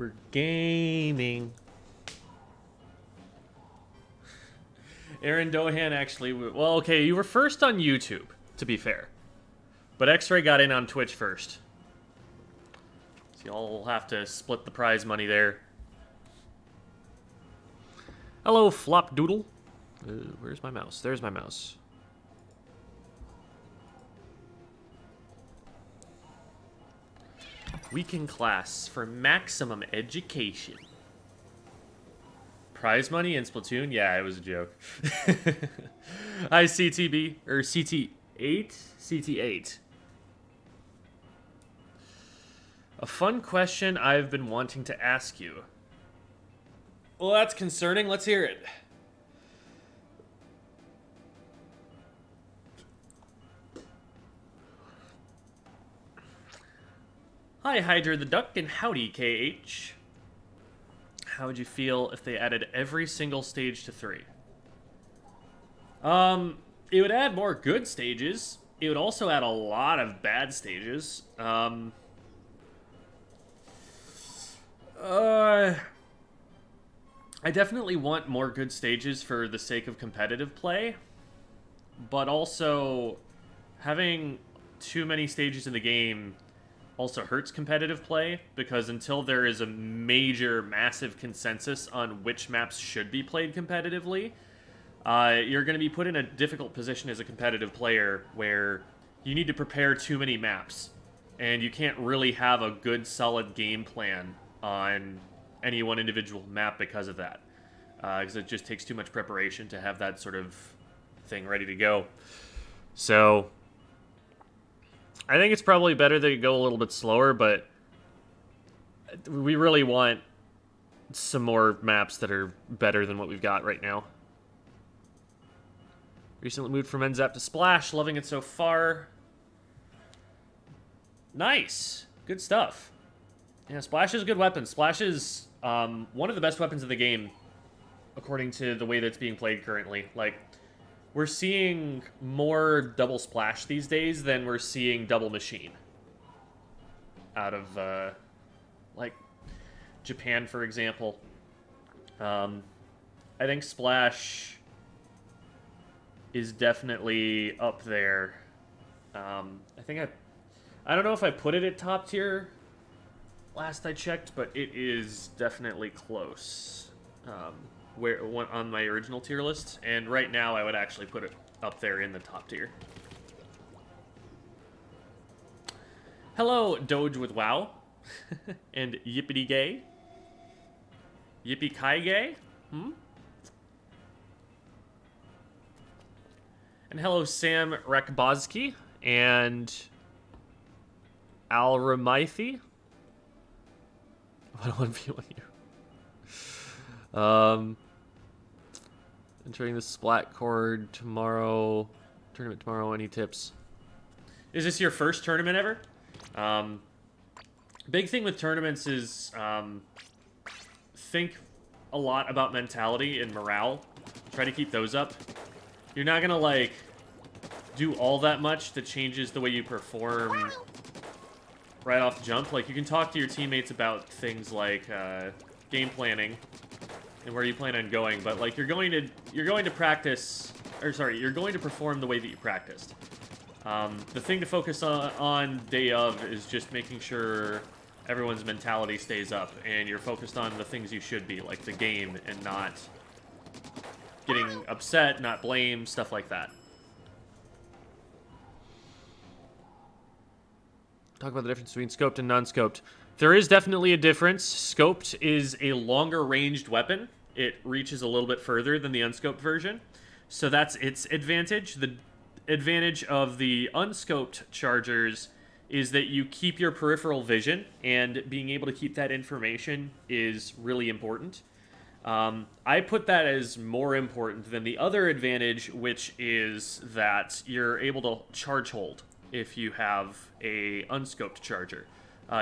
We're gaming. Aaron Dohan actually... Well, okay, you were first on YouTube, to be fair. But X-Ray got in on Twitch first. So y'all have to split the prize money there. Hello, Flop Doodle. Where's my mouse? There's my mouse. Weekend class for maximum education. Prize money in Splatoon? Yeah, it was a joke. Hi, CTB. Or CT8? CT8. A fun question I've been wanting to ask you. Well, that's concerning. Let's hear it. Hi, Hydra the Duck, and howdy, KH. How would you feel if they added every single stage to 3? It would add more good stages. It would also add a lot of bad stages. I definitely want more good stages for the sake of competitive play, but also having too many stages in the game also hurts competitive play, because until there is a major, massive consensus on which maps should be played competitively, you're going to be put in a difficult position as a competitive player where you need to prepare too many maps, and you can't really have a good, solid game plan on any one individual map because of that. Because it just takes too much preparation to have that sort of thing ready to go. So I think it's probably better that you go a little bit slower, but we really want some more maps that are better than what we've got right now. Recently moved from NZAP to Splash, loving it so far. Nice. Good stuff. Yeah, Splash is a good weapon. Splash is one of the best weapons in the game, according to the way that's being played currently. Like, we're seeing more double Splash these days than we're seeing double Machine. Out of, like, Japan, for example. I think Splash is definitely up there. I don't know if I put it at top tier last I checked, but it is definitely close. On my original tier list, and right now I would actually put it up there in the top tier. Hello, Doge with WoW, and Yippity Gay. Yippee Kai Gay? And hello, Sam Rekbozki and Al Ramaithi. I don't want to be on you. Entering the Splat Chord tomorrow. Tournament tomorrow. Any tips? Is this your first tournament ever? Big thing with tournaments is think a lot about mentality and morale. Try to keep those up. You're not gonna like do all that much that changes the way you perform right off the jump. Like, you can talk to your teammates about things like game planning and where you plan on going, but like you're going to practice, or sorry, you're going to perform the way that you practiced. The thing to focus on day of is just making sure everyone's mentality stays up and you're focused on the things you should be, like the game, and not getting upset, not blame, stuff like that. Talk about the difference between scoped and non-scoped. There is definitely a difference. Scoped is a longer ranged weapon. It reaches a little bit further than the unscoped version. So that's its advantage. The advantage of the unscoped chargers is that you keep your peripheral vision, and being able to keep that information is really important. I put that as more important than the other advantage, which is that you're able to charge hold if you have a unscoped charger.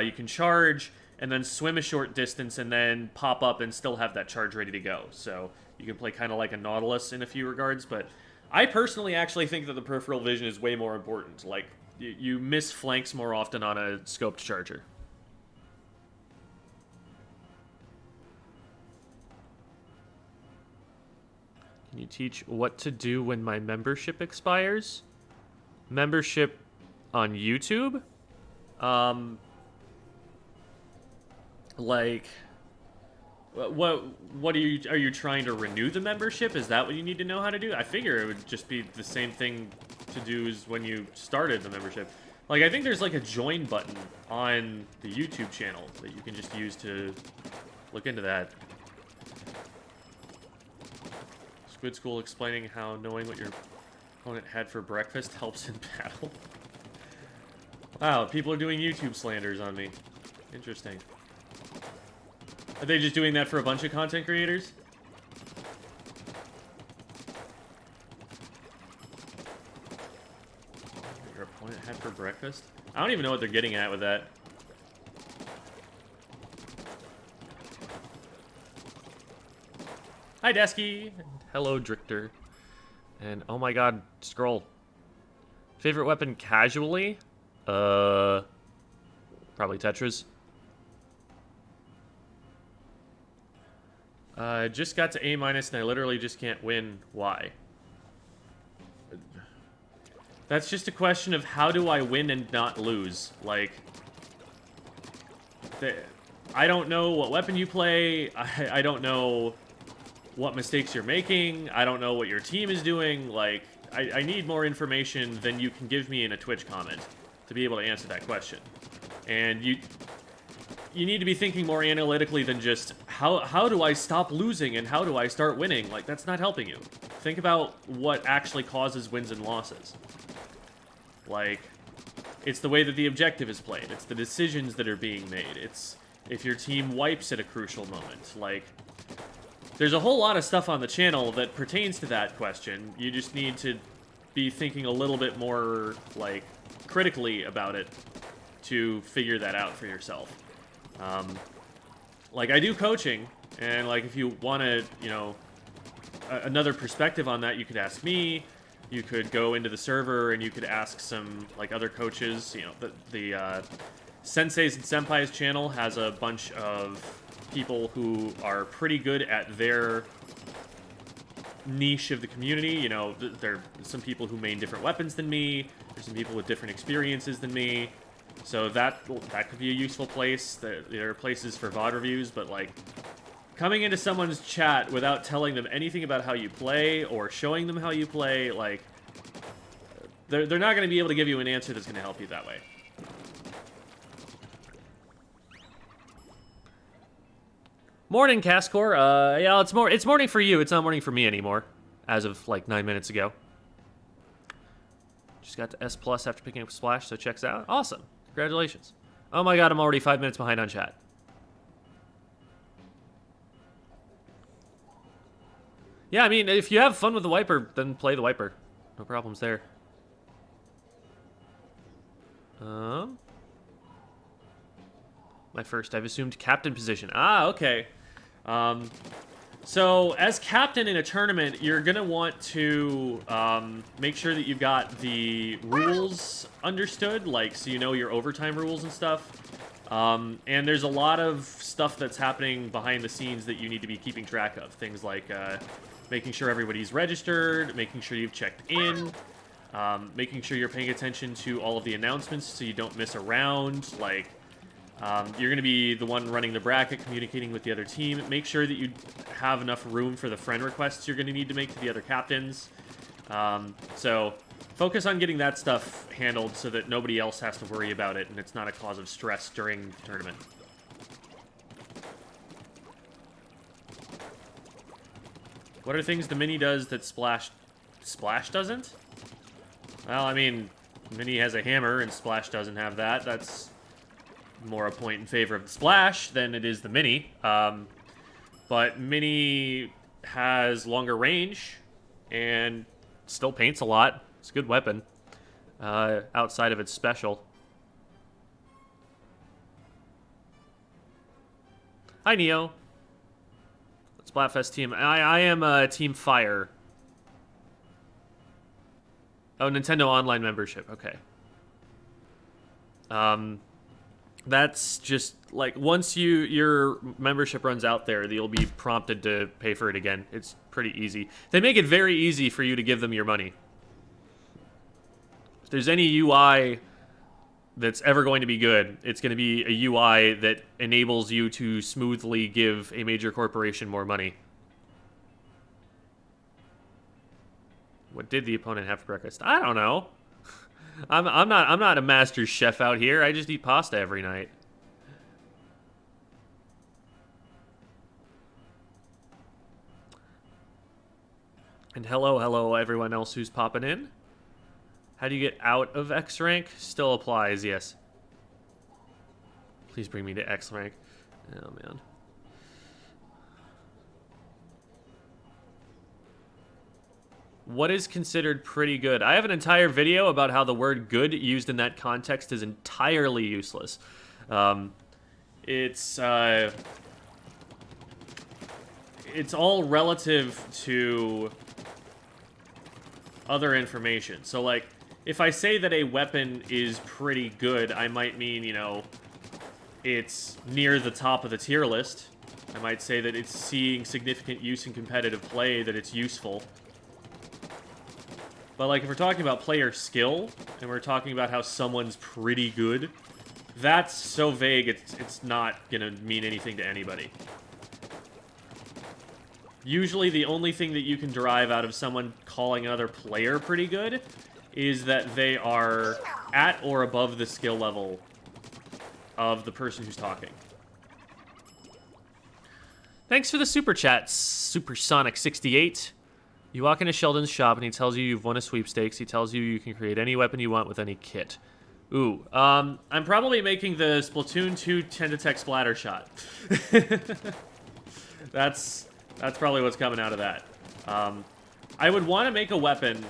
You can charge and then swim a short distance and then pop up and still have that charge ready to go. So you can play kind of like a Nautilus in a few regards, but I personally actually think that the peripheral vision is way more important. Like, you miss flanks more often on a scoped charger. Can you teach what to do when my membership expires? Membership on YouTube? Like, what are you trying to renew the membership? Is that what you need to know how to do? I figure it would just be the same thing to do as when you started the membership. Like, I think there's like a join button on the YouTube channel that you can just use to look into that. Squid School explaining how knowing what your opponent had for breakfast helps in battle. Wow, people are doing YouTube slanders on me. Interesting. Are they just doing that for a bunch of content creators? Your opponent had for breakfast? I don't even know what they're getting at with that. Hi, Desky. And hello, Drictor. And oh my god, scroll. Favorite weapon casually? Probably Tetras. I just got to A- and I literally just can't win. Why? That's just a question of how do I win and not lose? Like, I don't know what weapon you play. I don't know what mistakes you're making. I don't know what your team is doing. Like, I need more information than you can give me in a Twitch comment to be able to answer that question. And you need to be thinking more analytically than just, how do I stop losing and how do I start winning? Like, that's not helping you. Think about what actually causes wins and losses. Like, it's the way that the objective is played. It's the decisions that are being made. It's if your team wipes at a crucial moment. Like, there's a whole lot of stuff on the channel that pertains to that question. You just need to be thinking a little bit more, like, critically about it to figure that out for yourself. Like, I do coaching, and, like, if you want to, you know, another perspective on that, you could ask me. You could go into the server, and you could ask some, like, other coaches. You know, the Senseis and Senpai's channel has a bunch of people who are pretty good at their niche of the community. You know, there are some people who main different weapons than me. There's some people with different experiences than me. So that could be a useful place. There are places for VOD reviews, but, like, coming into someone's chat without telling them anything about how you play or showing them how you play, like, they're not going to be able to give you an answer that's going to help you that way. Morning, Cascor. Yeah, it's morning for you. It's not morning for me anymore, as of, like, 9 minutes ago. Just got to S+ after picking up Splash, so checks out. Awesome. Congratulations. Oh my god, I'm already 5 minutes behind on chat. Yeah, I mean, if you have fun with the Wiper, then play the Wiper. No problems there. My first, I've assumed captain position. Ah, okay. So, as captain in a tournament, you're going to want to make sure that you've got the rules understood, like, so you know your overtime rules and stuff. And there's a lot of stuff that's happening behind the scenes that you need to be keeping track of. Things like making sure everybody's registered, making sure you've checked in, making sure you're paying attention to all of the announcements so you don't miss a round, like... you're going to be the one running the bracket, communicating with the other team. Make sure that you have enough room for the friend requests you're going to need to make to the other captains. So focus on getting that stuff handled so that nobody else has to worry about it and it's not a cause of stress during the tournament. What are things the Mini does that Splash doesn't? Well, I mean, Mini has a hammer and Splash doesn't have that. That's more a point in favor of the Splash than it is the Mini. But Mini has longer range and still paints a lot. It's a good weapon outside of its special. Hi, Neo. Splatfest team. I am Team Fire. Oh, Nintendo Online membership. Okay. That's just like once your membership runs out there, you'll be prompted to pay for it again. It's pretty easy. They make it very easy for you to give them your money. If there's any UI that's ever going to be good, it's going to be a UI that enables you to smoothly give a major corporation more money. What did the opponent have for breakfast? I don't know. I'm not a master chef out here. I just eat pasta every night. And hello everyone else who's popping in. How do you get out of X rank? Still applies, yes. Please bring me to X rank. Oh man. What is considered pretty good? I have an entire video about how the word good used in that context is entirely useless. It's all relative to other information. So, like, if I say that a weapon is pretty good, I might mean, you know, it's near the top of the tier list. I might say that it's seeing significant use in competitive play, that it's useful. But, like, if we're talking about player skill, and we're talking about how someone's pretty good, that's so vague, it's not gonna mean anything to anybody. Usually, the only thing that you can derive out of someone calling another player pretty good is that they are at or above the skill level of the person who's talking. Thanks for the super chat, Supersonic68. You walk into Sheldon's shop and he tells you you've won a sweepstakes. He tells you you can create any weapon you want with any kit. Ooh, I'm probably making the Splatoon 2 Tenditech splatter shot. That's probably what's coming out of that. I would want to make a weapon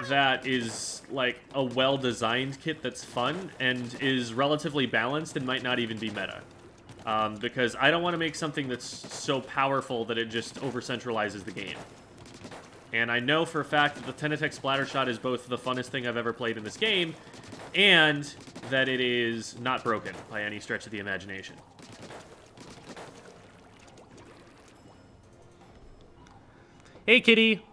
that is like a well-designed kit that's fun and is relatively balanced and might not even be meta. Because I don't want to make something that's so powerful that it just over-centralizes the game. And I know for a fact that the Tenditech splatter shot is both the funnest thing I've ever played in this game, and that it is not broken by any stretch of the imagination. Hey, kitty.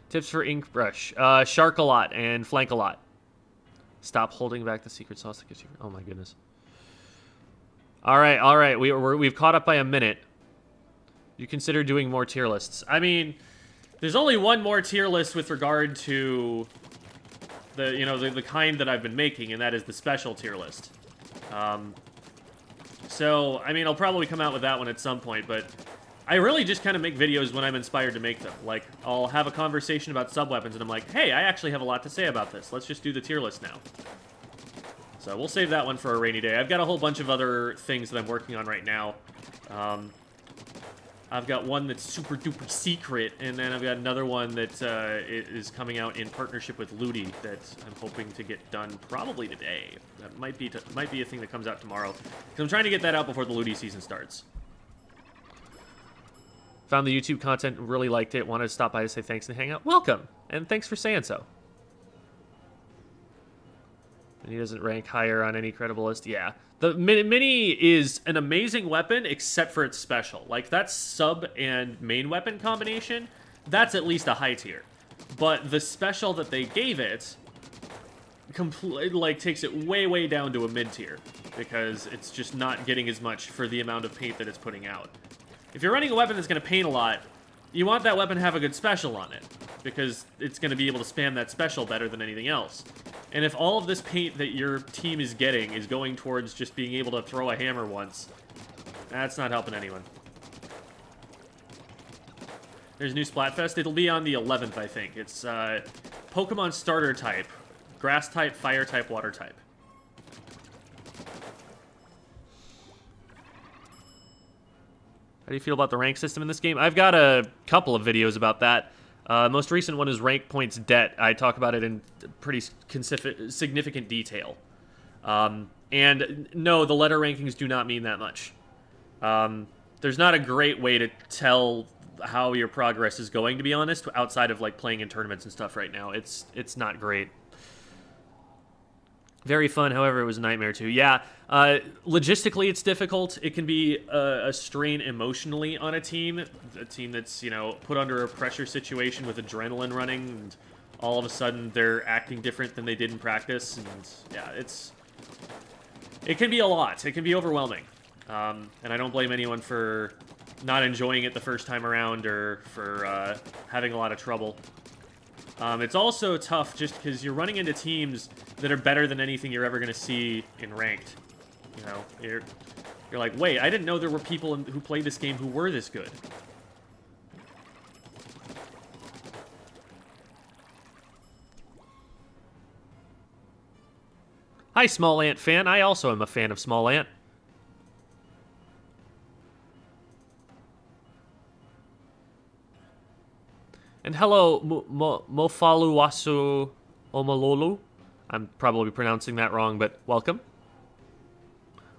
Tips for ink brush. Shark a lot and flank a lot. Stop holding back the secret sauce that gives you... Oh, my goodness. All right. We've caught up by a minute. You consider doing more tier lists. I mean, there's only one more tier list with regard to the kind that I've been making, and that is the special tier list. So, I mean, I'll probably come out with that one at some point, but I really just kind of make videos when I'm inspired to make them. Like, I'll have a conversation about sub-weapons, and I'm like, hey, I actually have a lot to say about this. Let's just do the tier list now. So we'll save that one for a rainy day. I've got a whole bunch of other things that I'm working on right now. I've got one that's super duper secret, and then I've got another one that is coming out in partnership with Ludi that I'm hoping to get done probably today. That might be a thing that comes out tomorrow, because I'm trying to get that out before the Ludi season starts. Found the YouTube content, really liked it, wanted to stop by to say thanks and hang out. Welcome, and thanks for saying so. And he doesn't rank higher on any credible list. Yeah. The Mini is an amazing weapon, except for its special. Like, that sub and main weapon combination, that's at least a high tier. But the special that they gave it, takes it way, way down to a mid tier. Because it's just not getting as much for the amount of paint that it's putting out. If you're running a weapon that's going to paint a lot, you want that weapon to have a good special on it. Because it's going to be able to spam that special better than anything else. And if all of this paint that your team is getting is going towards just being able to throw a hammer once, that's not helping anyone. There's a new Splatfest. It'll be on the 11th, I think. It's Pokemon starter type. Grass type, fire type, water type. How do you feel about the rank system in this game? I've got a couple of videos about that. Most recent one is Rank Points Debt. I talk about it in pretty significant detail. And no, the letter rankings do not mean that much. There's not a great way to tell how your progress is going, to be honest, outside of like playing in tournaments and stuff right now. It's not great. Very fun, however, it was a nightmare too. Yeah, logistically it's difficult. It can be a strain emotionally on a team that's, you know, put under a pressure situation with adrenaline running, and all of a sudden they're acting different than they did in practice, and yeah, it can be a lot. It can be overwhelming, and I don't blame anyone for not enjoying it the first time around or for having a lot of trouble. It's also tough just because you're running into teams that are better than anything you're ever going to see in ranked. You know, you're like, wait, I didn't know there were people who played this game who were this good. Hi, Small Ant fan. I also am a fan of Small Ant. And hello, Mofaluwasu Omalolu. I'm probably pronouncing that wrong, but welcome.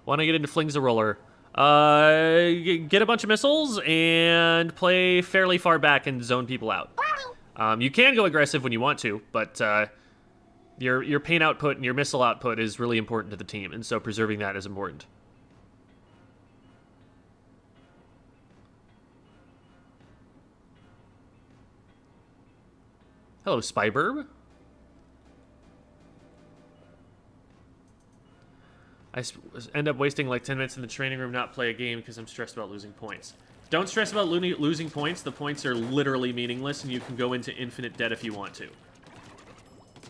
Want to get into Flings a Roller? Get a bunch of missiles and play fairly far back and zone people out. You can go aggressive when you want to, but your paint output and your missile output is really important to the team, and so preserving that is important. Hello, Spyburb. I end up wasting like 10 minutes in the training room, not play a game because I'm stressed about losing points. Don't stress about losing points. The points are literally meaningless, and you can go into infinite debt if you want to.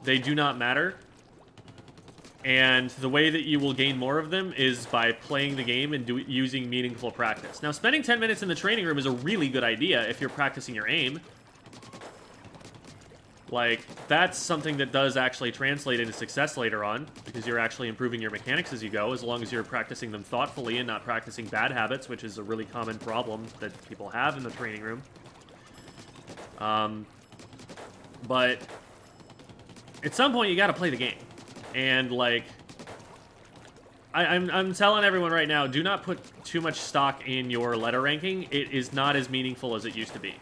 They do not matter. And the way that you will gain more of them is by playing the game and using meaningful practice. Now, spending 10 minutes in the training room is a really good idea if you're practicing your aim. Like, that's something that does actually translate into success later on, because you're actually improving your mechanics as you go, as long as you're practicing them thoughtfully and not practicing bad habits, which is a really common problem that people have in the training room. But at some point, you gotta play the game. And, like, I'm telling everyone right now, do not put too much stock in your letter ranking. It is not as meaningful as it used to be.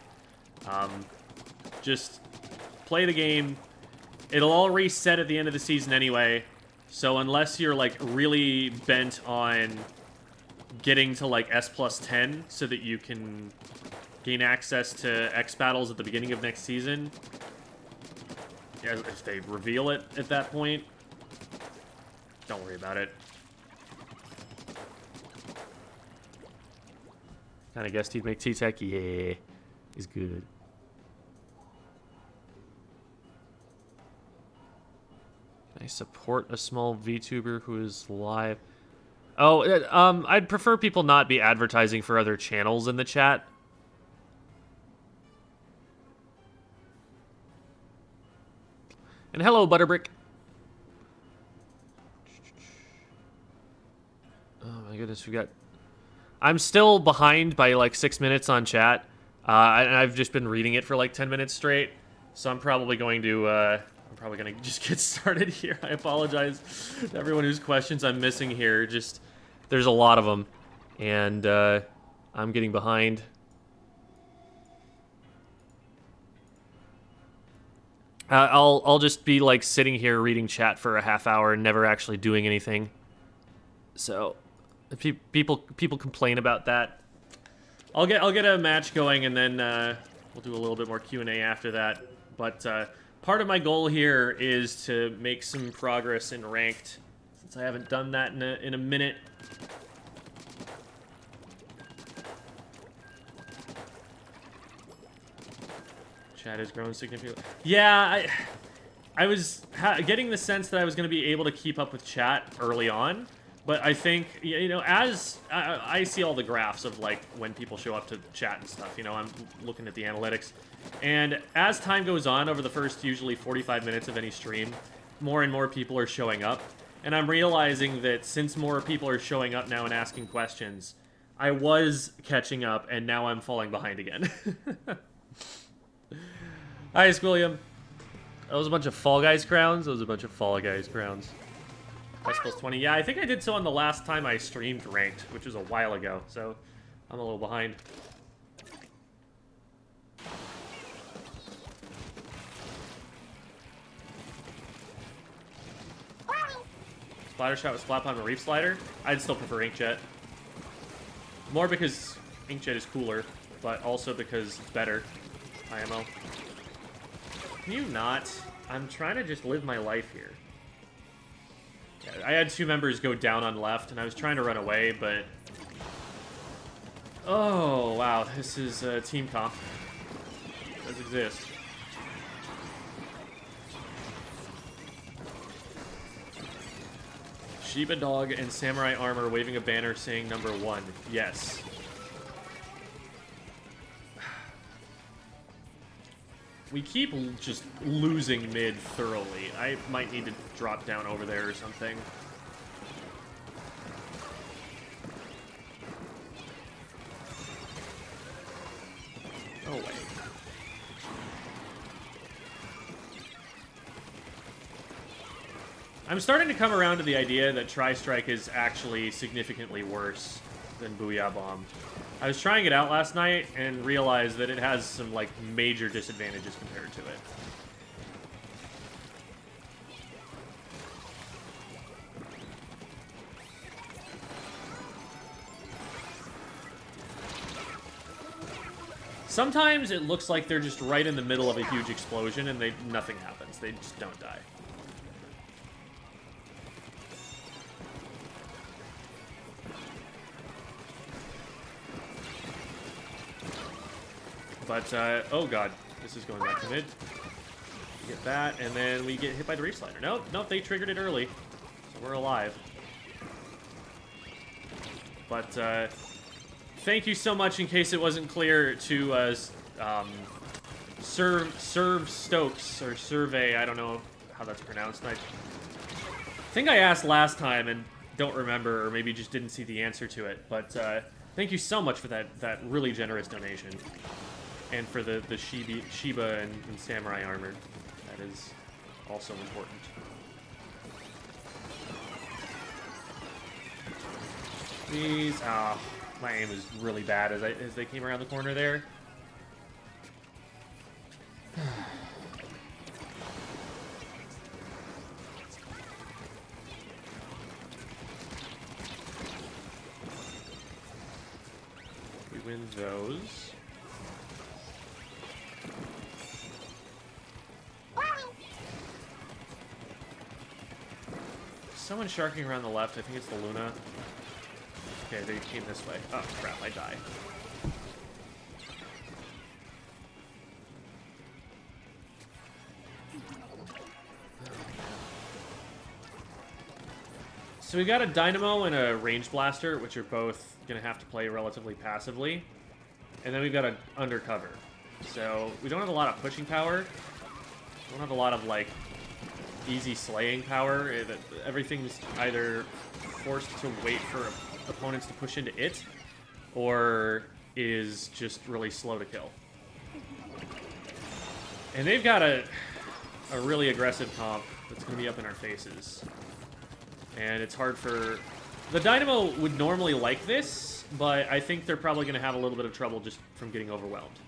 Just play the game. It'll all reset at the end of the season anyway. So unless you're, like, really bent on getting to, like, S plus 10 so that you can gain access to X battles at the beginning of next season, if they reveal it at that point, don't worry about it. Kinda guessed he'd make T-Tech. Yeah, he's good. Can I support a small VTuber who is live? Oh, I'd prefer people not be advertising for other channels in the chat. And hello, Butterbrick. Oh my goodness, we got... I'm still behind by like 6 minutes on chat. And I've just been reading it for like 10 minutes straight. So I'm probably going to just get started here. I apologize to everyone whose questions I'm missing here. Just, there's a lot of them. And I'm getting behind. I'll just be like sitting here reading chat for a half hour and never actually doing anything. So if people complain about that. I'll get a match going, and then we'll do a little bit more Q&A after that. But part of my goal here is to make some progress in ranked, since I haven't done that in a minute. Chat has grown significantly. Yeah, I was getting the sense that I was going to be able to keep up with chat early on, but I think, you know, as I see all the graphs of like when people show up to chat and stuff, you know, I'm looking at the analytics, and as time goes on over the first usually 45 minutes of any stream, more and more people are showing up, and I'm realizing that since more people are showing up now and asking questions, I was catching up, and now I'm falling behind again. Hi, Squilliam. That was a bunch of Fall Guys crowns. Those are a bunch of Fall Guys crowns. S plus 20. Yeah, I think I did so on the last time I streamed ranked, which was a while ago. So I'm a little behind. Splatter Shot with Splat Bomb and Reef Slider. I'd still prefer Inkjet. More because Inkjet is cooler, but also because it's better. IMO. Can you not? I'm trying to just live my life here. Yeah, I had 2 members go down on left, and I was trying to run away, but... Oh, wow. This is team comp. It does exist. Shiba Dog and Samurai Armor waving a banner saying number 1. Yes. We keep just losing mid thoroughly. I might need to drop down over there or something. Oh, wait. I'm starting to come around to the idea that Tri-Strike is actually significantly worse than Booyah Bomb. I was trying it out last night and realized that it has some, like, major disadvantages compared to it. Sometimes it looks like they're just right in the middle of a huge explosion and nothing happens. They just don't die. But, oh god, this is going back to mid. We get that, and then we get hit by the Reef Slider. Nope, they triggered it early, so we're alive. But, thank you so much, in case it wasn't clear, to, Serve Stokes, or Survey, I don't know how that's pronounced. I think I asked last time and don't remember, or maybe just didn't see the answer to it, but, thank you so much for that really generous donation. And for the Shiba and Samurai Armor. That is also important. Please. Ah, my aim is really bad as they came around the corner there. We win those. Someone sharking around the left. I think it's the Luna. Okay, they came this way. Oh, crap, I die. So we got a Dynamo and a Range Blaster, which are both going to have to play relatively passively. And then we've got an Undercover. So we don't have a lot of pushing power. We don't have a lot of, like, easy slaying power. Everything's either forced to wait for opponents to push into it, or is just really slow to kill. And they've got a really aggressive comp that's going to be up in our faces. And it's hard for... The Dynamo would normally like this, but I think they're probably going to have a little bit of trouble just from getting overwhelmed.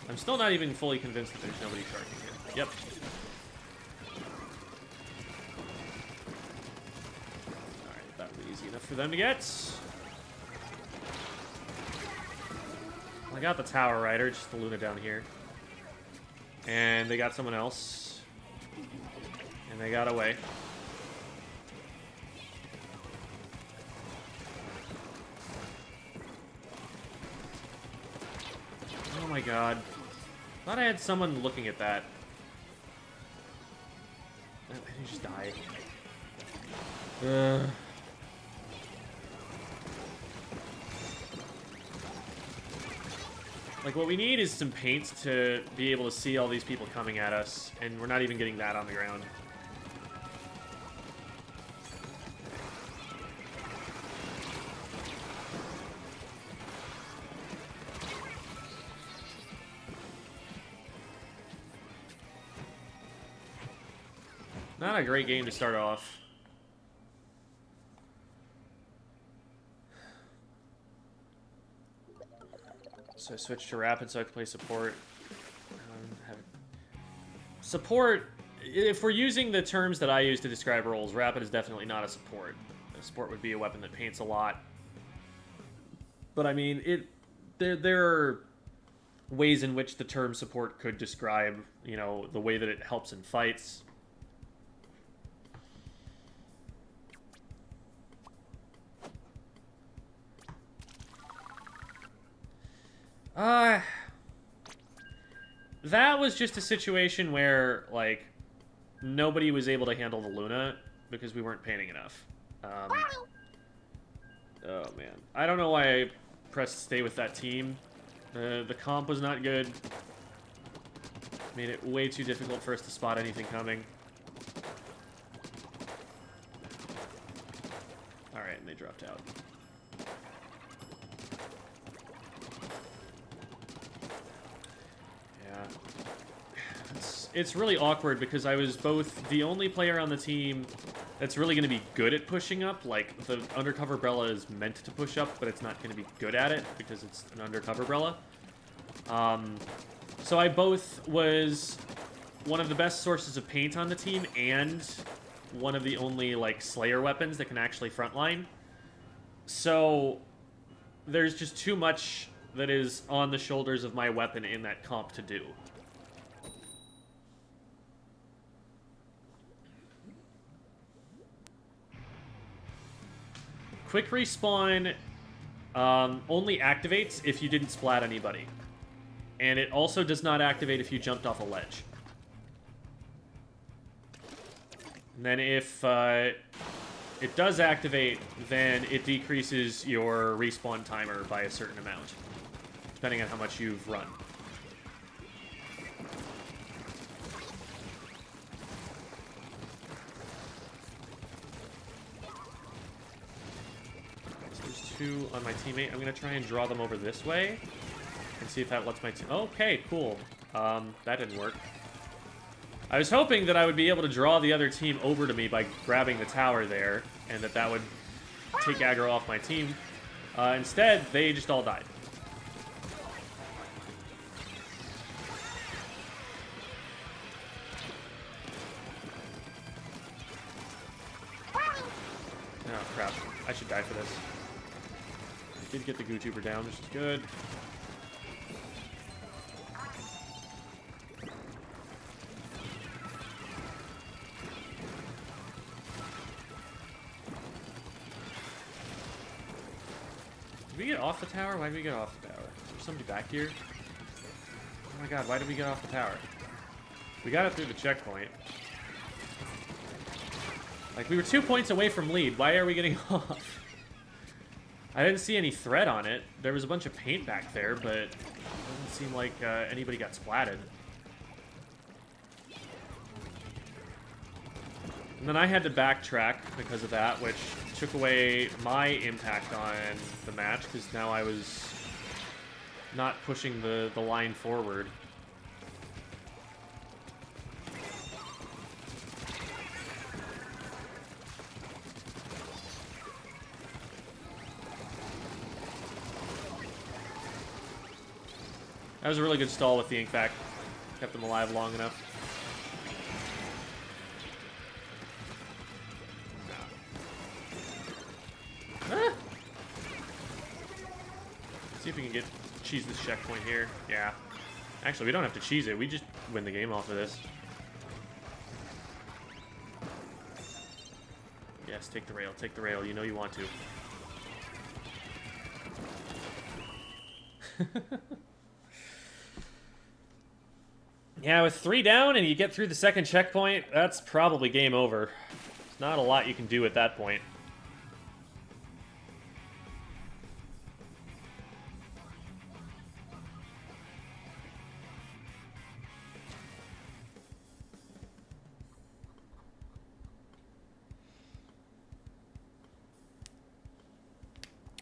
I'm still not even fully convinced that there's nobody sharking here. Yep. Alright, that would be easy enough for them to get. I got the Tower Rider, just the Luna down here. And they got someone else. And they got away. Oh my god. Thought I had someone looking at that. I just die. Like, what we need is some paint to be able to see all these people coming at us, and we're not even getting that on the ground. Not a great game to start off. So I switched to Rapid so I could play support. Support, if we're using the terms that I use to describe roles, Rapid is definitely not a support. A support would be a weapon that paints a lot. But I mean, there are ways in which the term support could describe, you know, the way that it helps in fights. That was just a situation where, like, nobody was able to handle the Luna because we weren't painting enough. Oh, man. I don't know why I pressed stay with that team. The comp was not good. Made it way too difficult for us to spot anything coming. Alright, and they dropped out. It's really awkward because I was both the only player on the team that's really going to be good at pushing up. Like, the Undercover Brella is meant to push up, but it's not going to be good at it because it's an Undercover Brella. So I both was one of the best sources of paint on the team and one of the only, like, Slayer weapons that can actually frontline. So there's just too much that is on the shoulders of my weapon in that comp to do. Quick respawn only activates if you didn't splat anybody. And it also does not activate if you jumped off a ledge. And then if it does activate, then it decreases your respawn timer by a certain amount, depending on how much you've run. Two on my teammate. I'm gonna try and draw them over this way and see if that lets my team. Okay, cool. That didn't work. I was hoping that I would be able to draw the other team over to me by grabbing the tower there, and that would take aggro off my team. Instead, they just all died. Oh crap! I should die for this. Did get the Gootuber down, which is good. Did we get off the tower? Why did we get off the tower? Is there somebody back here? Oh my god, why did we get off the tower? We got it through the checkpoint. Like, we were 2 points away from lead. Why are we getting off? I didn't see any threat on it. There was a bunch of paint back there, but it doesn't seem like anybody got splatted. And then I had to backtrack because of that, which took away my impact on the match, because now I was not pushing the line forward. That was a really good stall with the ink back. Kept them alive long enough. Ah! See if we can cheese this checkpoint here. Yeah. Actually, we don't have to cheese it. We just win the game off of this. Yes, take the rail. Take the rail. You know you want to. Yeah, with 3 down and you get through the second checkpoint, that's probably game over. There's not a lot you can do at that point.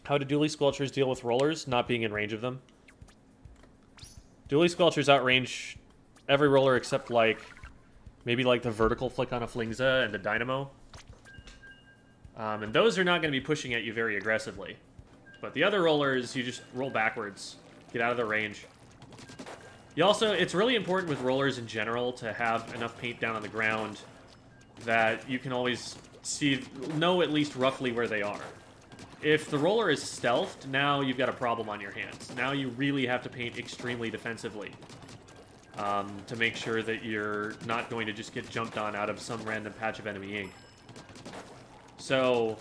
How do dually squelchers deal with rollers not being in range of them? Dually squelchers outrange every roller except, like, maybe like the vertical flick on a Flingza and the Dynamo. And those are not going to be pushing at you very aggressively. But the other rollers, you just roll backwards Get out of the range. You also, it's really important with rollers in general to have enough paint down on the ground that you can always know at least roughly where they are. If the roller is stealthed, now you've got a problem on your hands. Now you really have to paint extremely defensively to make sure that you're not going to just get jumped on out of some random patch of enemy ink. So,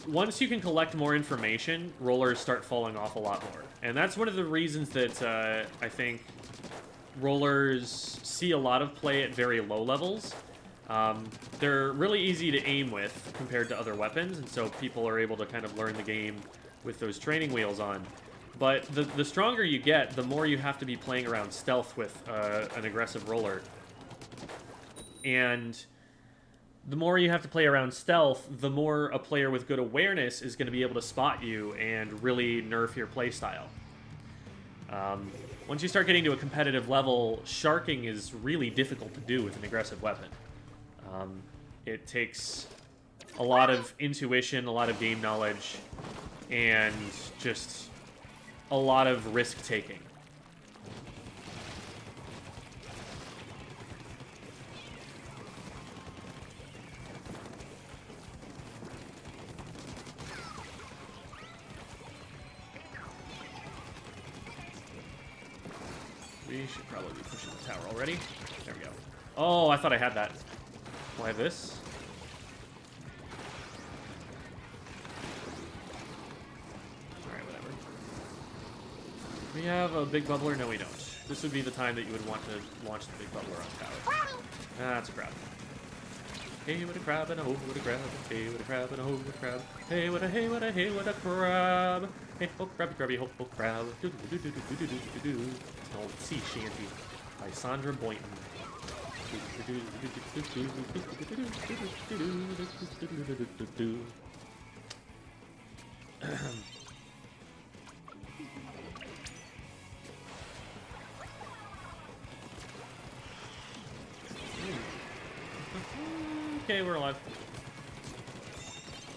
once you can collect more information, rollers start falling off a lot more. And that's one of the reasons that I think rollers see a lot of play at very low levels. They're really easy to aim with compared to other weapons, and so people are able to kind of learn the game with those training wheels on. But the stronger you get, the more you have to be playing around stealth with an aggressive roller. And the more you have to play around stealth, the more a player with good awareness is going to be able to spot you and really nerf your playstyle. Once you start getting to a competitive level, sharking is really difficult to do with an aggressive weapon. It takes a lot of intuition, a lot of game knowledge, and just a lot of risk-taking. We should probably be pushing the tower already. There we go. Oh, I thought I had that. Will I have this? Alright, whatever. We have a big bubbler? No, we don't. This would be the time that you would want to launch the big bubbler on tower. That's a crab. Hey, what a crab and a ho, what a crab. Hey, what a crab and a ho, what a crab. Hey, what a hey, what a hey, what a crab. Hey, oh, crabby, crabby, ho, oh, crab. Do do do do do do do do do. An old sea shanty by Sandra Boynton. Okay, we're alive.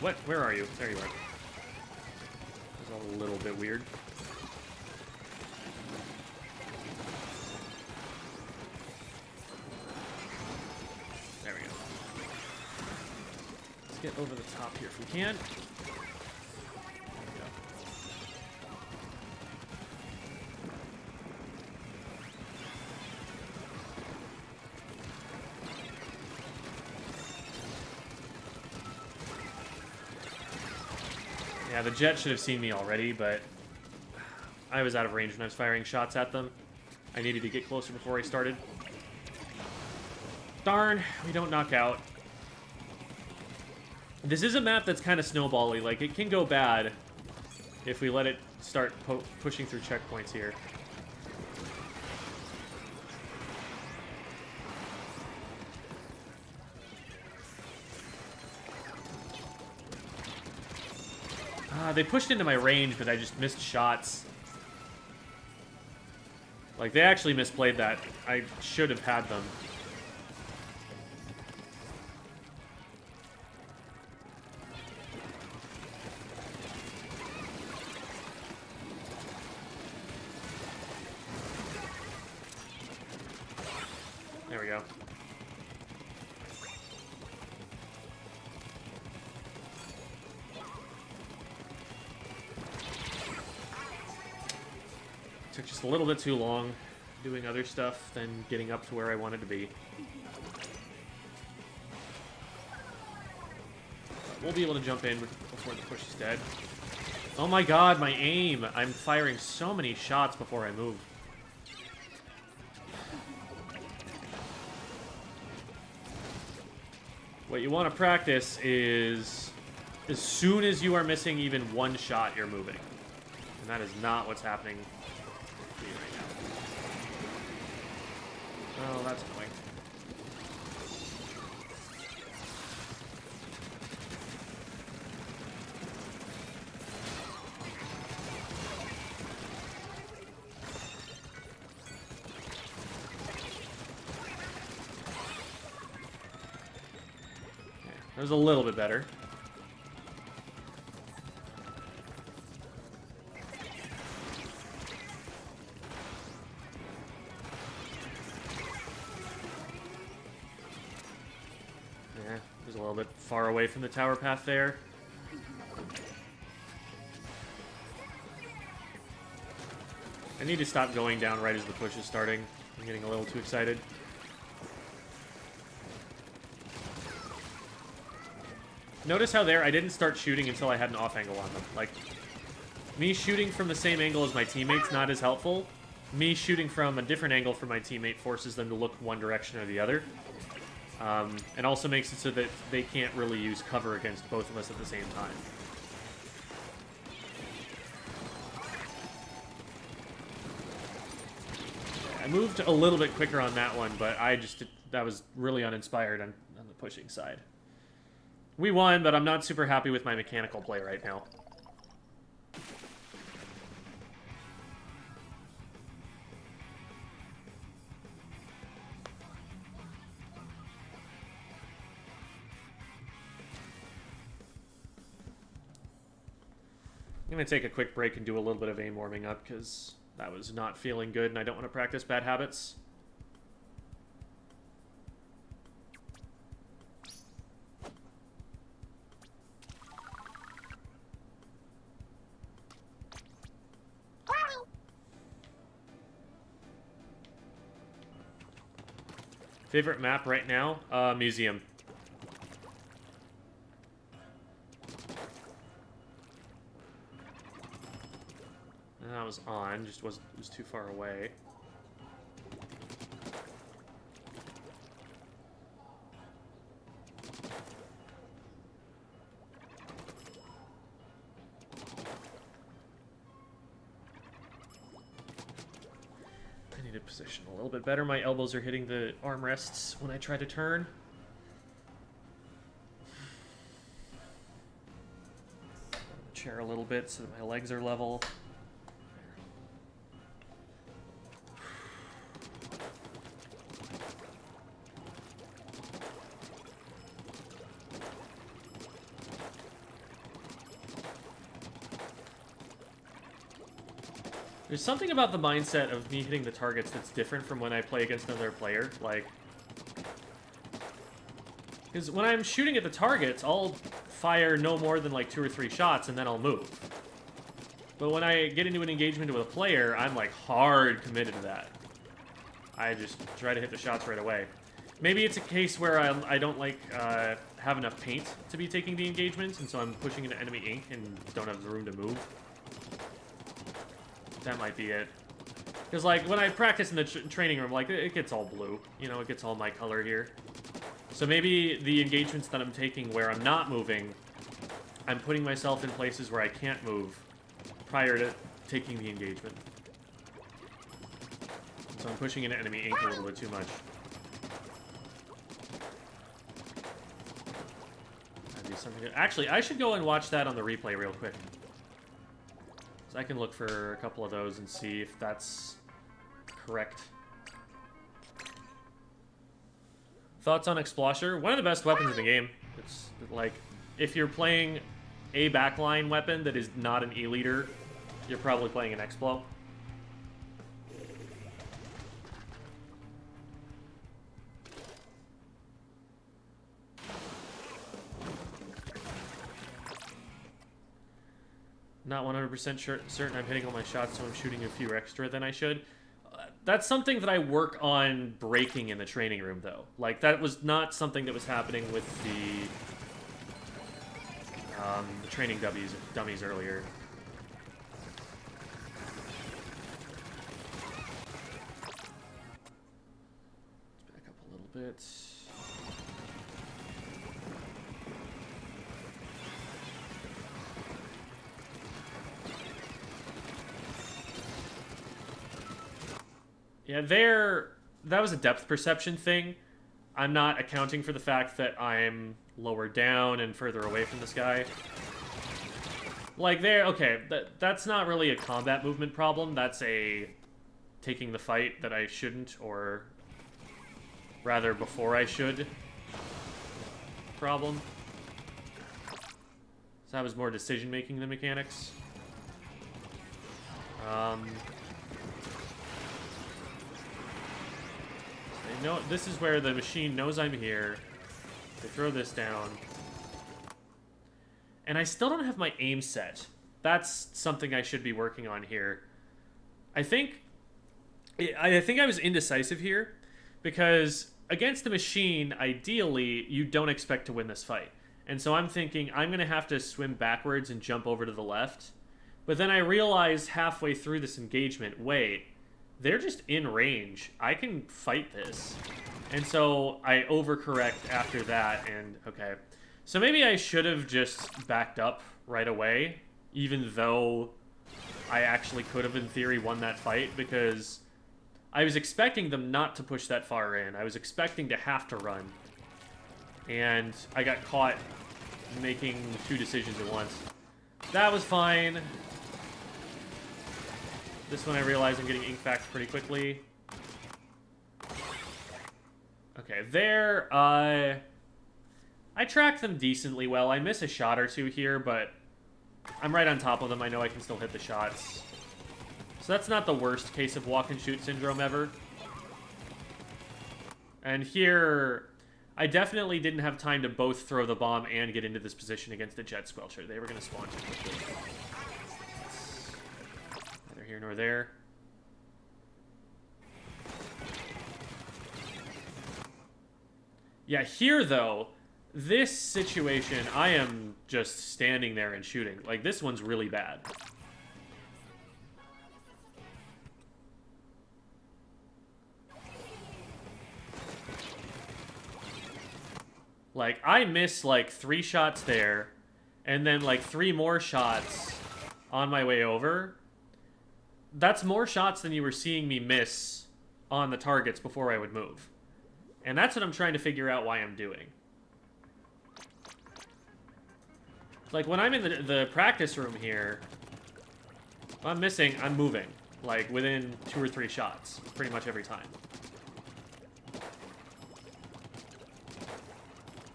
What? Where are you? There you are. That's a little bit weird. There we go. Let's get over the top here if we can. Yeah, the jet should have seen me already, but I was out of range when I was firing shots at them. I needed to get closer before I started. Darn, we don't knock out. This is a map that's kind of snowbally. Like, it can go bad if we let it start pushing through checkpoints here. They pushed into my range, but I just missed shots. Like, they actually misplayed that. I should have had them. There we go. Took just a little bit too long doing other stuff than getting up to where I wanted to be. But we'll be able to jump in before the push is dead. Oh my god, my aim! I'm firing so many shots before I move. What you want to practice is as soon as you are missing even one shot, you're moving. And that is not what's happening right now. Oh, that's annoying. Okay, that was a little bit better. was a little bit far away from the tower path there. I need to stop going down right as the push is starting. I'm getting a little too excited. Notice how there I didn't start shooting until I had an off angle on them. Like, me shooting from the same angle as my teammates not as helpful. Me shooting from a different angle from my teammate forces them to look one direction or the other. And also makes it so that they can't really use cover against both of us at the same time. I moved a little bit quicker on that one, but that was really uninspired on the pushing side. We won, but I'm not super happy with my mechanical play right now. I'm going to take a quick break and do a little bit of aim warming up, because that was not feeling good, and I don't want to practice bad habits. Favorite map right now? Museum. That was on, just was too far away. I need to position a little bit better. My elbows are hitting the armrests when I try to turn. Chair a little bit so that my legs are level. There's something about the mindset of me hitting the targets that's different from when I play against another player. Like, because when I'm shooting at the targets, I'll fire no more than like 2 or 3 shots and then I'll move. But when I get into an engagement with a player, I'm like hard committed to that. I just try to hit the shots right away. Maybe it's a case where I don't like have enough paint to be taking the engagement, and so I'm pushing into enemy ink and don't have the room to move. That might be it. Because, like, when I practice in the training room, like, it gets all blue. You know, it gets all my color here. So maybe the engagements that I'm taking where I'm not moving, I'm putting myself in places where I can't move prior to taking the engagement. So I'm pushing into enemy ink a little bit too much. That'd be something good. Actually, I should go and watch that on the replay real quick. I can look for a couple of those and see if that's correct. Thoughts on Explosher? One of the best weapons in the game. It's like, if you're playing a backline weapon that is not an E-leader, you're probably playing an Explo. Not 100% certain I'm hitting all my shots, so I'm shooting a few extra than I should. That's something that I work on breaking in the training room, though. Like, that was not something that was happening with the training dummies earlier. Let's back up a little bit. Yeah, that was a depth perception thing. I'm not accounting for the fact that I'm lower down and further away from this guy. Like, okay, that's not really a combat movement problem. That's a taking the fight that I shouldn't, or rather before I should problem. So that was more decision-making than mechanics. This is where the machine knows I'm here. I throw this down. And I still don't have my aim set. That's something I should be working on here. I think I was indecisive here because against the machine, ideally, you don't expect to win this fight. And so I'm thinking I'm going to have to swim backwards and jump over to the left. But then I realized halfway through this engagement, wait, they're just in range. I can fight this. And so I overcorrect after that, and okay. So maybe I should have just backed up right away, even though I actually could have, in theory, won that fight, because I was expecting them not to push that far in. I was expecting to have to run. And I got caught making two decisions at once. That was fine. This one I realize I'm getting ink back pretty quickly. Okay, there, I tracked them decently well. I miss a shot or two here, but I'm right on top of them. I know I can still hit the shots. So that's not the worst case of walk-and-shoot syndrome ever. And here, I definitely didn't have time to both throw the bomb and get into this position against the jet squelcher. They were going to spawn too quickly. Neither here nor there. Yeah, here, though, this situation, I am just standing there and shooting. Like, this one's really bad. Like, I miss, like, 3 shots there, and then, like, 3 more shots on my way over. That's more shots than you were seeing me miss on the targets before I would move. And that's what I'm trying to figure out why I'm doing. Like, when I'm in the practice room here, if I'm missing, I'm moving. Like, within 2 or 3 shots, pretty much every time.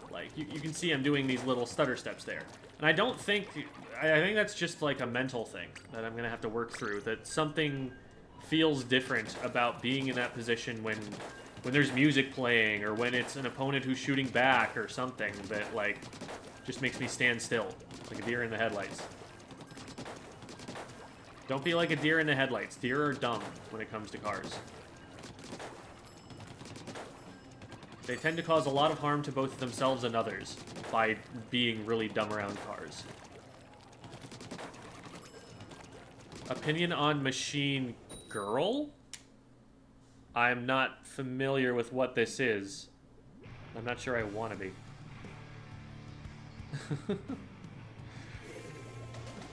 Like, you can see I'm doing these little stutter steps there. And I don't think... I think that's just, like, a mental thing that I'm going to have to work through. That something feels different about being in that position when there's music playing, or when it's an opponent who's shooting back or something that, like, just makes me stand still. Like a deer in the headlights. Don't be like a deer in the headlights. Deer are dumb when it comes to cars. They tend to cause a lot of harm to both themselves and others by being really dumb around cars. Opinion on Machine Girl? I'm not familiar with what this is. I'm not sure I want to be.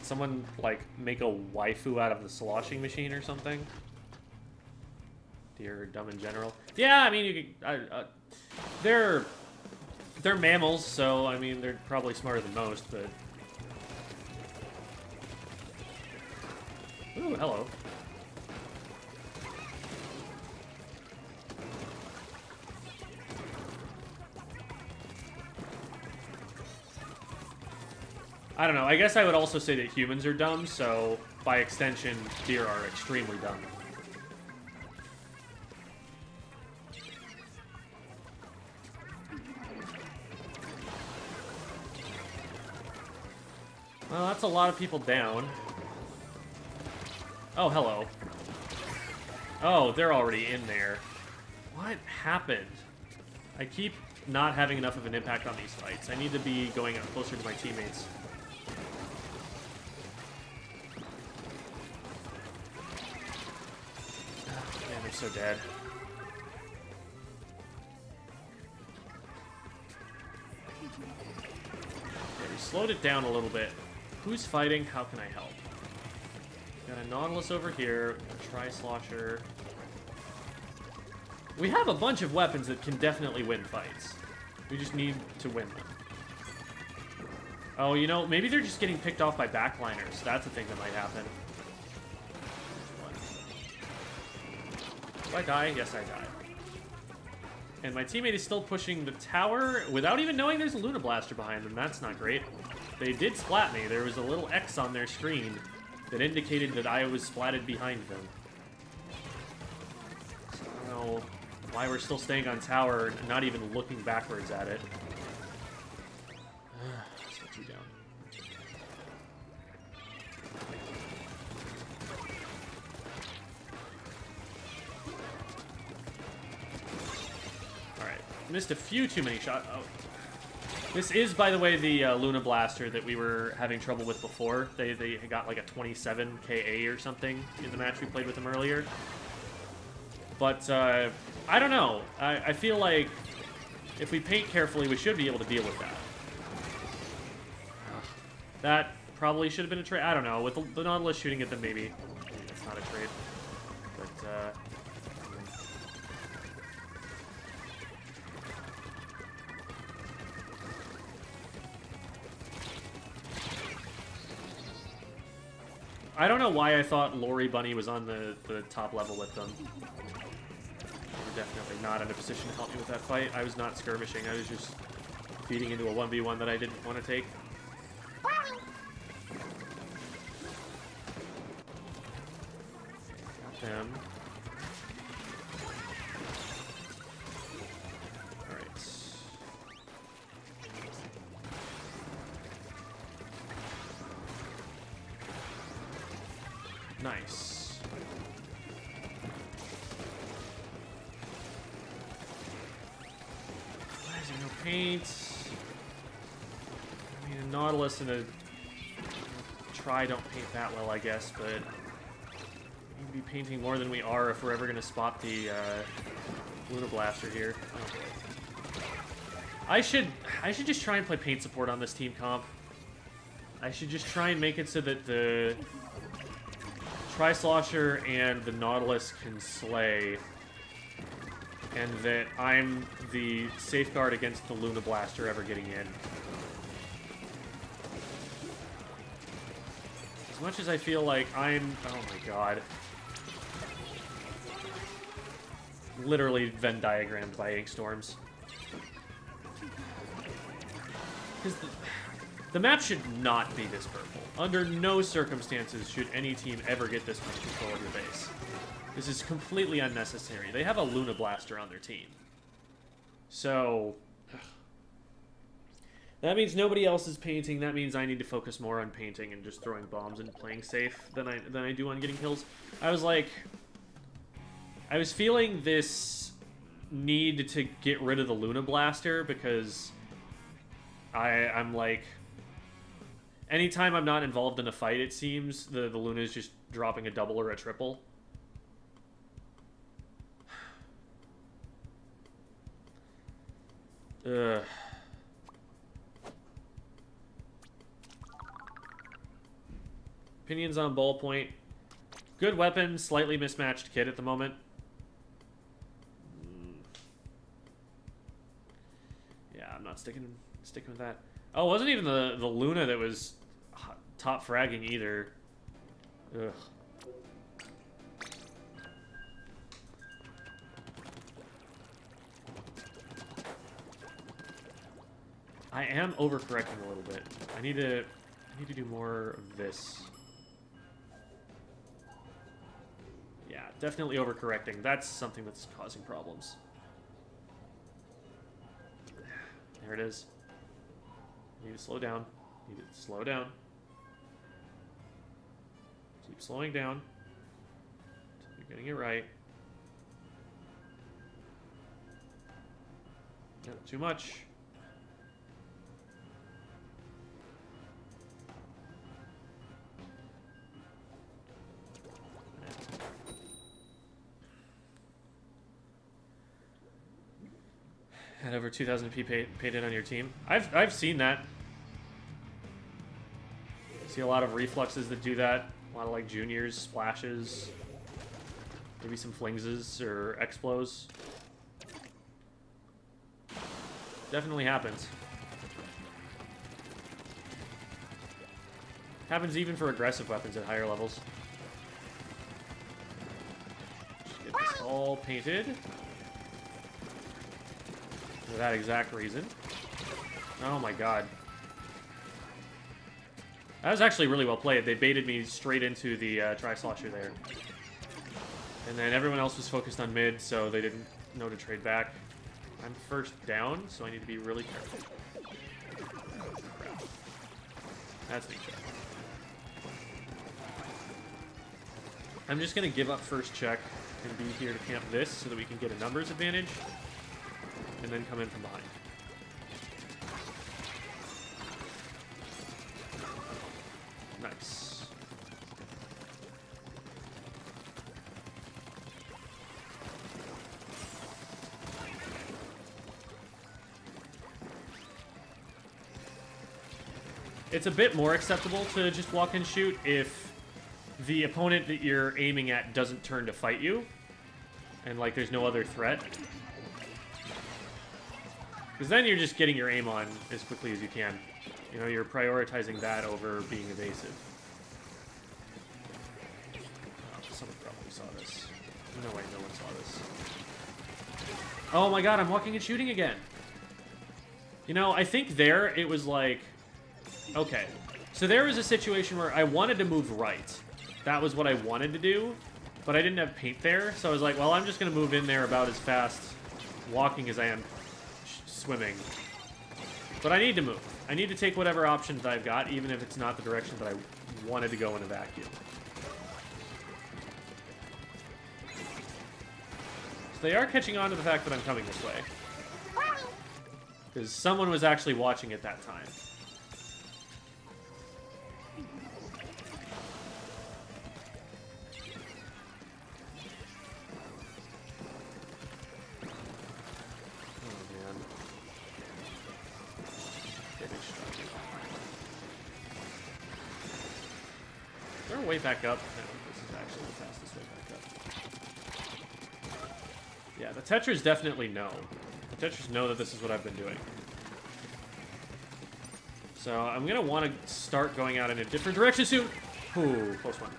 Someone, like, make a waifu out of the sloshing machine or something? Deer are dumb in general. Yeah, I mean, you could, they're mammals, so, I mean, they're probably smarter than most, but... Ooh, hello. I don't know, I guess I would also say that humans are dumb, so by extension, deer are extremely dumb. Well, that's a lot of people down. Oh, hello. Oh, they're already in there. What happened? I keep not having enough of an impact on these fights. I need to be going up closer to my teammates. Man, they're so dead. Okay, we slowed it down a little bit. Who's fighting? How can I help? Got a Nautilus over here, a Tri-Slosher. We have a bunch of weapons that can definitely win fights. We just need to win them. Oh, you know, maybe they're just getting picked off by backliners. That's a thing that might happen. Did I die? Yes, I died. And my teammate is still pushing the tower without even knowing there's a Luna Blaster behind them. That's not great. They did splat me. There was a little X on their screen that indicated that I was splatted behind them. So I don't know why we're still staying on tower and not even looking backwards at it. 2 down. Alright. Missed a few too many shots. Oh. This is, by the way, the Luna Blaster that we were having trouble with before. They got like a 27 KA or something in the match we played with them earlier. But, I don't know. I feel like if we paint carefully, we should be able to deal with that. That probably should have been a trade. I don't know. With the Nautilus shooting at them, maybe it's not a trade. But, I don't know why I thought Lori Bunny was on the top level with them. They were definitely not in a position to help me with that fight. I was not skirmishing. I was just feeding into a 1v1 that I didn't want to take. Got them. Alright. Nice. Why is there no paint? I mean, a Nautilus and a Try don't paint that well, I guess, but we need to be painting more than we are if we're ever going to spot the Luna Blaster here. Oh. I should just try and play paint support on this team comp. I should just try and make it so that the Tri-Slosher and the Nautilus can slay, and that I'm the safeguard against the Luna Blaster ever getting in. As much as I feel like I'm... Oh my god. Literally Venn diagrammed by ink storms. Because the map should not be this purple. Under no circumstances should any team ever get this much control of your base. This is completely unnecessary. They have a Luna Blaster on their team. So... that means nobody else is painting. That means I need to focus more on painting and just throwing bombs and playing safe than I do on getting kills. I was like... I was feeling this need to get rid of the Luna Blaster because I'm like... anytime I'm not involved in a fight, it seems, the Luna is just dropping a double or a triple. Ugh. Opinions on Ballpoint. Good weapon, slightly mismatched kit at the moment. Yeah, I'm not sticking with that. Oh, it wasn't even the Luna that was top fragging either. Ugh. I am overcorrecting a little bit. I need to do more of this. Yeah, definitely overcorrecting. That's something that's causing problems. There it is. Need to slow down. Need to slow down. Keep slowing down. Until you're getting it right. No, too much. Had over 2,000p painted on your team. I've seen that. See a lot of refluxes that do that. A lot of like juniors, splashes, maybe some flingses or explos. Definitely happens. Happens even for aggressive weapons at higher levels. Just get this all painted. For that exact reason. Oh my god. That was actually really well played. They baited me straight into the Tri-Slosher there. And then everyone else was focused on mid, so they didn't know to trade back. I'm first down, so I need to be really careful. That's an check. I'm just going to give up first check and be here to camp this so that we can get a numbers advantage. And then come in from behind. Nice. It's a bit more acceptable to just walk and shoot if the opponent that you're aiming at doesn't turn to fight you. And, like, there's no other threat. Because then you're just getting your aim on as quickly as you can. You know, you're prioritizing that over being evasive. Oh, someone probably saw this. No way, no one saw this. Oh my god, I'm walking and shooting again. You know, I think there it was like... Okay. So there was a situation where I wanted to move right. That was what I wanted to do. But I didn't have paint there. So I was like, well, I'm just going to move in there about as fast walking as I am swimming. But I need to move. I need to take whatever options that I've got, even if it's not the direction that I wanted to go in a vacuum. So they are catching on to the fact that I'm coming this way. Because someone was actually watching at that time. Way back up. No, this is actually the fastest way back up. Yeah, the Tetras definitely know. The Tetras know that this is what I've been doing. So I'm going to want to start going out in a different direction soon. Ooh, close one.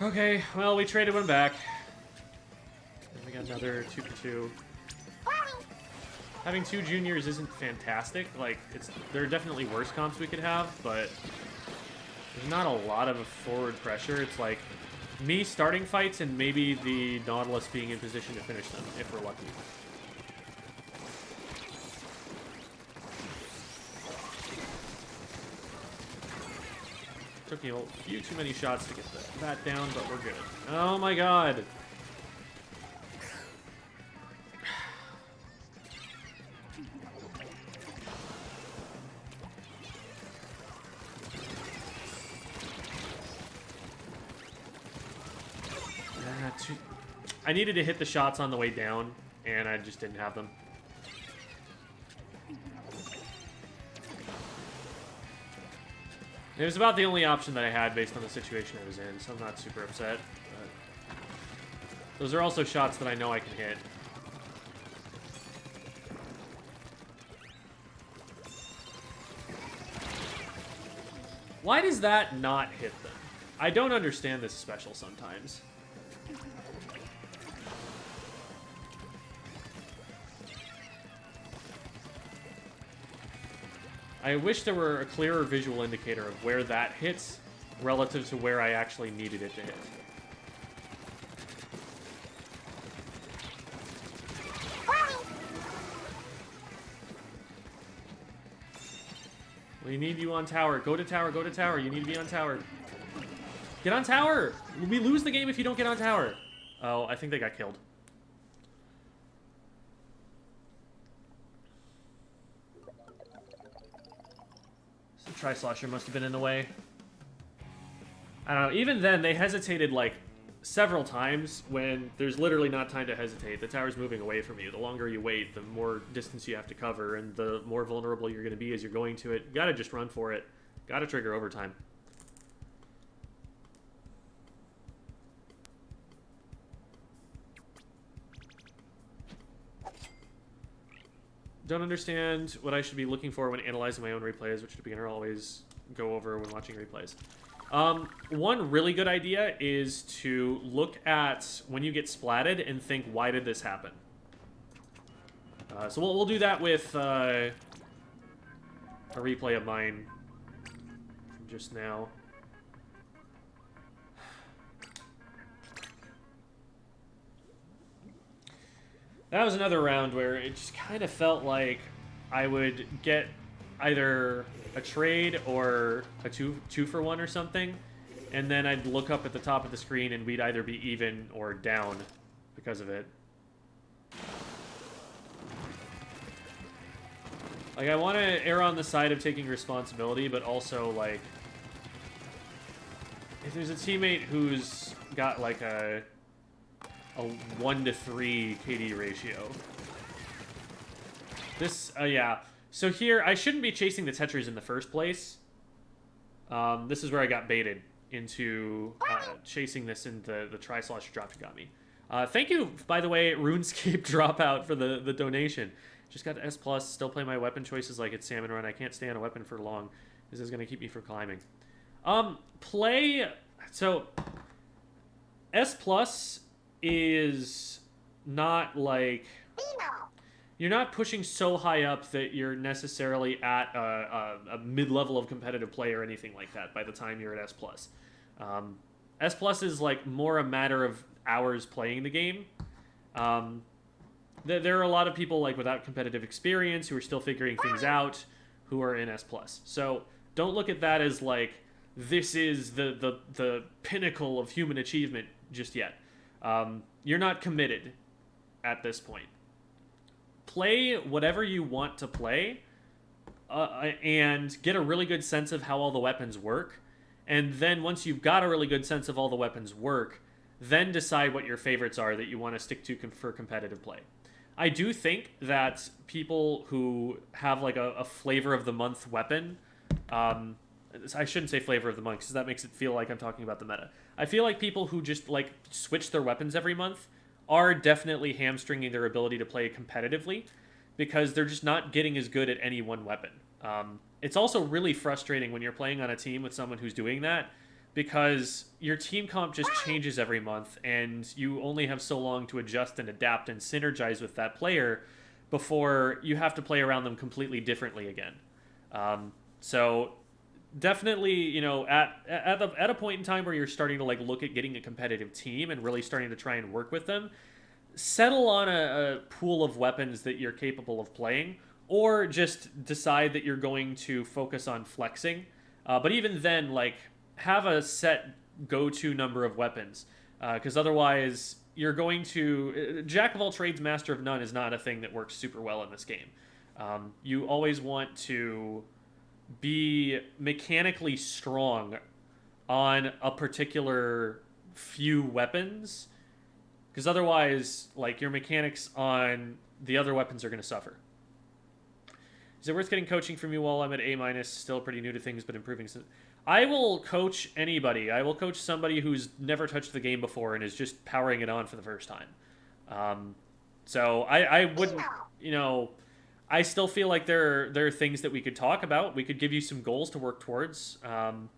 Okay, well, we traded one back. And we got another 2-for-2. Having two juniors isn't fantastic. Like, there are definitely worse comps we could have, but there's not a lot of forward pressure. It's like me starting fights and maybe the Nautilus being in position to finish them, if we're lucky. Took me a few too many shots to get that down, but we're good. Oh my god! I needed to hit the shots on the way down, and I just didn't have them. It was about the only option that I had based on the situation I was in, so I'm not super upset. But those are also shots that I know I can hit. Why does that not hit them? I don't understand this special sometimes. I wish there were a clearer visual indicator of where that hits relative to where I actually needed it to hit. We need you on tower. Go to tower, go to tower. You need to be on tower. Get on tower! We lose the game if you don't get on tower. Oh, I think they got killed. Tri-slosher must have been in the way. I don't know. Even then, they hesitated, like, several times when there's literally not time to hesitate. The tower's moving away from you. The longer you wait, the more distance you have to cover, and the more vulnerable you're going to be as you're going to it. You gotta just run for it. Gotta trigger overtime. Don't understand what I should be looking for when analyzing my own replays, which the beginner always go over when watching replays. One really good idea is to look at when you get splatted and think, why did this happen? So we'll do that with a replay of mine from just now. That was another round where it just kind of felt like I would get either a trade or a two for one or something, and then I'd look up at the top of the screen and we'd either be even or down because of it. Like, I want to err on the side of taking responsibility, but also, like, if there's a teammate who's got, like, a 1-to-3 KD ratio. This, yeah. So here, I shouldn't be chasing the Tetris in the first place. This is where I got baited into chasing this in the tri-slosh drop you got me. Thank you, by the way, RuneScape Dropout for the donation. Just got S+, still play my weapon choices like it's Salmon Run. I can't stay on a weapon for long. This is going to keep me from climbing. So, S+ is not like... You're not pushing so high up that you're necessarily at a mid-level of competitive play or anything like that by the time you're at S+. S+ is like more a matter of hours playing the game. There are a lot of people like without competitive experience who are still figuring things out who are in S+. So don't look at that as like, this is the pinnacle of human achievement just yet. You're not committed at this point. Play whatever you want to play and get a really good sense of how all the weapons work. And then once you've got a really good sense of all the weapons work, then decide what your favorites are that you want to stick to for competitive play. I do think that people who have like a flavor of the month weapon, I shouldn't say flavor of the month because that makes it feel like I'm talking about the meta. I feel like people who just like switch their weapons every month are definitely hamstringing their ability to play competitively because they're just not getting as good at any one weapon. It's also really frustrating when you're playing on a team with someone who's doing that because your team comp just changes every month and you only have so long to adjust and adapt and synergize with that player before you have to play around them completely differently again. So definitely, you know, at a point in time where you're starting to like look at getting a competitive team and really starting to try and work with them, settle on a pool of weapons that you're capable of playing, or just decide that you're going to focus on flexing. But even then, like, have a set go-to number of weapons, because otherwise you're going to... Jack of all trades, master of none is not a thing that works super well in this game. You always want to be mechanically strong on a particular few weapons, because otherwise, like, your mechanics on the other weapons are going to suffer. Is it worth getting coaching from you while I'm at A-? Still pretty new to things, but improving. I will coach anybody. I will coach somebody who's never touched the game before and is just powering it on for the first time. So I wouldn't, you know... I still feel like there are things that we could talk about. We could give you some goals to work towards. And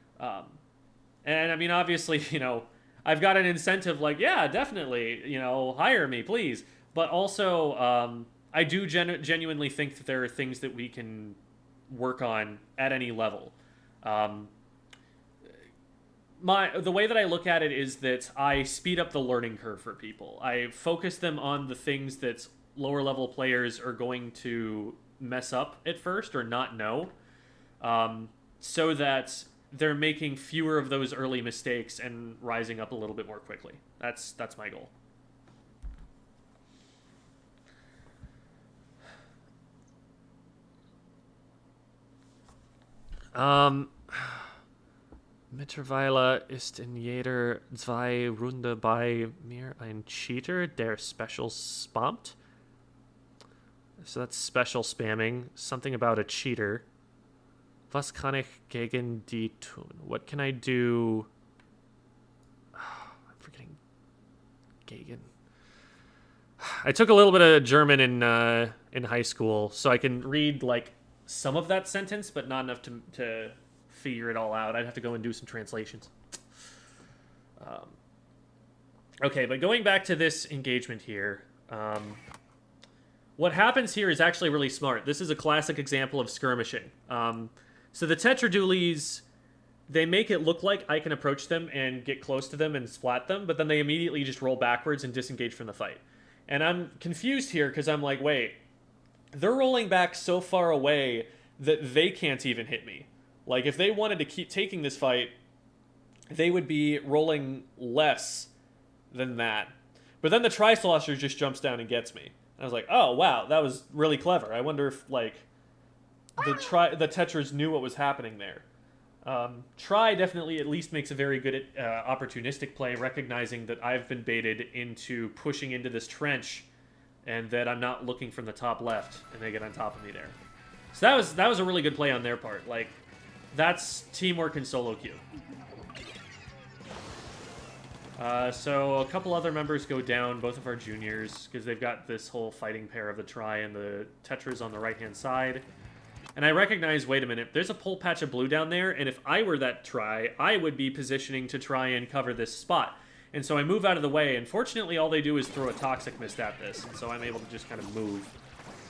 I mean, obviously, you know, I've got an incentive like, yeah, definitely, you know, hire me, please. But also, I do genuinely think that there are things that we can work on at any level. The way that I look at it is that I speed up the learning curve for people. I focus them on the things that lower level players are going to mess up at first or not know, so that they're making fewer of those early mistakes and rising up a little bit more quickly. That's my goal. Mittlerweile ist in jeder 2 Runde bei mir ein Cheater, der special spammt. So that's special spamming. Something about a cheater. Was kann ich gegen die tun? What can I do? Oh, I'm forgetting gegen. I took a little bit of German in high school, so I can read like some of that sentence, but not enough to figure it all out. I'd have to go and do some translations. Okay, but going back to this engagement here, what happens here is actually really smart. This is a classic example of skirmishing. So the Tetradulies, they make it look like I can approach them and get close to them and splat them, but then they immediately just roll backwards and disengage from the fight. And I'm confused here because I'm like, wait, they're rolling back so far away that they can't even hit me. Like, if they wanted to keep taking this fight, they would be rolling less than that. But then the Tricelosser just jumps down and gets me. And I was like, oh, wow, that was really clever. I wonder if, like, the Tetras knew what was happening there. Tri definitely at least makes a very good opportunistic play, recognizing that I've been baited into pushing into this trench and that I'm not looking from the top left, and they get on top of me there. So that was a really good play on their part. Like, that's teamwork in solo queue. So a couple other members go down, both of our juniors, because they've got this whole fighting pair of the Tri and the Tetras on the right-hand side. And I recognize, wait a minute, there's a pole patch of blue down there, and if I were that Tri, I would be positioning to try and cover this spot. And so I move out of the way, and fortunately all they do is throw a Toxic Mist at this, and so I'm able to just kind of move.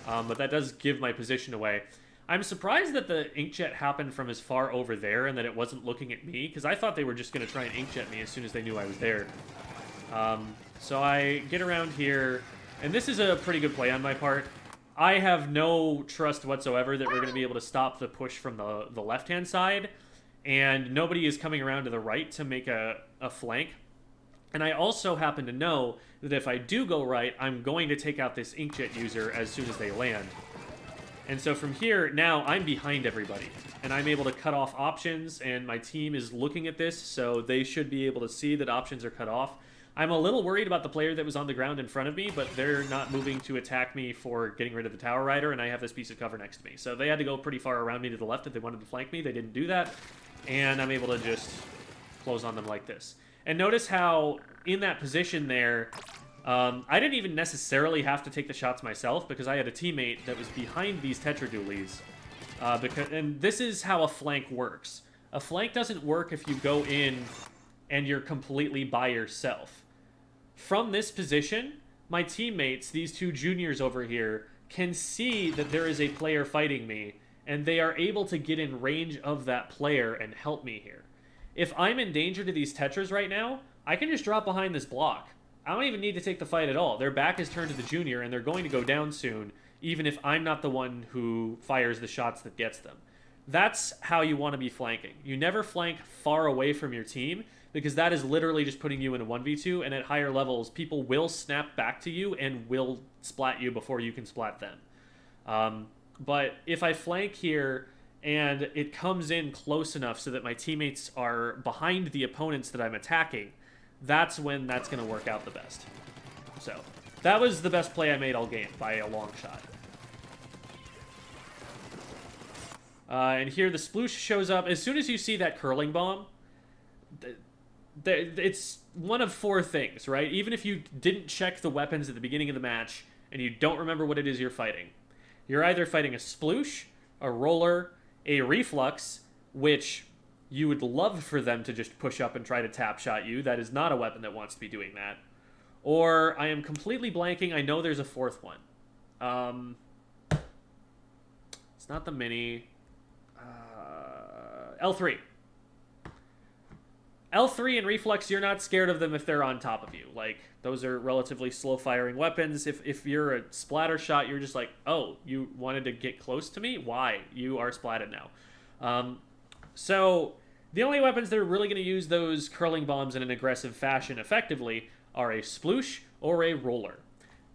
But that does give my position away. I'm surprised that the Inkjet happened from as far over there and that it wasn't looking at me, because I thought they were just going to try and Inkjet me as soon as they knew I was there. So I get around here, and this is a pretty good play on my part. I have no trust whatsoever that we're going to be able to stop the push from the left-hand side, and nobody is coming around to the right to make a flank. And I also happen to know that if I do go right, I'm going to take out this Inkjet user as soon as they land. And so from here, now I'm behind everybody, and I'm able to cut off options, and my team is looking at this, so they should be able to see that options are cut off. I'm a little worried about the player that was on the ground in front of me, but they're not moving to attack me for getting rid of the Tower Rider, and I have this piece of cover next to me. So they had to go pretty far around me to the left if they wanted to flank me. They didn't do that, and I'm able to just close on them like this. And notice how, in that position there, I didn't even necessarily have to take the shots myself because I had a teammate that was behind these Tetradulies. And this is how a flank works. A flank doesn't work if you go in and you're completely by yourself. From this position, my teammates, these two juniors over here, can see that there is a player fighting me, and they are able to get in range of that player and help me here. If I'm in danger to these Tetras right now, I can just drop behind this block. I don't even need to take the fight at all. Their back is turned to the junior, and they're going to go down soon, even if I'm not the one who fires the shots that gets them. That's how you want to be flanking. You never flank far away from your team, because that is literally just putting you in a 1v2, and at higher levels, people will snap back to you and will splat you before you can splat them. But if I flank here, and it comes in close enough so that my teammates are behind the opponents that I'm attacking, that's when that's going to work out the best. So, that was the best play I made all game, by a long shot. And here the sploosh shows up. As soon as you see that curling bomb, it's one of four things, right? Even if you didn't check the weapons at the beginning of the match, and you don't remember what it is you're fighting, you're either fighting a sploosh, a roller, a reflux, which you would love for them to just push up and try to tap shot you. That is not a weapon that wants to be doing that. Or I am completely blanking. I know there's a fourth one. It's not the mini. L3. L3 and Reflux, you're not scared of them if they're on top of you. Like, those are relatively slow-firing weapons. If you're a splatter shot, you're just like, oh, you wanted to get close to me? Why? You are splatted now. So, the only weapons that are really going to use those curling bombs in an aggressive fashion effectively are a sploosh or a roller.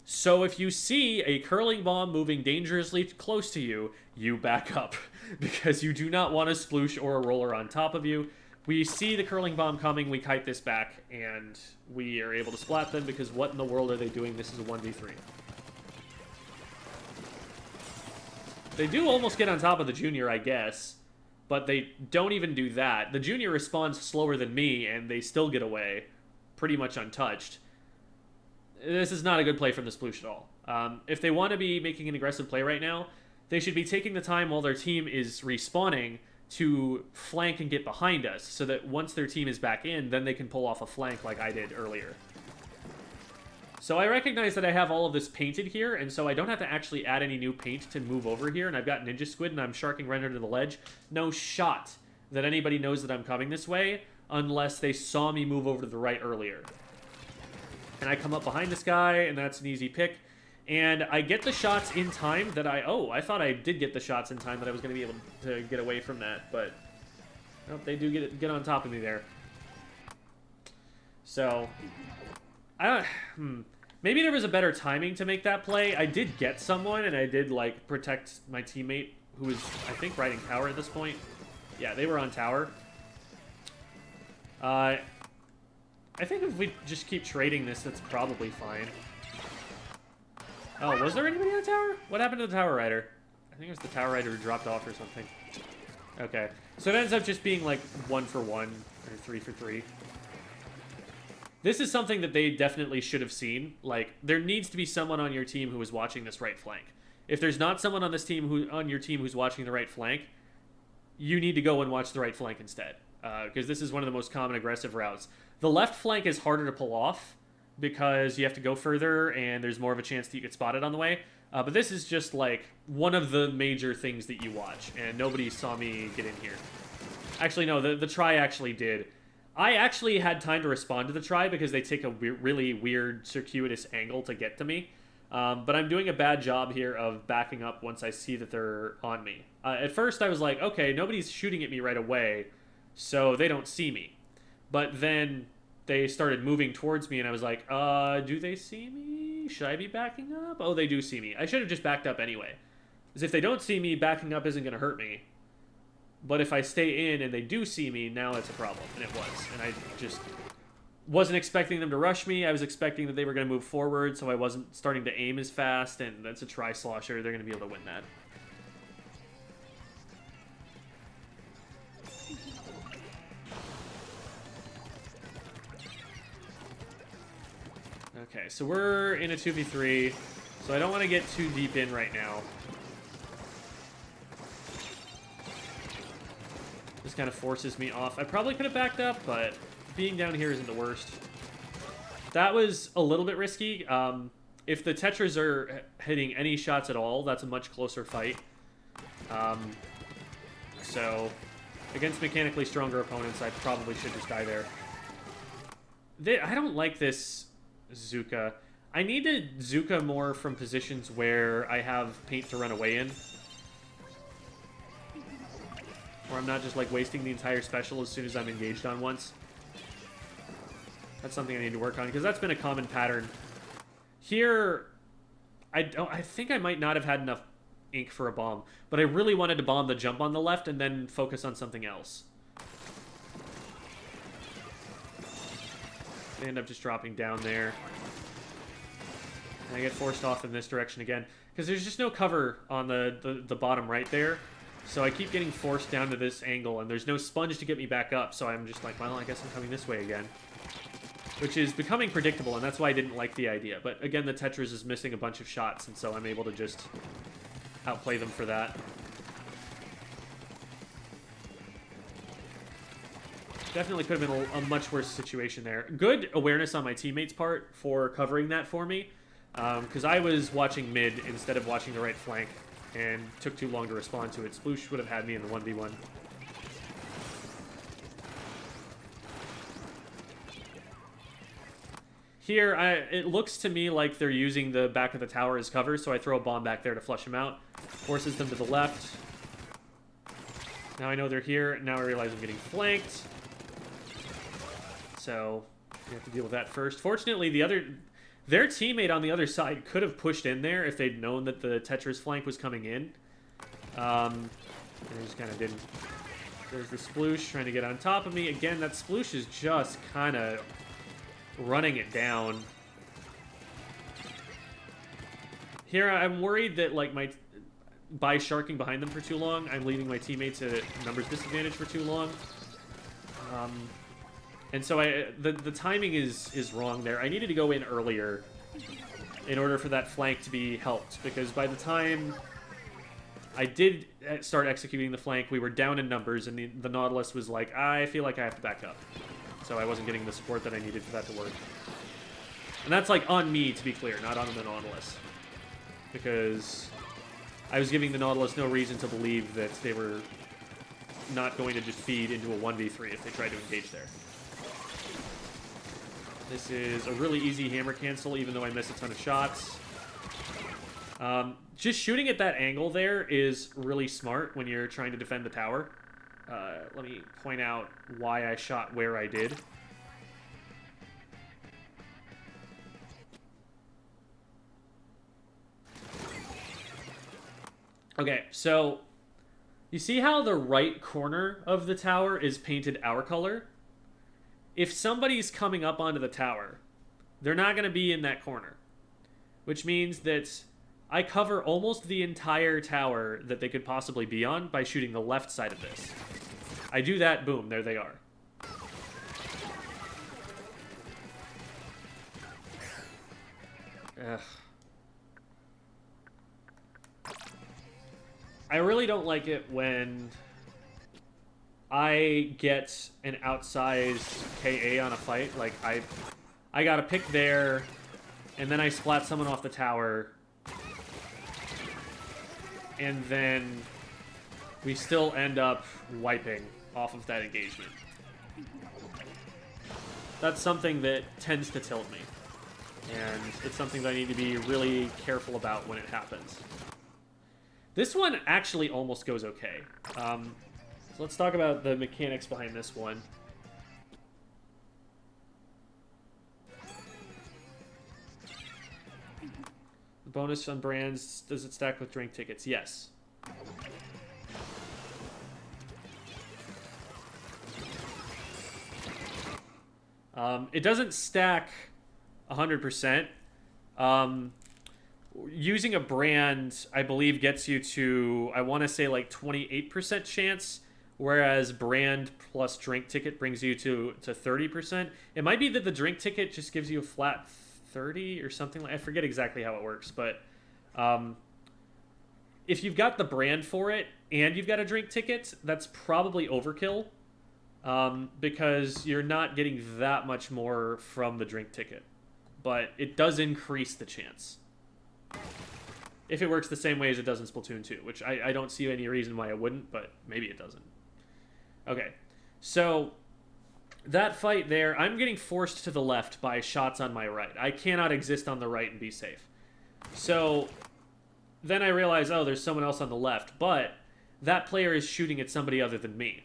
So if you see a curling bomb moving dangerously close to you, you back up, because you do not want a sploosh or a roller on top of you. We see the curling bomb coming, we kite this back, and we are able to splat them, because what in the world are they doing? This is a 1v3. They do almost get on top of the junior, I guess, but they don't even do that. The junior responds slower than me, and they still get away, pretty much untouched. this is not a good play from the Sploosh at all. If they want to be making an aggressive play right now, they should be taking the time while their team is respawning to flank and get behind us, so that once their team is back in, then they can pull off a flank like I did earlier. So I recognize that I have all of this painted here, and so I don't have to actually add any new paint to move over here, and I've got Ninja Squid, and I'm sharking right under the ledge. No shot that anybody knows that I'm coming this way, unless they saw me move over to the right earlier. And I come up behind this guy, and that's an easy pick. And I get the shots in time that I thought I did get the shots in time that I was going to be able to get away from that, but nope, they do get on top of me there. So, maybe there was a better timing to make that play. I did get someone, and I did, like, protect my teammate, who was, I think, riding tower at this point. Yeah, they were on tower. I think if we just keep trading this, that's probably fine. Oh, was there anybody on tower? What happened to the tower rider? I think it was the tower rider who dropped off or something. Okay. So it ends up just being like 1 for 1 or 3 for 3. This is something that they definitely should have seen. Like, there needs to be someone on your team who is watching this right flank. If there's not someone on this team on your team who's watching the right flank, you need to go and watch the right flank instead. Because this is one of the most common aggressive routes. The left flank is harder to pull off, because you have to go further and there's more of a chance that you get spotted on the way. But this is just like one of the major things that you watch, and nobody saw me get in here. Actually, no, the try actually did. I actually had time to respond to the try because they take a really weird, circuitous angle to get to me. But I'm doing a bad job here of backing up once I see that they're on me. At first I was like, okay, nobody's shooting at me right away, so they don't see me. But then they started moving towards me, and I was like, do they see me? Should I be backing up? Oh, they do see me. I should have just backed up anyway. Because if they don't see me, backing up isn't going to hurt me. But if I stay in and they do see me, now it's a problem. And it was. And I just wasn't expecting them to rush me. I was expecting that they were going to move forward, so I wasn't starting to aim as fast, and that's a tri-slosher. They're going to be able to win that. Okay, so we're in a 2v3, so I don't want to get too deep in right now. This kind of forces me off. I probably could have backed up, but being down here isn't the worst. That was a little bit risky. If the Tetras are hitting any shots at all, that's a much closer fight. So, against mechanically stronger opponents, I probably should just die there. I don't like this Zuka. I need to Zuka more from positions where I have paint to run away in. Where I'm not just like wasting the entire special as soon as I'm engaged on once. That's something I need to work on, because that's been a common pattern. Here, I think I might not have had enough ink for a bomb, but I really wanted to bomb the jump on the left and then focus on something else. They end up just dropping down there. And I get forced off in this direction again, because there's just no cover on the bottom right there. So I keep getting forced down to this angle, and there's no sponge to get me back up, so I'm just like, well, I guess I'm coming this way again. Which is becoming predictable, and that's why I didn't like the idea. But again, the Tetras is missing a bunch of shots, and so I'm able to just outplay them for that. Definitely could have been a much worse situation there. Good awareness on my teammates' part for covering that for me, because I was watching mid instead of watching the right flank, and took too long to respond to it. Sploosh would have had me in the 1v1. Here, it looks to me like they're using the back of the tower as cover, so I throw a bomb back there to flush them out. Forces them to the left. Now I know they're here. Now I realize I'm getting flanked. So, we have to deal with that first. Fortunately, their teammate on the other side could have pushed in there if they'd known that the Tetris flank was coming in. And they just kind of didn't. There's the Sploosh trying to get on top of me. Again, that Sploosh is just kind of running it down. Here, I'm worried that, like, by sharking behind them for too long, I'm leaving my teammates at a numbers disadvantage for too long. And so the timing is wrong there. I needed to go in earlier in order for that flank to be helped. Because by the time I did start executing the flank, we were down in numbers, and the Nautilus was like, I feel like I have to back up. So I wasn't getting the support that I needed for that to work. And that's, like, on me, to be clear, not on the Nautilus. Because I was giving the Nautilus no reason to believe that they were not going to just feed into a 1v3 if they tried to engage there. This is a really easy hammer cancel, even though I miss a ton of shots. Just shooting at that angle there is really smart when you're trying to defend the tower. Let me point out why I shot where I did. Okay, so you see how the right corner of the tower is painted our color? If somebody's coming up onto the tower, they're not going to be in that corner. Which means that I cover almost the entire tower that they could possibly be on by shooting the left side of this. I do that, boom, there they are. Ugh. I really don't like it when I get an outsized KA on a fight. Like, I got a pick there, and then I splat someone off the tower, and then we still end up wiping off of that engagement. That's something that tends to tilt me, and it's something that I need to be really careful about when it happens. This one actually almost goes okay. So let's talk about the mechanics behind this one. The bonus on brands, does it stack with drink tickets? Yes. It doesn't stack 100%. Using a brand, I believe, gets you to, I want to say, like 28% chance, whereas brand plus drink ticket brings you to 30%. It might be that the drink ticket just gives you a flat 30 or something. I forget exactly how it works, but if you've got the brand for it and you've got a drink ticket, that's probably overkill, because you're not getting that much more from the drink ticket, but it does increase the chance. If it works the same way as it does in Splatoon 2, which I don't see any reason why it wouldn't, but maybe it doesn't. Okay, so that fight there, I'm getting forced to the left by shots on my right. I cannot exist on the right and be safe. So then I realize, oh, there's someone else on the left, but that player is shooting at somebody other than me.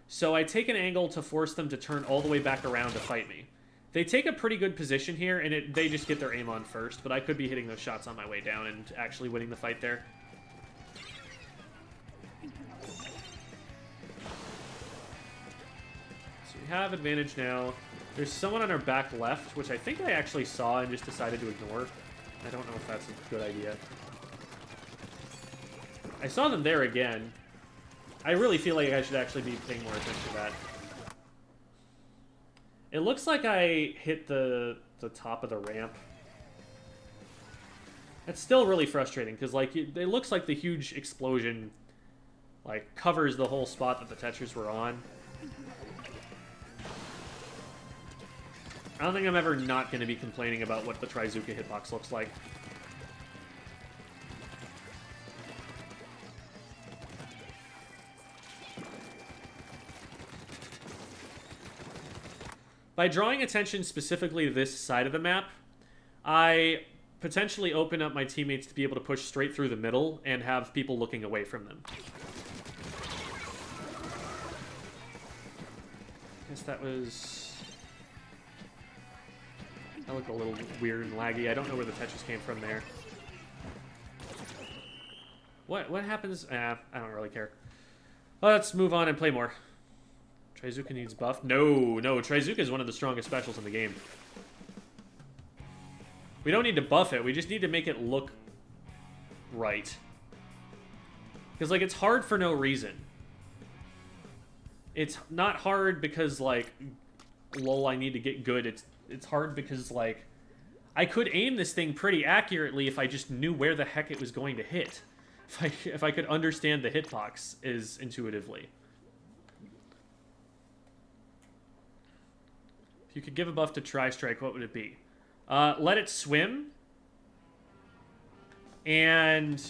So I take an angle to force them to turn all the way back around to fight me. They take a pretty good position here, and they just get their aim on first, but I could be hitting those shots on my way down and actually winning the fight there. So we have advantage now. There's someone on our back left, which I think I actually saw and just decided to ignore. I don't know if that's a good idea. I saw them there again. I really feel like I should actually be paying more attention to that. It looks like I hit the top of the ramp. It's still really frustrating, because like it looks like the huge explosion like covers the whole spot that the Tetris were on. I don't think I'm ever not going to be complaining about what the Trizuka hitbox looks like. By drawing attention specifically to this side of the map, I potentially open up my teammates to be able to push straight through the middle and have people looking away from them. I guess that was... That looked a little weird and laggy. I don't know where the Tetris came from there. What happens? I don't really care. Let's move on and play more. Trizuka needs buff. No, Trizuka is one of the strongest specials in the game. We don't need to buff it. We just need to make it look right. Because, like, it's hard for no reason. It's not hard because, like, lol, I need to get good. It's hard because, like, I could aim this thing pretty accurately if I just knew where the heck it was going to hit. If I could understand the hitbox is intuitively. If you could give a buff to Tri-Strike, what would it be? Let it swim. And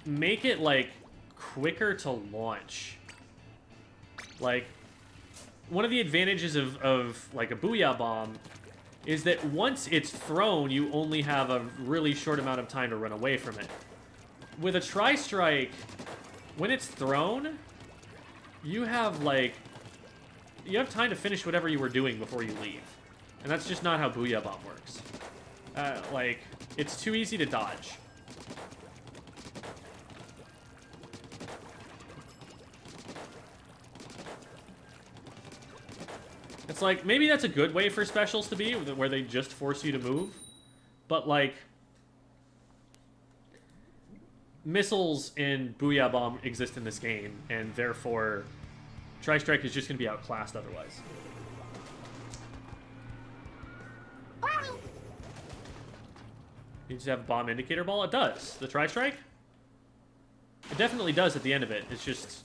make it, like, quicker to launch. Like, one of the advantages of like, a Booyah Bomb is that once it's thrown, you only have a really short amount of time to run away from it. With a Tri-Strike, when it's thrown, you have, like... You have time to finish whatever you were doing before you leave. And that's just not how Booyah Bomb works. Like, it's too easy to dodge. It's like, maybe that's a good way for specials to be, where they just force you to move. But, like... Missiles and Booyah Bomb exist in this game, and therefore... Tri-Strike is just going to be outclassed otherwise. Needs to have a bomb indicator ball? It does. The Tri-Strike? It definitely does at the end of it. It's just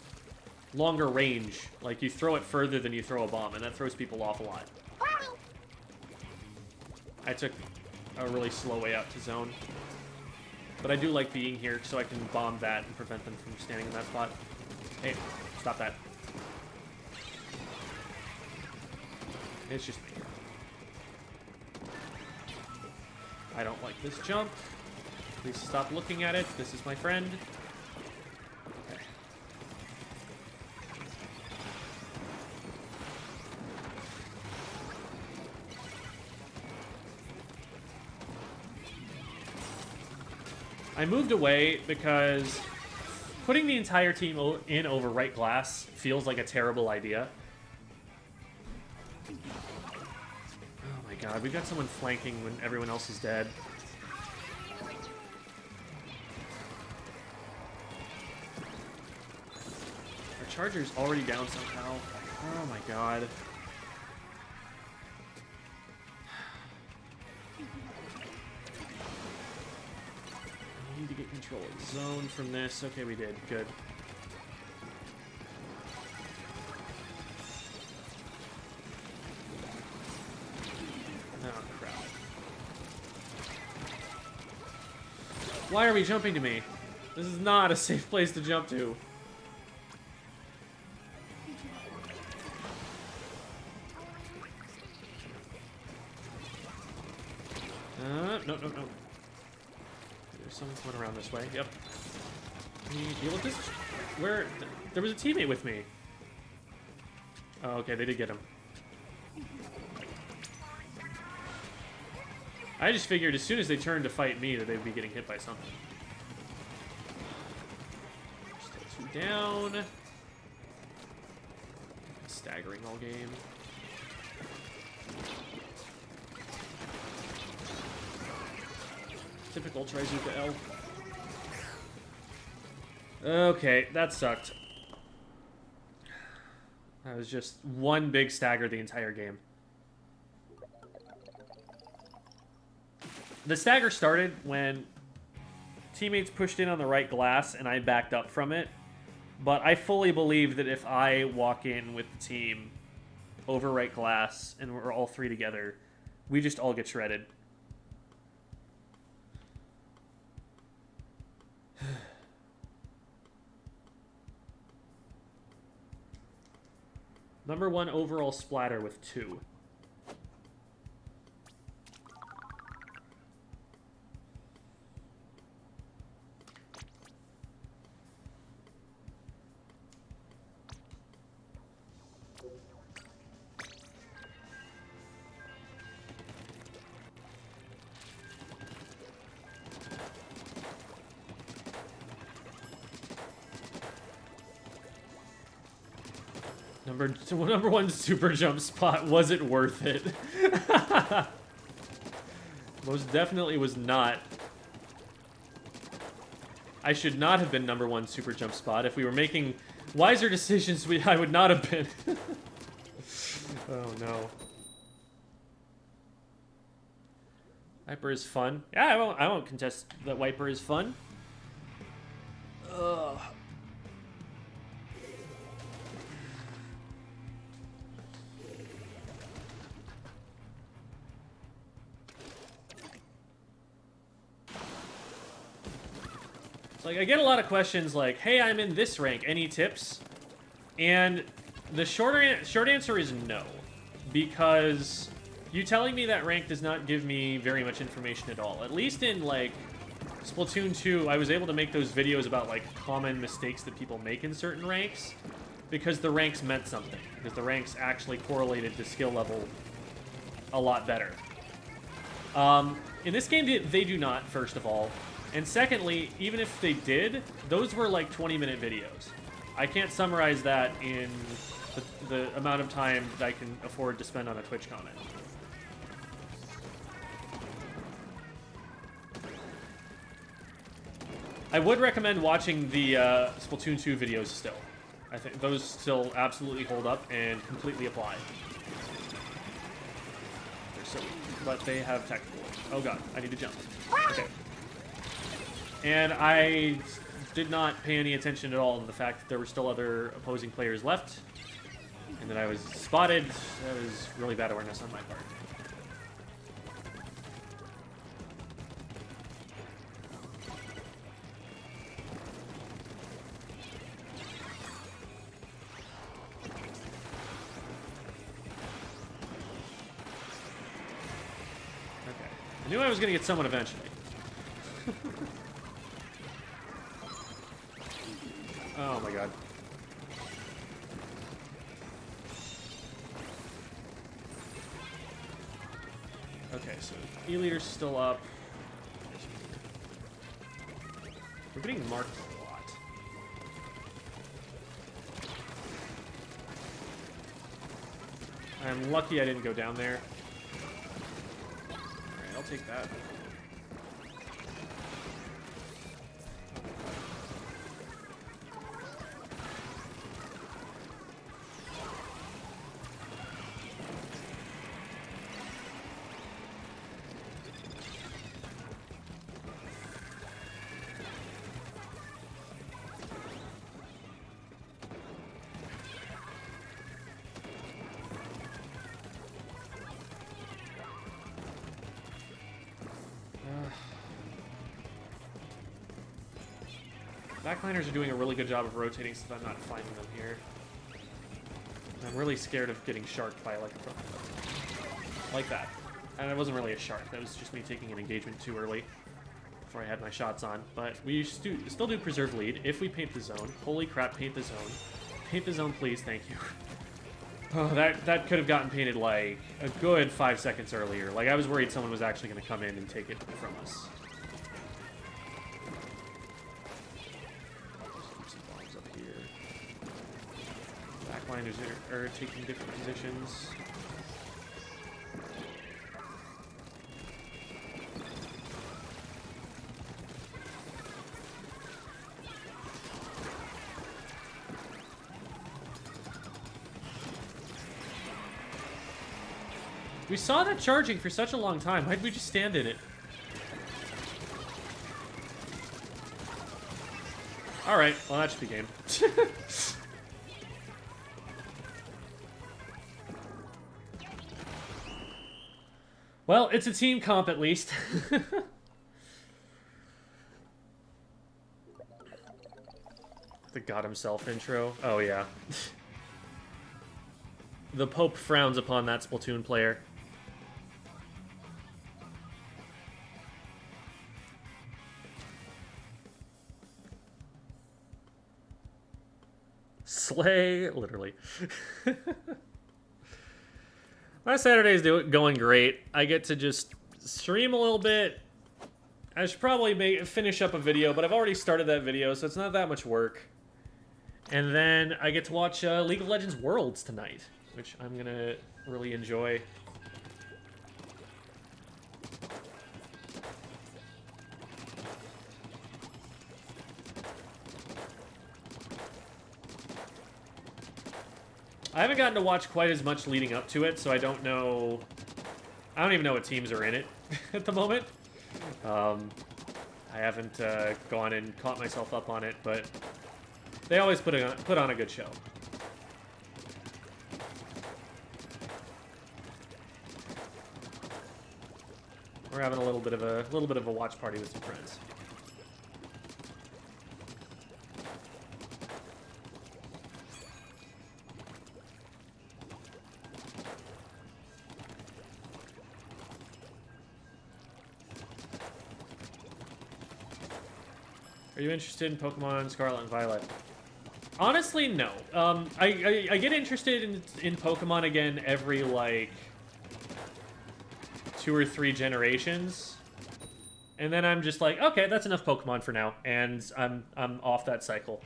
longer range. Like, you throw it further than you throw a bomb, and that throws people off a lot. I took a really slow way out to zone. But I do like being here so I can bomb that and prevent them from standing in that spot. Hey, stop that. It's just me. I don't like this jump. Please stop looking at it. This is my friend. Okay. I moved away because putting the entire team in over right glass feels like a terrible idea. God, we've got someone flanking when everyone else is dead. Our charger's already down somehow. Oh my god. I need to get control of the zone from this. Okay, we did. Good. Why are we jumping to me? This is not a safe place to jump to. No. There's someone coming around this way. Yep. Can you deal with this? Where? There was a teammate with me. Oh, okay, they did get him. I just figured as soon as they turned to fight me that they'd be getting hit by something. Still two down. Staggering all game. Typical Trizuka L. Okay, that sucked. That was just one big stagger the entire game. The stagger started when teammates pushed in on the right glass and I backed up from it. But I fully believe that if I walk in with the team over right glass and we're all three together, we just all get shredded. #1 overall splatter with 2. #1 super jump spot. Was it worth it? Most definitely was not. I should not have been #1 super jump spot. If we were making wiser decisions, I would not have been. Oh no. Viper is fun. Yeah, I won't contest that Viper is fun. Ugh. Like, I get a lot of questions like, hey, I'm in this rank, any tips? And the short answer is no. Because you telling me that rank does not give me very much information at all. At least in, like, Splatoon 2, I was able to make those videos about, like, common mistakes that people make in certain ranks. Because the ranks meant something. Because the ranks actually correlated to skill level a lot better. In this game, they do not, first of all. And secondly, even if they did, those were like 20-minute videos. I can't summarize that in the amount of time that I can afford to spend on a Twitch comment. I would recommend watching the Splatoon 2 videos still. I think those still absolutely hold up and completely apply. They're silly, but they have technical. Oh god, I need to jump. Okay. And I did not pay any attention at all to the fact that there were still other opposing players left, and that I was spotted. That was really bad awareness on my part. Okay. I knew I was going to get someone eventually. Oh my god. Okay, so E-leader's still up. We're getting marked a lot. I'm lucky I didn't go down there. Alright, I'll take that. Backliners are doing a really good job of rotating since I'm not finding them here. And I'm really scared of getting sharked by like that. And it wasn't really a shark, that was just me taking an engagement too early before I had my shots on. But we still do preserve lead if we paint the zone. Holy crap, paint the zone. Paint the zone, please, thank you. Oh, that could have gotten painted like a good 5 seconds earlier. Like, I was worried someone was actually going to come in and take it from us. Backliners are taking different positions. We saw that charging for such a long time. Why did we just stand in it? Alright, well that should be game. Well, it's a team comp at least. The God himself intro. Oh yeah. The Pope frowns upon that Splatoon player. Slay, literally. My Saturday's going great. I get to just stream a little bit. I should probably finish up a video, but I've already started that video, so it's not that much work. And then I get to watch League of Legends Worlds tonight, which I'm gonna really enjoy. I haven't gotten to watch quite as much leading up to it, so I don't know I don't even know what teams are in it at the moment. I haven't gone and caught myself up on it, but they always put on a good show. We're having a little bit of a watch party with some friends. Are you interested in Pokemon Scarlet and Violet? Honestly, no. I get interested in Pokemon again every, like, 2 or 3 generations. And then I'm just like, okay, that's enough Pokemon for now. And I'm off that cycle.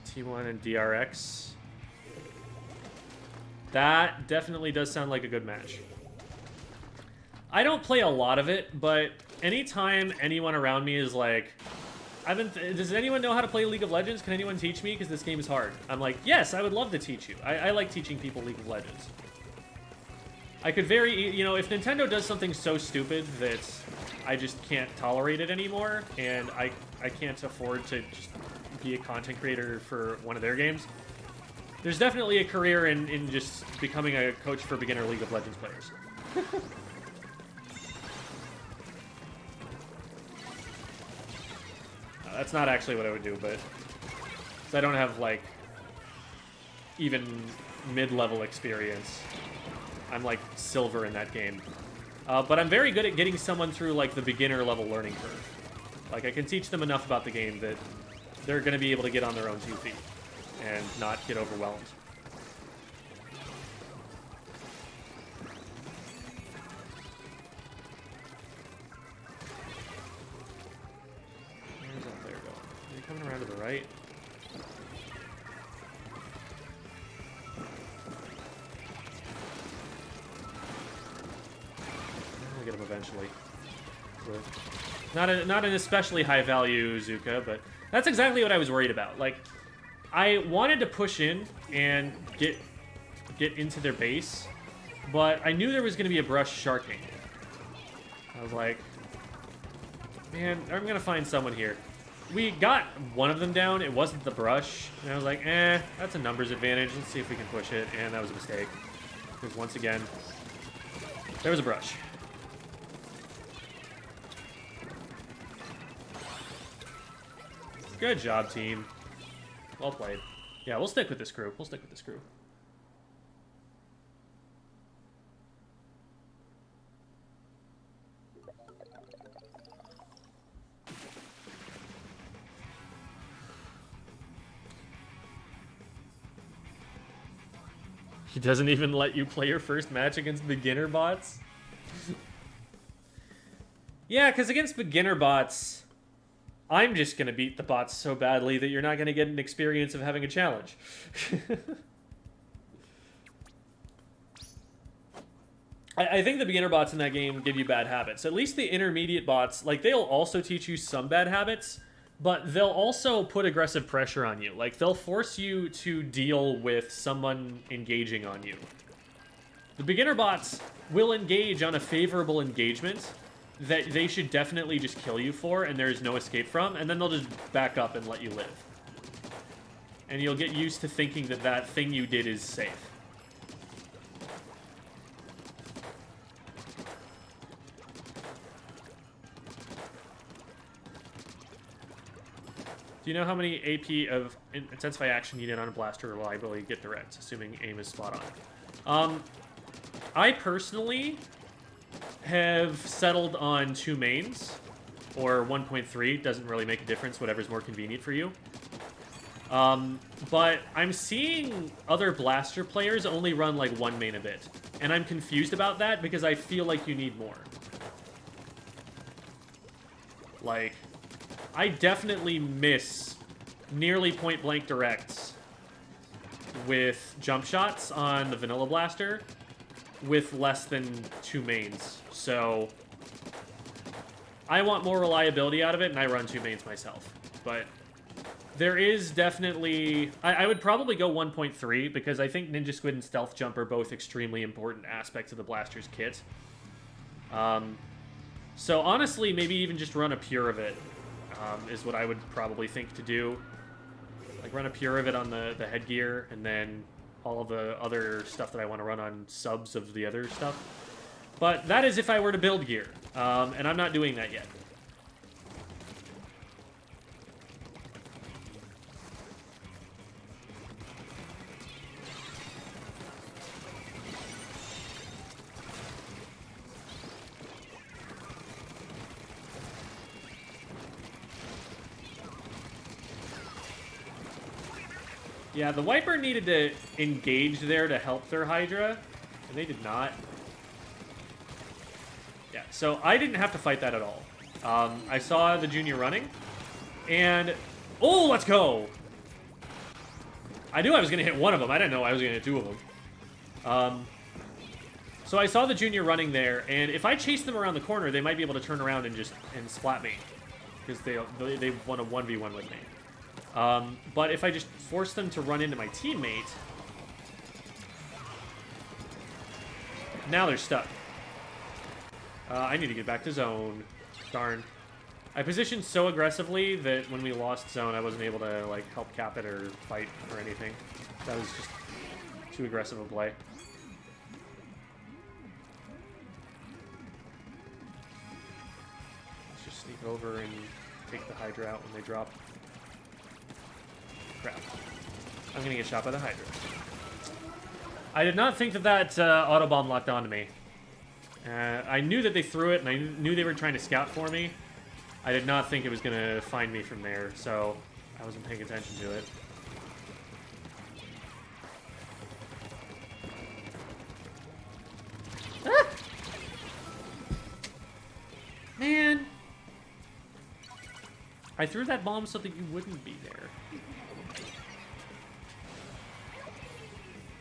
T1 and DRX. That definitely does sound like a good match. I don't play a lot of it, but anytime anyone around me is like, does anyone know how to play League of Legends? Can anyone teach me? Because this game is hard. I'm like, yes, I would love to teach you. I like teaching people League of Legends. I could if Nintendo does something so stupid that I just can't tolerate it anymore, and I can't afford to just be a content creator for one of their games, there's definitely a career in just becoming a coach for beginner League of Legends players. That's not actually what I would do, but I don't have, like, even mid-level experience. I'm, like, silver in that game. But I'm very good at getting someone through, like, the beginner-level learning curve. Like, I can teach them enough about the game that they're going to be able to get on their own 2 feet and not get overwhelmed. Coming around to the right. I'll get him eventually. Not an especially high value Zuka, but that's exactly what I was worried about. Like, I wanted to push in and get into their base, but I knew there was going to be a brush sharking. I was like, man, I'm going to find someone here. We got one of them down. It wasn't the brush. And I was like, that's a numbers advantage. Let's see if we can push it. And that was a mistake. Because once again, there was a brush. Good job, team. Well played. Yeah, we'll stick with this crew. He doesn't even let you play your first match against beginner bots? Yeah, because against beginner bots, I'm just going to beat the bots so badly that you're not going to get an experience of having a challenge. I think the beginner bots in that game give you bad habits. At least the intermediate bots, like, they'll also teach you some bad habits, but they'll also put aggressive pressure on you. Like, they'll force you to deal with someone engaging on you. The beginner bots will engage on a favorable engagement that they should definitely just kill you for and there's no escape from, and then they'll just back up and let you live. And you'll get used to thinking that that thing you did is safe. Do you know how many AP of Intensify Action needed on a blaster reliably get direct, assuming aim is spot on? I personally have settled on 2 mains, or 1.3, doesn't really make a difference, whatever's more convenient for you. But I'm seeing other blaster players only run like 1 main a bit, and I'm confused about that because I feel like you need more. Like, I definitely miss nearly point-blank directs with jump shots on the Vanilla Blaster with less than 2 mains. So I want more reliability out of it, and I run 2 mains myself. But There is definitely... I would probably go 1.3, because I think Ninja Squid and Stealth Jump are both extremely important aspects of the Blaster's kit. So honestly, maybe even just run a pure of it is what I would probably think to do. Like, run a pure of it on the headgear, and then all of the other stuff that I want to run on subs of the other stuff. But that is if I were to build gear, and I'm not doing that yet. Yeah, the Wiper needed to engage there to help their Hydra, and they did not. Yeah, so I didn't have to fight that at all. I saw the Junior running, and... Oh, let's go! I knew I was going to hit one of them. I didn't know I was going to hit two of them. So I saw the Junior running there, and if I chase them around the corner, they might be able to turn around and just splat me. Because they want a 1v1 with me. But if I just force them to run into my teammate... Now they're stuck. I need to get back to zone. Darn. I positioned so aggressively that when we lost zone, I wasn't able to, like, help cap it or fight or anything. That was just too aggressive a play. Let's just sneak over and take the Hydra out when they drop. Crap. I'm gonna get shot by the Hydra. I did not think that autobomb locked onto me. I knew that they threw it, and I knew they were trying to scout for me. I did not think it was gonna find me from there, so I wasn't paying attention to it. Ah! Man! I threw that bomb so that you wouldn't be there.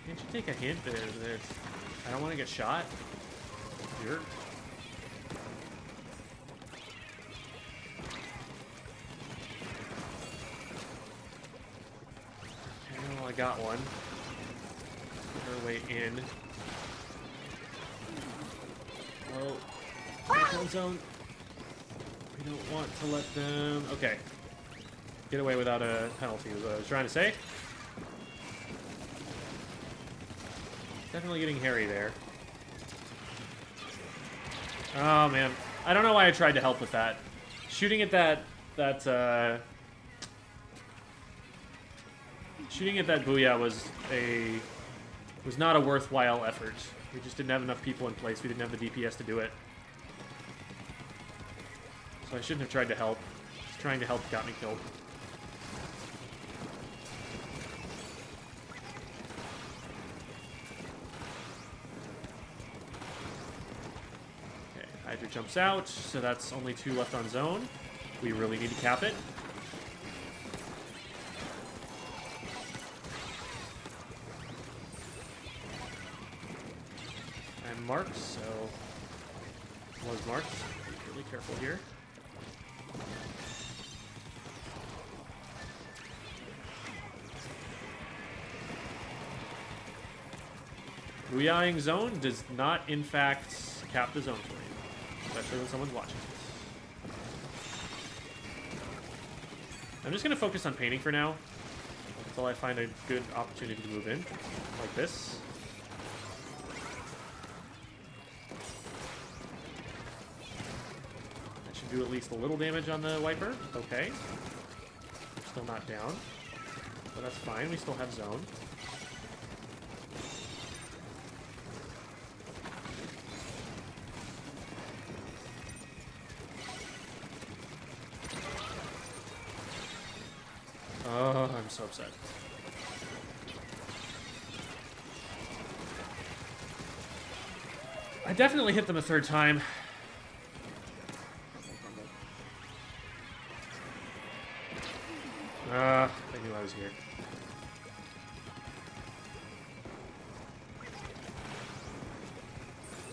Can't you take a hint that I don't want to get shot? Jerk. Well, I got one. Get her way in. Oh, control zone. We don't want to let them... Okay. Get away without a penalty is what I was trying to say. Definitely getting hairy there. Oh, man. I don't know why I tried to help with that. Shooting at that booyah was not a worthwhile effort. We just didn't have enough people in place. We didn't have the DPS to do it. So I shouldn't have tried to help. Just trying to help got me killed. Hydra jumps out, so that's only 2 left on zone. We really need to cap it. I'm marked, so... Was marked. Be really careful here. Woomying zone does not, in fact, cap the zone for you. Especially when someone's watching. I'm just going to focus on painting for now. Until I find a good opportunity to move in. Like this. That should do at least a little damage on the Wiper. Okay. Still not down. But that's fine. We still have zone. Oh, I'm so upset. I definitely hit them a 3rd time. They knew I was here.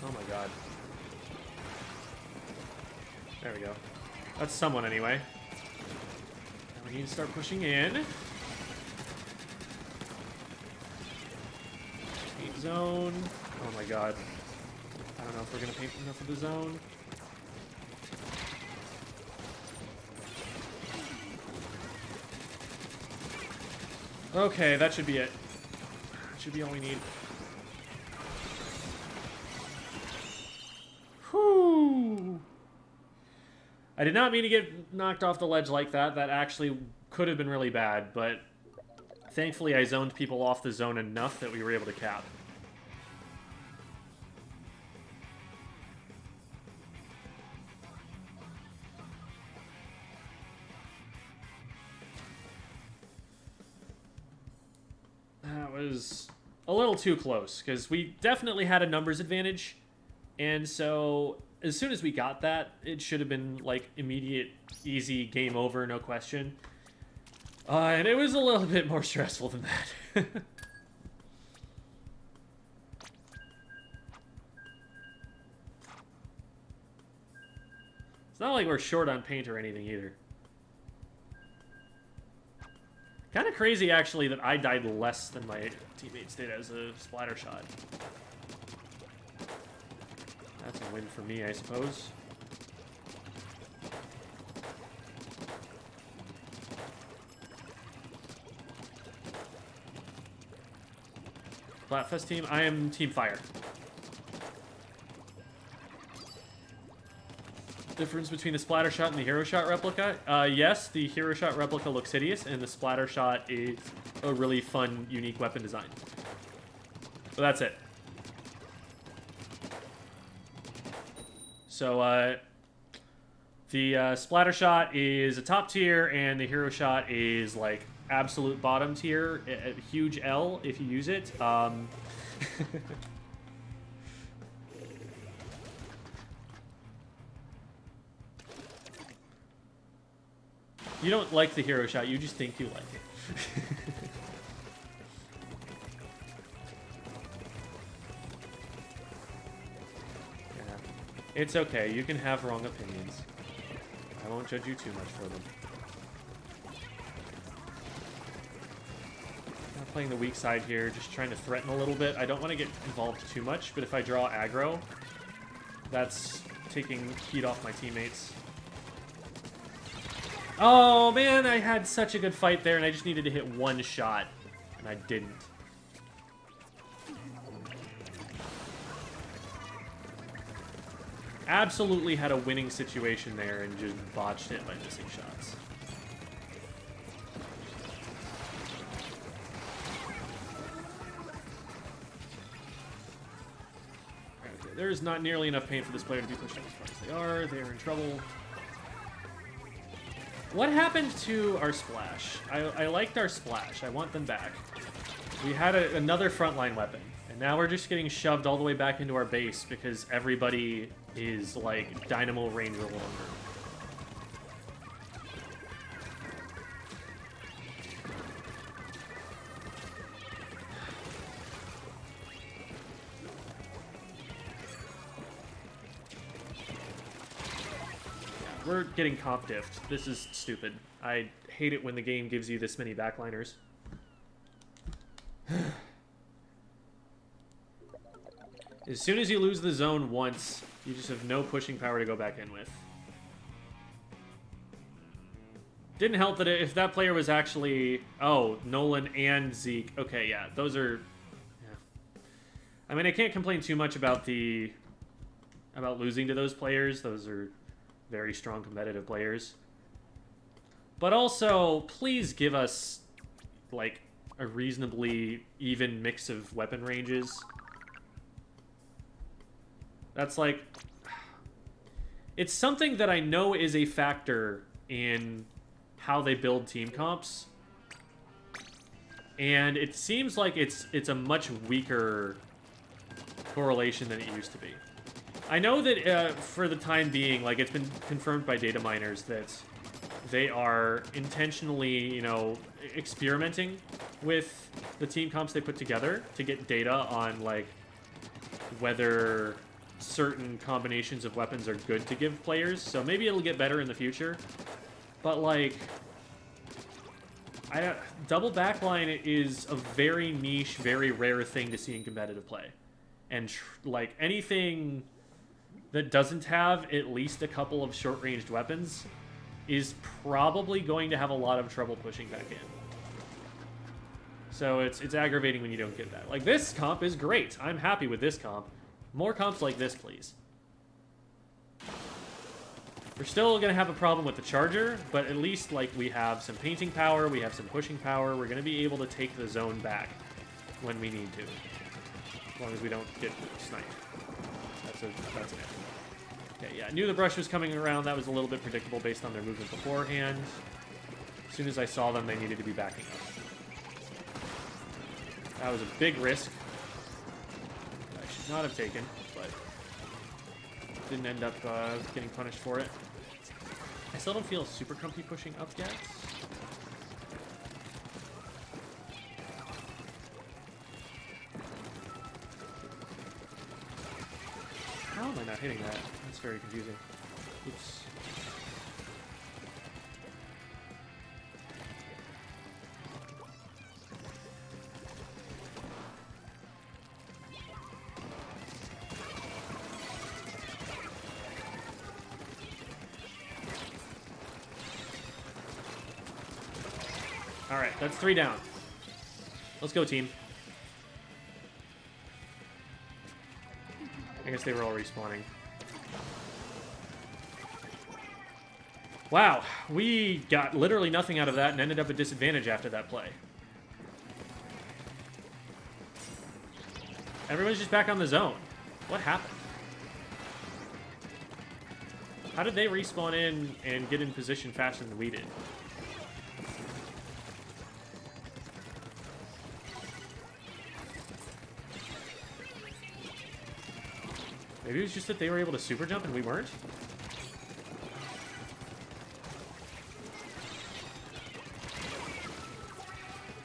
Oh my god. There we go. That's someone anyway. We need to start pushing in. Paint zone. Oh my god. I don't know if we're gonna paint enough of the zone. Okay, that should be it. That should be all we need. Whew. I did not mean to get knocked off the ledge like that. That actually could have been really bad, but thankfully I zoned people off the zone enough that we were able to cap. That was a little too close, because we definitely had a numbers advantage, and so as soon as we got that, it should have been, like, immediate, easy, game over, no question. And it was a little bit more stressful than that. It's not like we're short on paint or anything, either. Kind of crazy, actually, that I died less than my teammates did as a splatter shot. That's a win for me, I suppose. Splatfest team, I am Team Fire. Difference between the splatter shot and the hero shot replica? Yes, the hero shot replica looks hideous, and the splatter shot is a really fun, unique weapon design. So that's it. So, the splatter shot is a top tier, and the hero shot is, like, absolute bottom tier. A huge L if you use it. You don't like the hero shot, you just think you like it. Yeah. It's okay, you can have wrong opinions. I won't judge you too much for them. I'm playing the weak side here, just trying to threaten a little bit. I don't want to get involved too much, but if I draw aggro, that's taking heat off my teammates. Oh, man, I had such a good fight there, and I just needed to hit one shot, and I didn't. Absolutely had a winning situation there and just botched it by missing shots. Okay, there's not nearly enough paint for this player to be pushed up as far as they are. They're in trouble. What happened to our splash? I liked our splash. I want them back. We had another frontline weapon, and now we're just getting shoved all the way back into our base because everybody is, like, dynamo range or longer. We're getting comp diffed. This is stupid. I hate it when the game gives you this many backliners. As soon as you lose the zone once, you just have no pushing power to go back in with. Didn't help that if that player was actually... Oh, Nolan and Zeke. Okay, yeah, those are... Yeah. I mean, I can't complain too much about losing to those players. Those are very strong competitive players. But also, please give us, like, a reasonably even mix of weapon ranges. That's like... It's something that I know is a factor in how they build team comps. And it seems like it's a much weaker correlation than it used to be. I know that for the time being, like, it's been confirmed by data miners that they are intentionally, you know, experimenting with the team comps they put together to get data on, like, whether certain combinations of weapons are good to give players. So maybe it'll get better in the future. But, like, Double backline is a very niche, very rare thing to see in competitive play. And, like, anything that doesn't have at least a couple of short-ranged weapons is probably going to have a lot of trouble pushing back in. So it's aggravating when you don't get that. Like, this comp is great. I'm happy with this comp. More comps like this, please. We're still going to have a problem with the charger, but at least, like, we have some painting power, we have some pushing power. We're going to be able to take the zone back when we need to. As long as we don't get sniped. That's an F. Okay, yeah, I knew the brush was coming around. That was a little bit predictable based on their movement beforehand. As soon as I saw them, they needed to be backing up. That was a big risk. I should not have taken, but didn't end up getting punished for it. I still don't feel super comfy pushing up yet. How am I not hitting that? That's very confusing. Oops. Alright, that's 3 down. Let's go, team. I guess they were all respawning. Wow, we got literally nothing out of that and ended up at disadvantage after that play. Everyone's just back on the zone. What happened? How did they respawn in and get in position faster than we did? Maybe it was just that they were able to super jump and we weren't?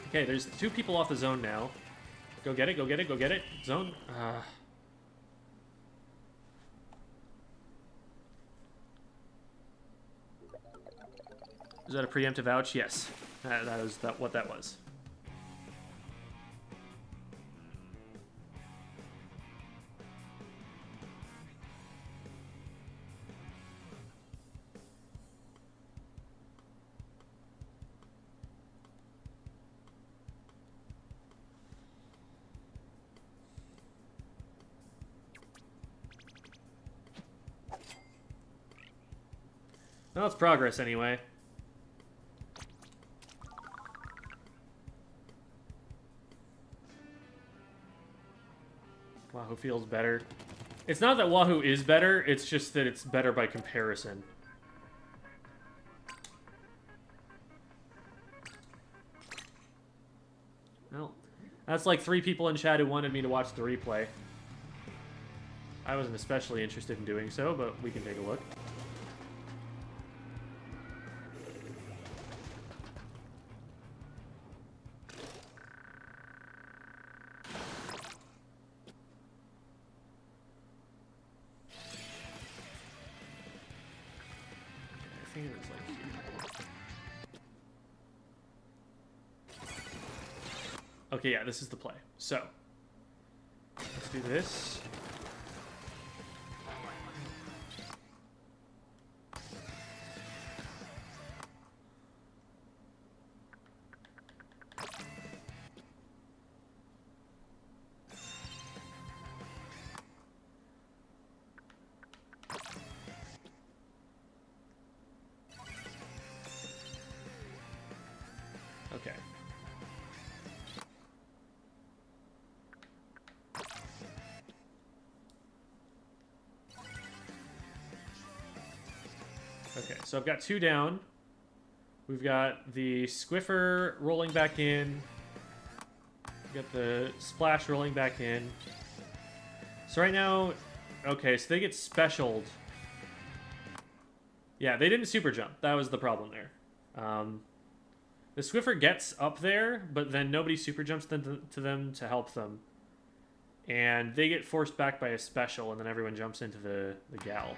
Okay, there's 2 people off the zone now. Go get it, go get it, go get it. Zone. Is that a preemptive ouch? Yes. That was what that was. Well, it's progress anyway. Wahoo feels better. It's not that Wahoo is better, it's just that it's better by comparison. Well, that's like 3 people in chat who wanted me to watch the replay. I wasn't especially interested in doing so, but we can take a look. Okay, yeah, this is the play. So, let's do this. Okay. Okay, so I've got 2 down. We've got the Squiffer rolling back in. We've got the Splash rolling back in. So right now, okay, so they get specialed. Yeah, they didn't super jump. That was the problem there. The Squiffer gets up there, but then nobody super jumps to them to help them. And they get forced back by a special, and then everyone jumps into the gal.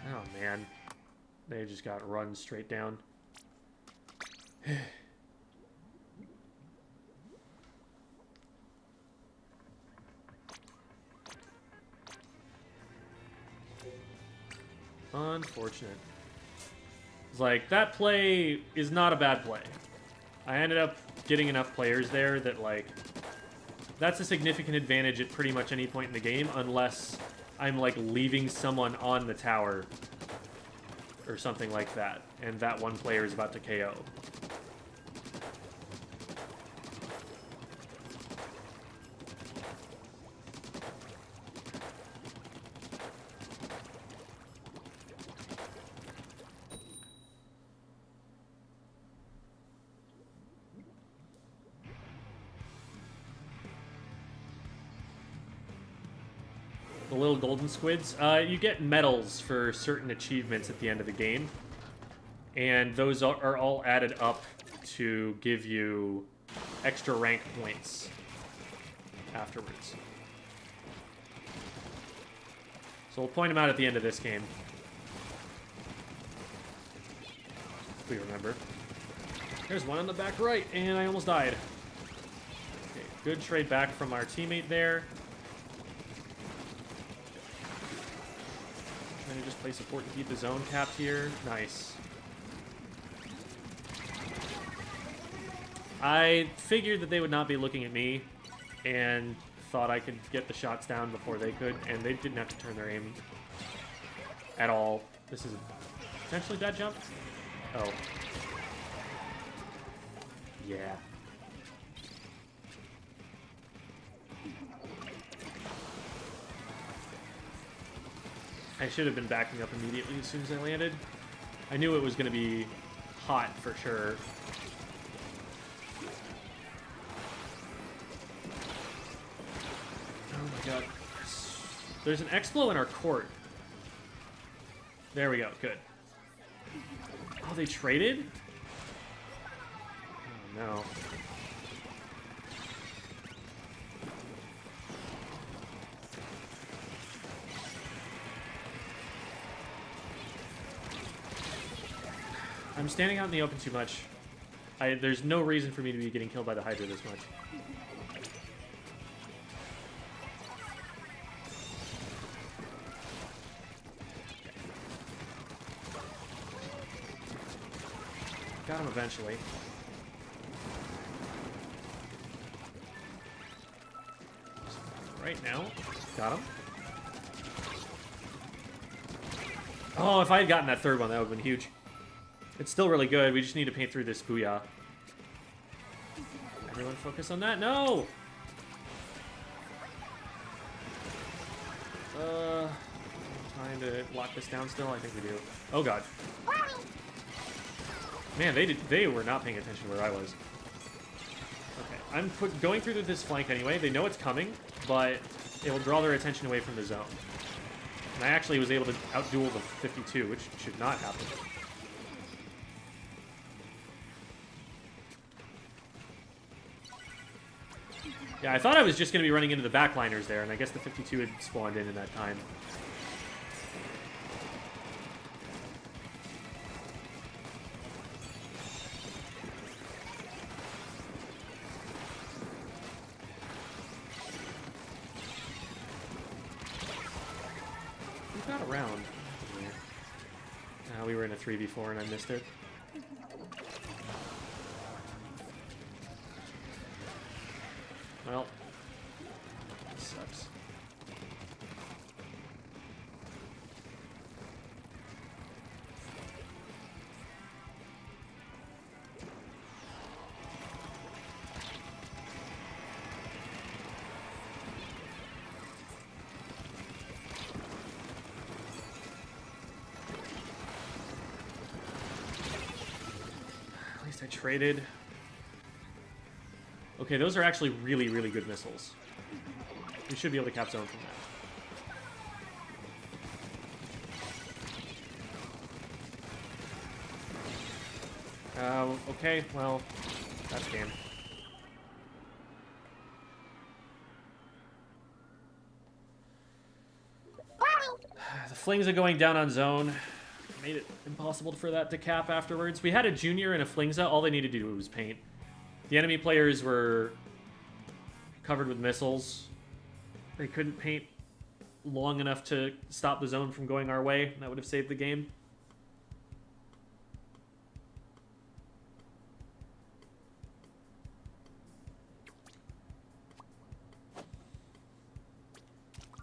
Oh, man. They just got run straight down. Unfortunate. It's like, that play is not a bad play. I ended up getting enough players there that, like, that's a significant advantage at pretty much any point in the game, unless I'm, like, leaving someone on the tower or something like that, and that one player is about to KO. The little golden squids. You get medals for certain achievements at the end of the game. And those are all added up to give you extra rank points afterwards. So we'll point them out at the end of this game. If we remember. There's one on the back right, and I almost died. Okay, good trade back from our teammate there. Trying to just play support and keep the zone capped here. Nice. I figured that they would not be looking at me, and thought I could get the shots down before they could, and they didn't have to turn their aim at all. This is a potentially bad jump. Oh. Yeah. I should have been backing up immediately as soon as I landed. I knew it was going to be hot for sure. Oh my god. There's an Explo in our court. There we go. Good. Oh, they traded? Oh no. I'm standing out in the open too much. There's no reason for me to be getting killed by the Hydra this much. Got him eventually. Right now. Got him. Oh, if I had gotten that third one, that would have been huge. It's still really good. We just need to paint through this booyah. Everyone focus on that. No! Trying to lock this down still? I think we do. Oh, God. Man, they were not paying attention where I was. Okay, I'm going through this flank anyway. They know it's coming, but it will draw their attention away from the zone. And I actually was able to outduel the 52, which should not happen. Yeah, I thought I was just going to be running into the backliners there, and I guess the 52 had spawned in that time. We got around. We were in a 3v4 and I missed it. Well, this sucks. At least I traded. Okay, those are actually really, really good missiles. We should be able to cap zone from that. Okay, well, that's game. The flings are going down on zone. made it impossible for that to cap afterwards. We had a junior and a Flingza. All they needed to do was paint. The enemy players were covered with missiles. They couldn't paint long enough to stop the zone from going our way. That would have saved the game.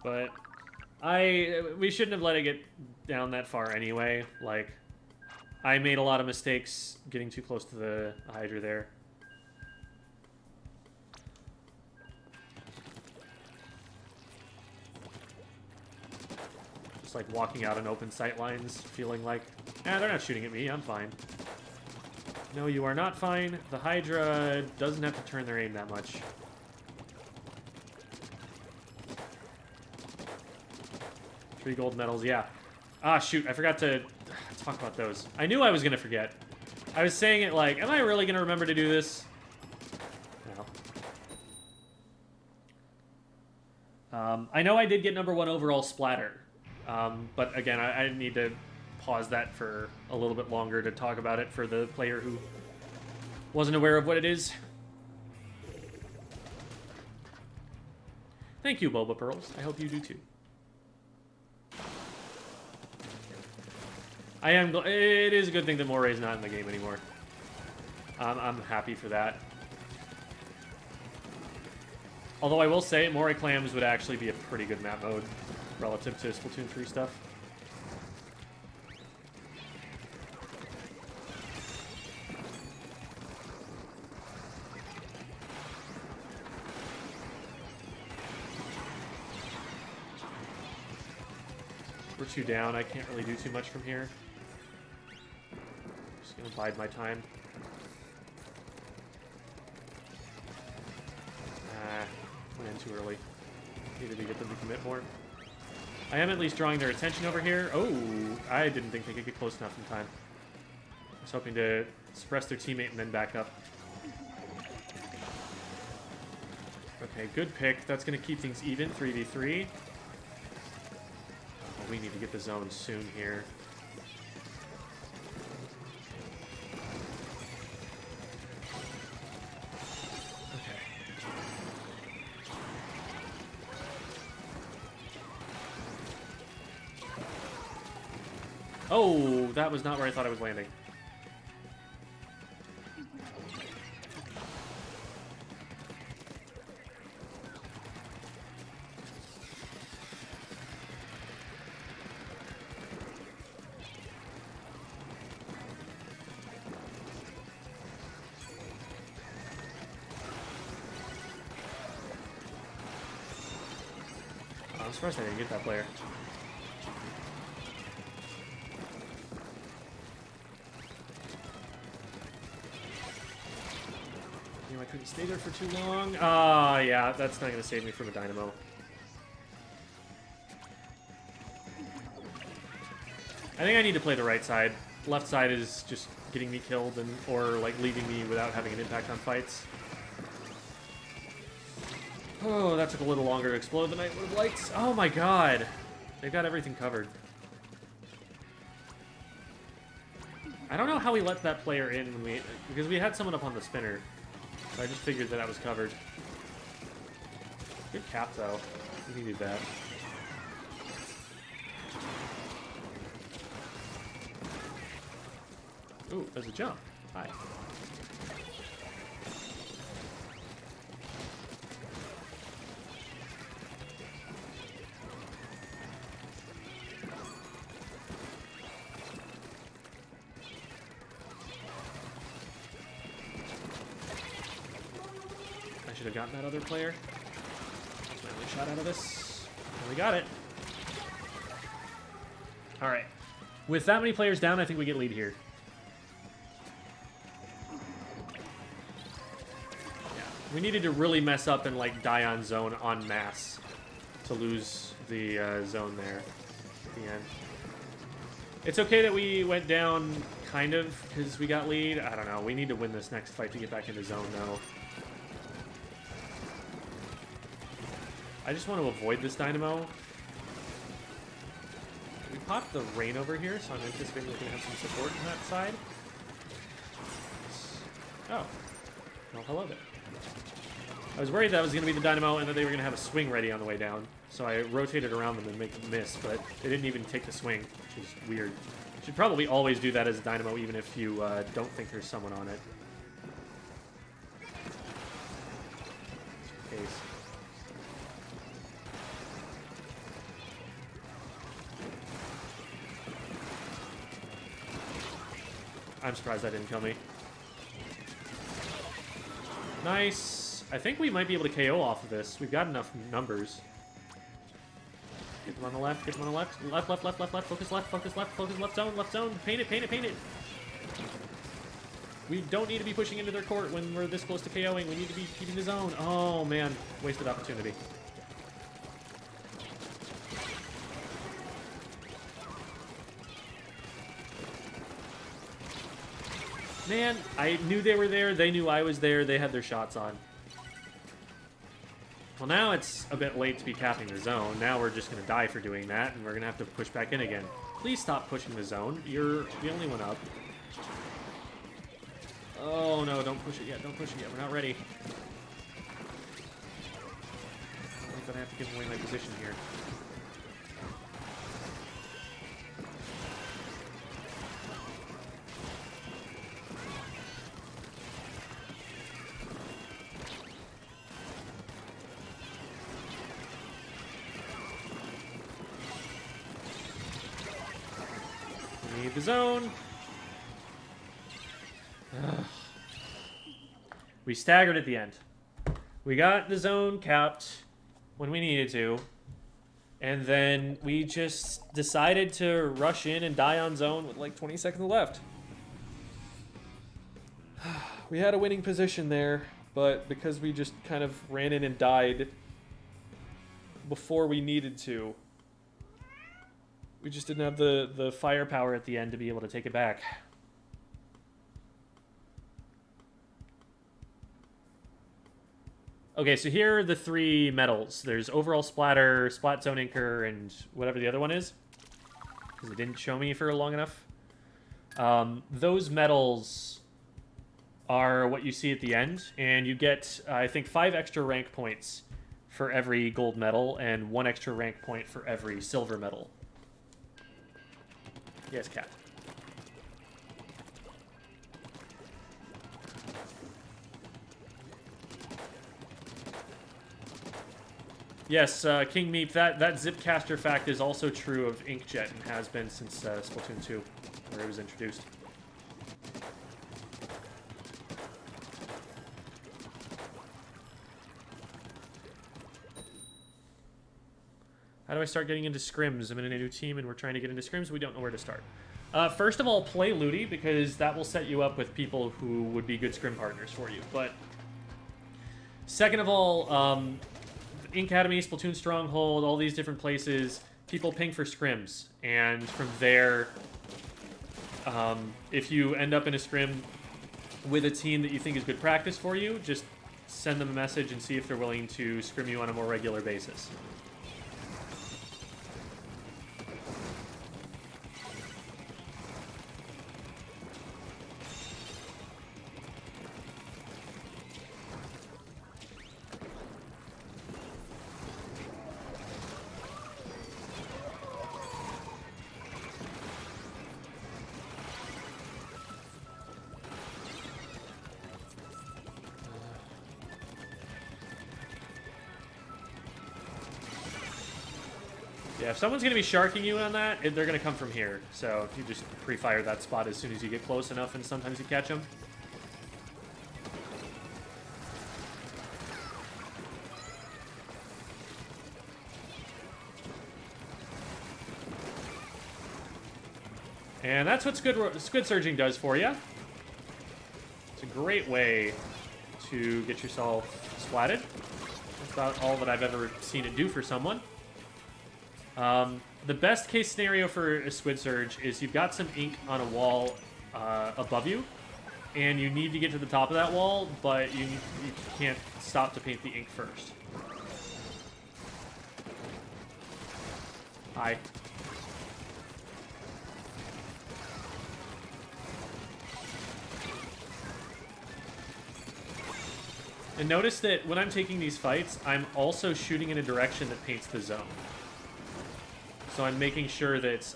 But we shouldn't have let it get down that far anyway. Like, I made a lot of mistakes getting too close to the Hydra there. Just like walking out on open sight lines, feeling like, they're not shooting at me, I'm fine. No, you are not fine. The Hydra doesn't have to turn their aim that much. 3 gold medals, yeah. Ah, shoot, I forgot to talk about those. I knew I was going to forget. I was saying it like, am I really going to remember to do this? No. I know I did get #1 overall splatter. But again, I need to pause that for a little bit longer to talk about it for the player who wasn't aware of what it is. Thank you, Boba Pearls. I hope you do too. It is a good thing that Moray's not in the game anymore. I'm happy for that. Although I will say, Moray Clams would actually be a pretty good map mode relative to Splatoon 3 stuff. We're 2 down. I can't really do too much from here. Just gonna bide my time. Went in too early. Needed to get them to commit more. I am at least drawing their attention over here. Oh, I didn't think they could get close enough in time. I was hoping to suppress their teammate and then back up. Okay, good pick. That's going to keep things even, 3v3. Oh, we need to get the zone soon here. Oh, that was not where I thought I was landing. I'm surprised I didn't get that player. I couldn't stay there for too long. Ah, yeah, that's not going to save me from a dynamo. I think I need to play the right side. Left side is just getting me killed or like leaving me without having an impact on fights. Oh, that took a little longer to explode than I would have liked. Oh my god. They've got everything covered. I don't know how we let that player in because we had someone up on the spinner. I just figured that was covered. Good cap, though. We needed that. Ooh, there's a jump. Hi. Have gotten that other player. That's my only shot out of this. And we got it. Alright. With that many players down, I think we get lead here. Yeah. We needed to really mess up and like die on zone en masse to lose the zone there at the end. It's okay that we went down kind of because we got lead. I don't know. We need to win this next fight to get back into zone though. I just want to avoid this dynamo. We popped the rain over here, so I'm anticipating we're going to have some support on that side. Oh. Well, hello there. I was worried that was going to be the dynamo and that they were going to have a swing ready on the way down. So I rotated around them and make them miss, but they didn't even take the swing, which is weird. You should probably always do that as a dynamo, even if you don't think there's someone on it. Case. I'm surprised that didn't kill me. Nice. I think we might be able to KO off of this. We've got enough numbers. Get them on the left, get them on the left. Left, left, left, left, left. Focus left, focus left, focus left zone, left zone. Paint it, paint it, paint it. We don't need to be pushing into their court when we're this close to KOing. We need to be keeping the zone. Oh, man. Wasted opportunity. Man, I knew they were there. They knew I was there. They had their shots on. Well, now it's a bit late to be capping the zone. Now we're just going to die for doing that, and we're going to have to push back in again. Please stop pushing the zone. You're the only one up. Oh, no, don't push it yet. Don't push it yet. We're not ready. I'm going to have to give away my position here. The zone. Ugh. We staggered at the end. We got the zone capped when we needed to, and then we just decided to rush in and die on zone with like 20 seconds left. We had a winning position there, but because we just kind of ran in and died before we needed to, we just didn't have the firepower at the end to be able to take it back. Okay, so here are the three medals. There's overall splatter, splat zone inker, and whatever the other one is, because it didn't show me for long enough. Those medals are what you see at the end, and you get, I think, 5 extra rank points for every gold medal, and 1 extra rank point for every silver medal. Yes, cat. Yes, King Meep, that Zipcaster fact is also true of Inkjet and has been since Splatoon 2, where it was introduced. How do I start getting into scrims? I'm in a new team and we're trying to get into scrims. We don't know where to start. First of all, play Ludi, because that will set you up with people who would be good scrim partners for you. But second of all, Ink Academy, Splatoon Stronghold, all these different places, people ping for scrims. And from there, if you end up in a scrim with a team that you think is good practice for you, just send them a message and see if they're willing to scrim you on a more regular basis. Yeah, if someone's going to be sharking you on that, they're going to come from here. So you just pre-fire that spot as soon as you get close enough, and sometimes you catch them. And that's what squid surging does for you. It's a great way to get yourself splatted. That's about all that I've ever seen it do for someone. The best case scenario for a squid surge is you've got some ink on a wall above you, and you need to get to the top of that wall, but you can't stop to paint the ink first. Hi. And notice that when I'm taking these fights, I'm also shooting in a direction that paints the zone. So I'm making sure that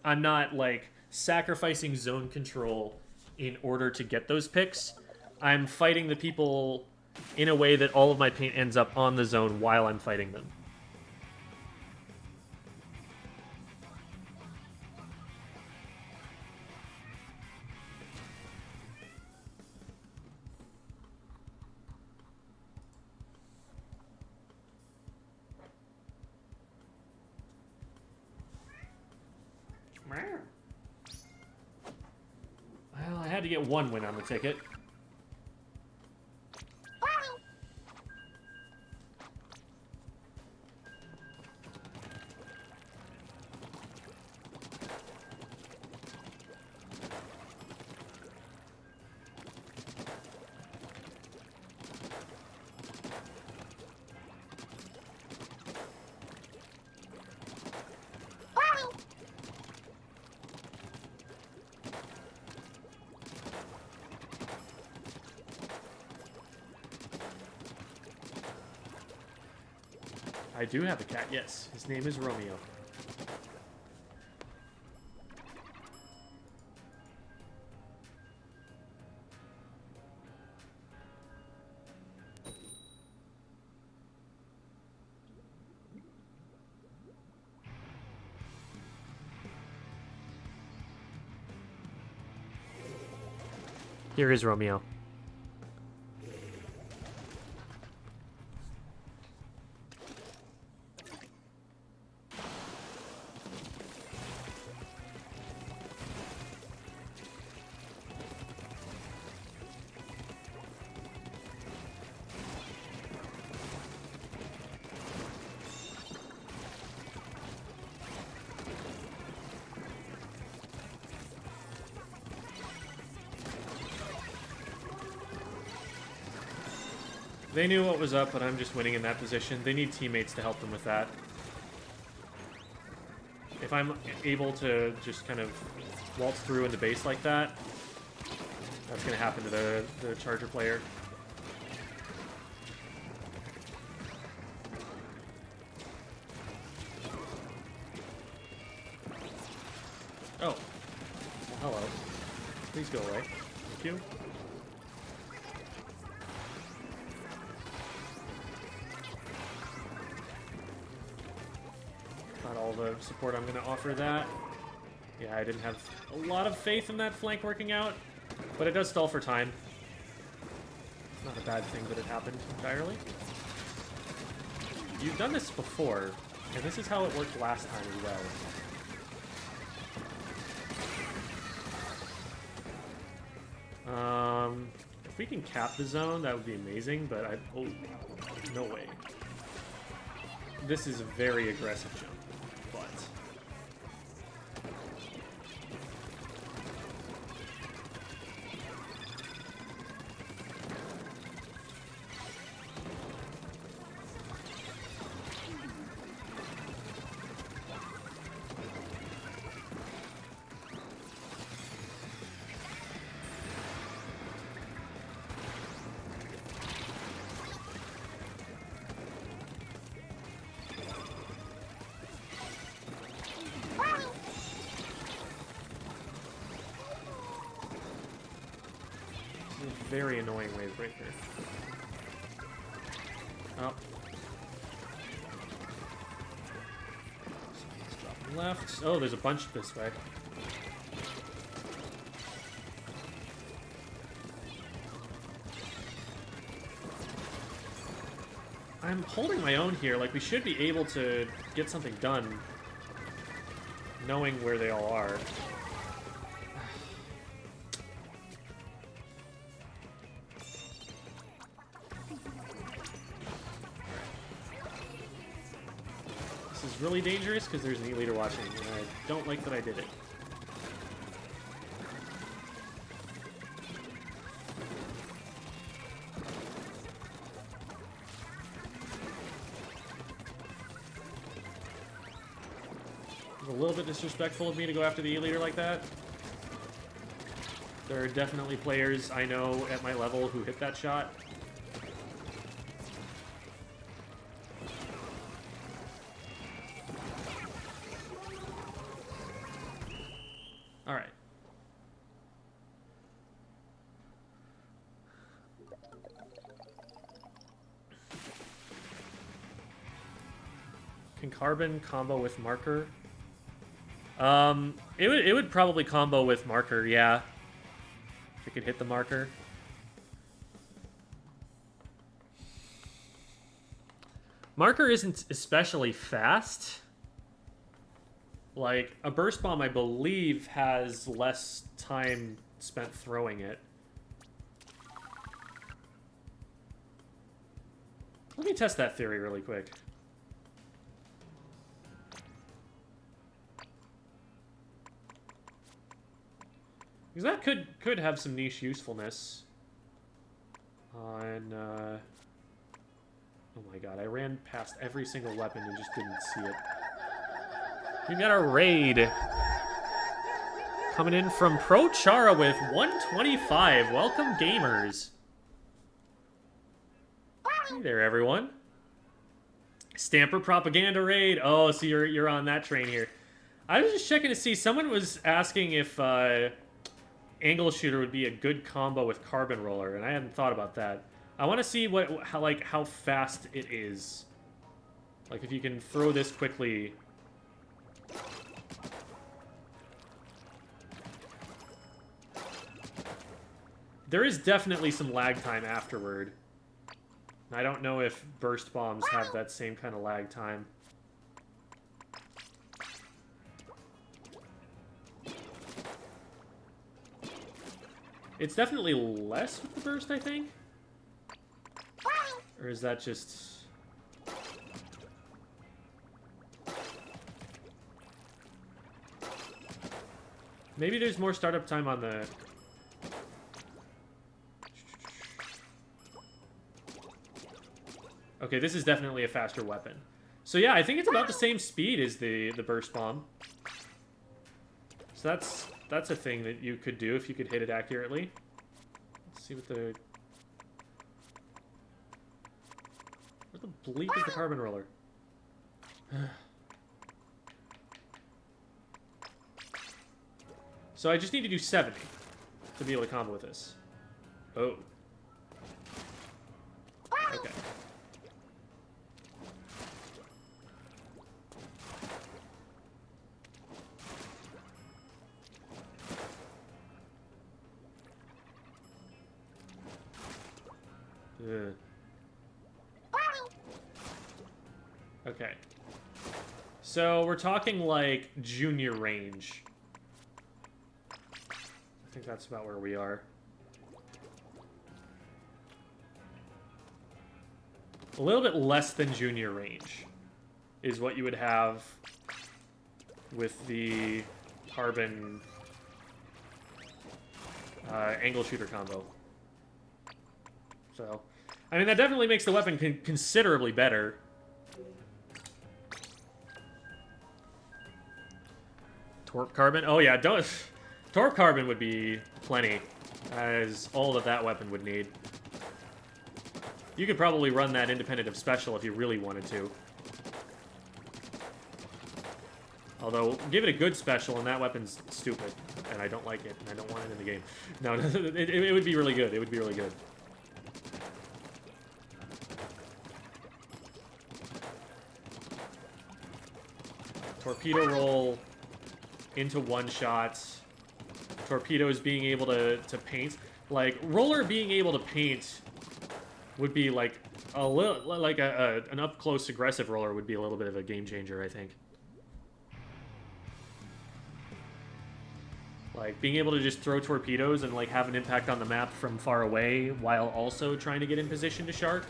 I'm not, like, sacrificing zone control in order to get those picks. I'm fighting the people in a way that all of my paint ends up on the zone while I'm fighting them. Well, I had to get one win on the ticket. I do have a cat, yes. His name is Romeo. Here is Romeo. They knew what was up, but I'm just winning in that position. They need teammates to help them with that. If I'm able to just kind of waltz through in the base like that, that's going to happen to the Charger player. Oh. Well, hello. Please go away. Thank you. Not all the support I'm going to offer that. Yeah, I didn't have a lot of faith in that flank working out, but it does stall for time. It's not a bad thing that it happened entirely. You've done this before, and this is how it worked last time as well. If we can cap the zone, that would be amazing, but oh, no way. This is a very aggressive jump, but... very annoying wave breaker. Oh. Drop left. Oh, there's a bunch this way. I'm holding my own here. Like, we should be able to get something done knowing where they all are. Really dangerous because there's an E-leader watching, and I don't like that I did it. It was a little bit disrespectful of me to go after the E-leader like that. There are definitely players I know at my level who hit that shot. Can Carbon combo with Marker? It would probably combo with Marker, yeah. If it could hit the Marker. Marker isn't especially fast. Like, a Burst Bomb, I believe, has less time spent throwing it. Let me test that theory really quick. Because that could have some niche usefulness. On, oh my god, I ran past every single weapon and just didn't see it. We got a raid. Coming in from Pro Chara with 125. Welcome, gamers. Hey there, everyone. Stamper Propaganda Raid. Oh, so you're on that train here. I was just checking to see. Someone was asking if Angle Shooter would be a good combo with Carbon Roller, and I hadn't thought about that. I want to see how fast it is. Like, if you can throw this quickly. There is definitely some lag time afterward. I don't know if burst bombs have that same kind of lag time. It's definitely less with the burst, I think. Or is that just... Maybe there's more startup time on the... Okay, this is definitely a faster weapon. So yeah, I think it's about the same speed as the burst bomb. So that's a thing that you could do if you could hit it accurately. Let's see what the... Where the bleep is the Carbon Roller? So I just need to do 70 to be able to combo with this. Oh. Okay. Okay. So we're talking like junior range. I think that's about where we are. A little bit less than junior range is what you would have with the Carbon Angle Shooter combo. So, I mean, that definitely makes the weapon considerably better. Torp Carbon? Oh yeah, don't... Torp Carbon would be plenty, as all that weapon would need. You could probably run that independent of special if you really wanted to. Although, give it a good special and that weapon's stupid. And I don't like it, and I don't want it in the game. No, it would be really good. It would be really good. Torpedo roll into one-shots. Torpedoes being able to paint. Like, Roller being able to paint would be like a little, like an up-close aggressive Roller would be a little bit of a game changer, I think. Like, being able to just throw torpedoes and, like, have an impact on the map from far away while also trying to get in position to shark.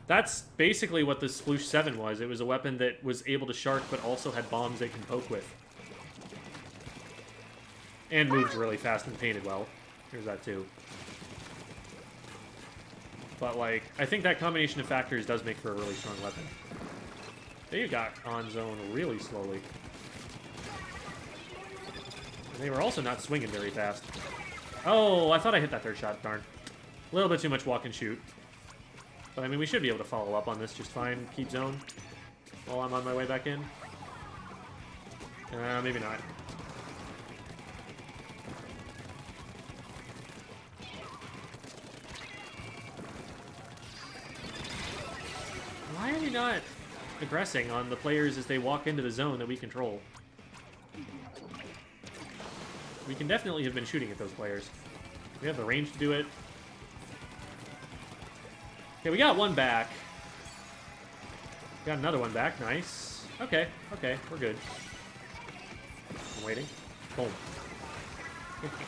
That's basically what the Sploosh 7 was. It was a weapon that was able to shark, but also had bombs it can poke with. And moved really fast and painted well. Here's that, too. But, like, I think that combination of factors does make for a really strong weapon. They got on zone really slowly. And they were also not swinging very fast. Oh, I thought I hit that third shot. Darn. A little bit too much walk and shoot. But, I mean, we should be able to follow up on this just fine. Keep zone while I'm on my way back in. Maybe not. Why are we not... aggressing on the players as they walk into the zone that we control. We can definitely have been shooting at those players. We have the range to do it. Okay, we got one back. Got another one back. Nice. Okay, okay, we're good. I'm waiting. Boom. Okay,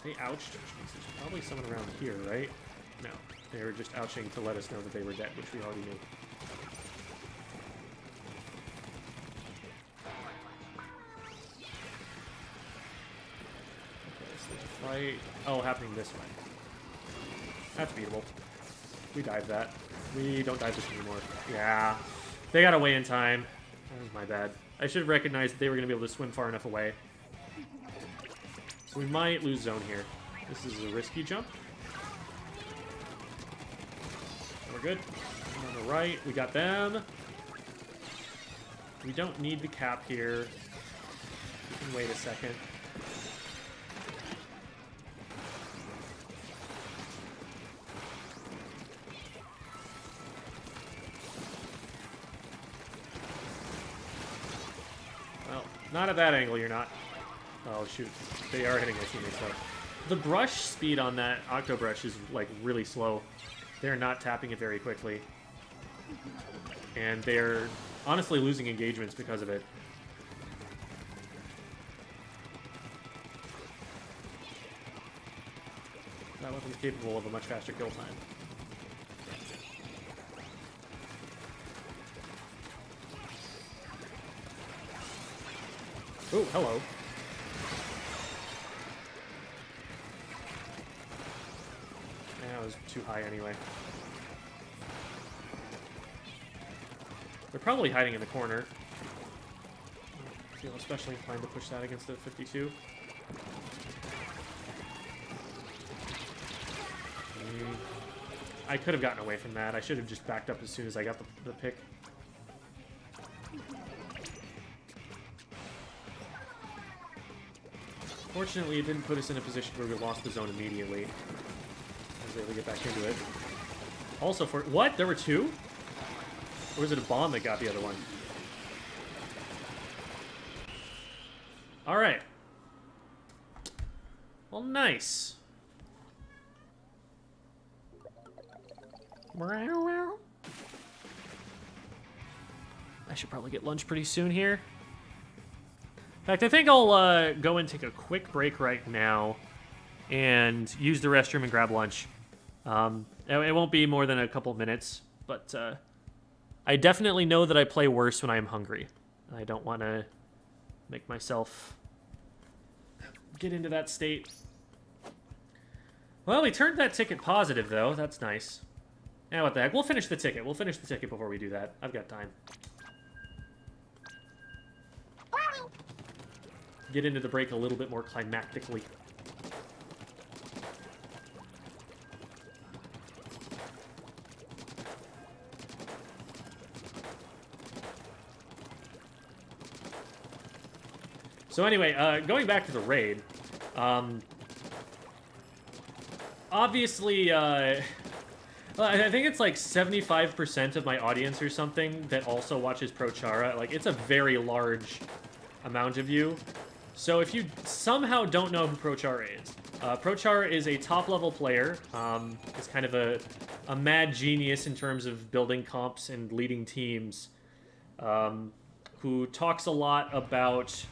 they ouched, which means there's probably someone around here, right? No. They were just ouching to let us know that they were dead, which we already knew. Okay, so there's a fight. Oh, happening this way. That's beatable. We dive that. We don't dive this anymore. Yeah. They got away in time. That was my bad. I should have recognized that they were going to be able to swim far enough away. So we might lose zone here. This is a risky jump. We're good. On the right, we got them. We don't need the cap here. We can wait a second. Not at that angle, you're not. Oh, shoot. They are hitting their teammates, though. The brush speed on that Octo Brush is, like, really slow. They're not tapping it very quickly. And they're honestly losing engagements because of it. That weapon's capable of a much faster kill time. Oh, hello. That was too high anyway. They're probably hiding in the corner. I feel especially inclined to push that against the 52. I could have gotten away from that. I should have just backed up as soon as I got the pick. Fortunately, it didn't put us in a position where we lost the zone immediately. I was able to get back into it. Also for... What? There were two? Or was it a bomb that got the other one? Alright. Well, nice. I should probably get lunch pretty soon here. In fact, I think I'll go and take a quick break right now and use the restroom and grab lunch. It won't be more than a couple minutes, but I definitely know that I play worse when I am hungry. I don't want to make myself get into that state. Well, we turned that ticket positive, though. That's nice. Yeah, what the heck? We'll finish the ticket. We'll finish the ticket before we do that. I've got time. Get into the break a little bit more climactically. So anyway, going back to the raid, obviously, I think it's like 75% of my audience or something that also watches ProChara. Like, it's a very large amount of you. So if you somehow don't know who ProChara is, ProChara is a top-level player. Is kind of a mad genius in terms of building comps and leading teams, who talks a lot about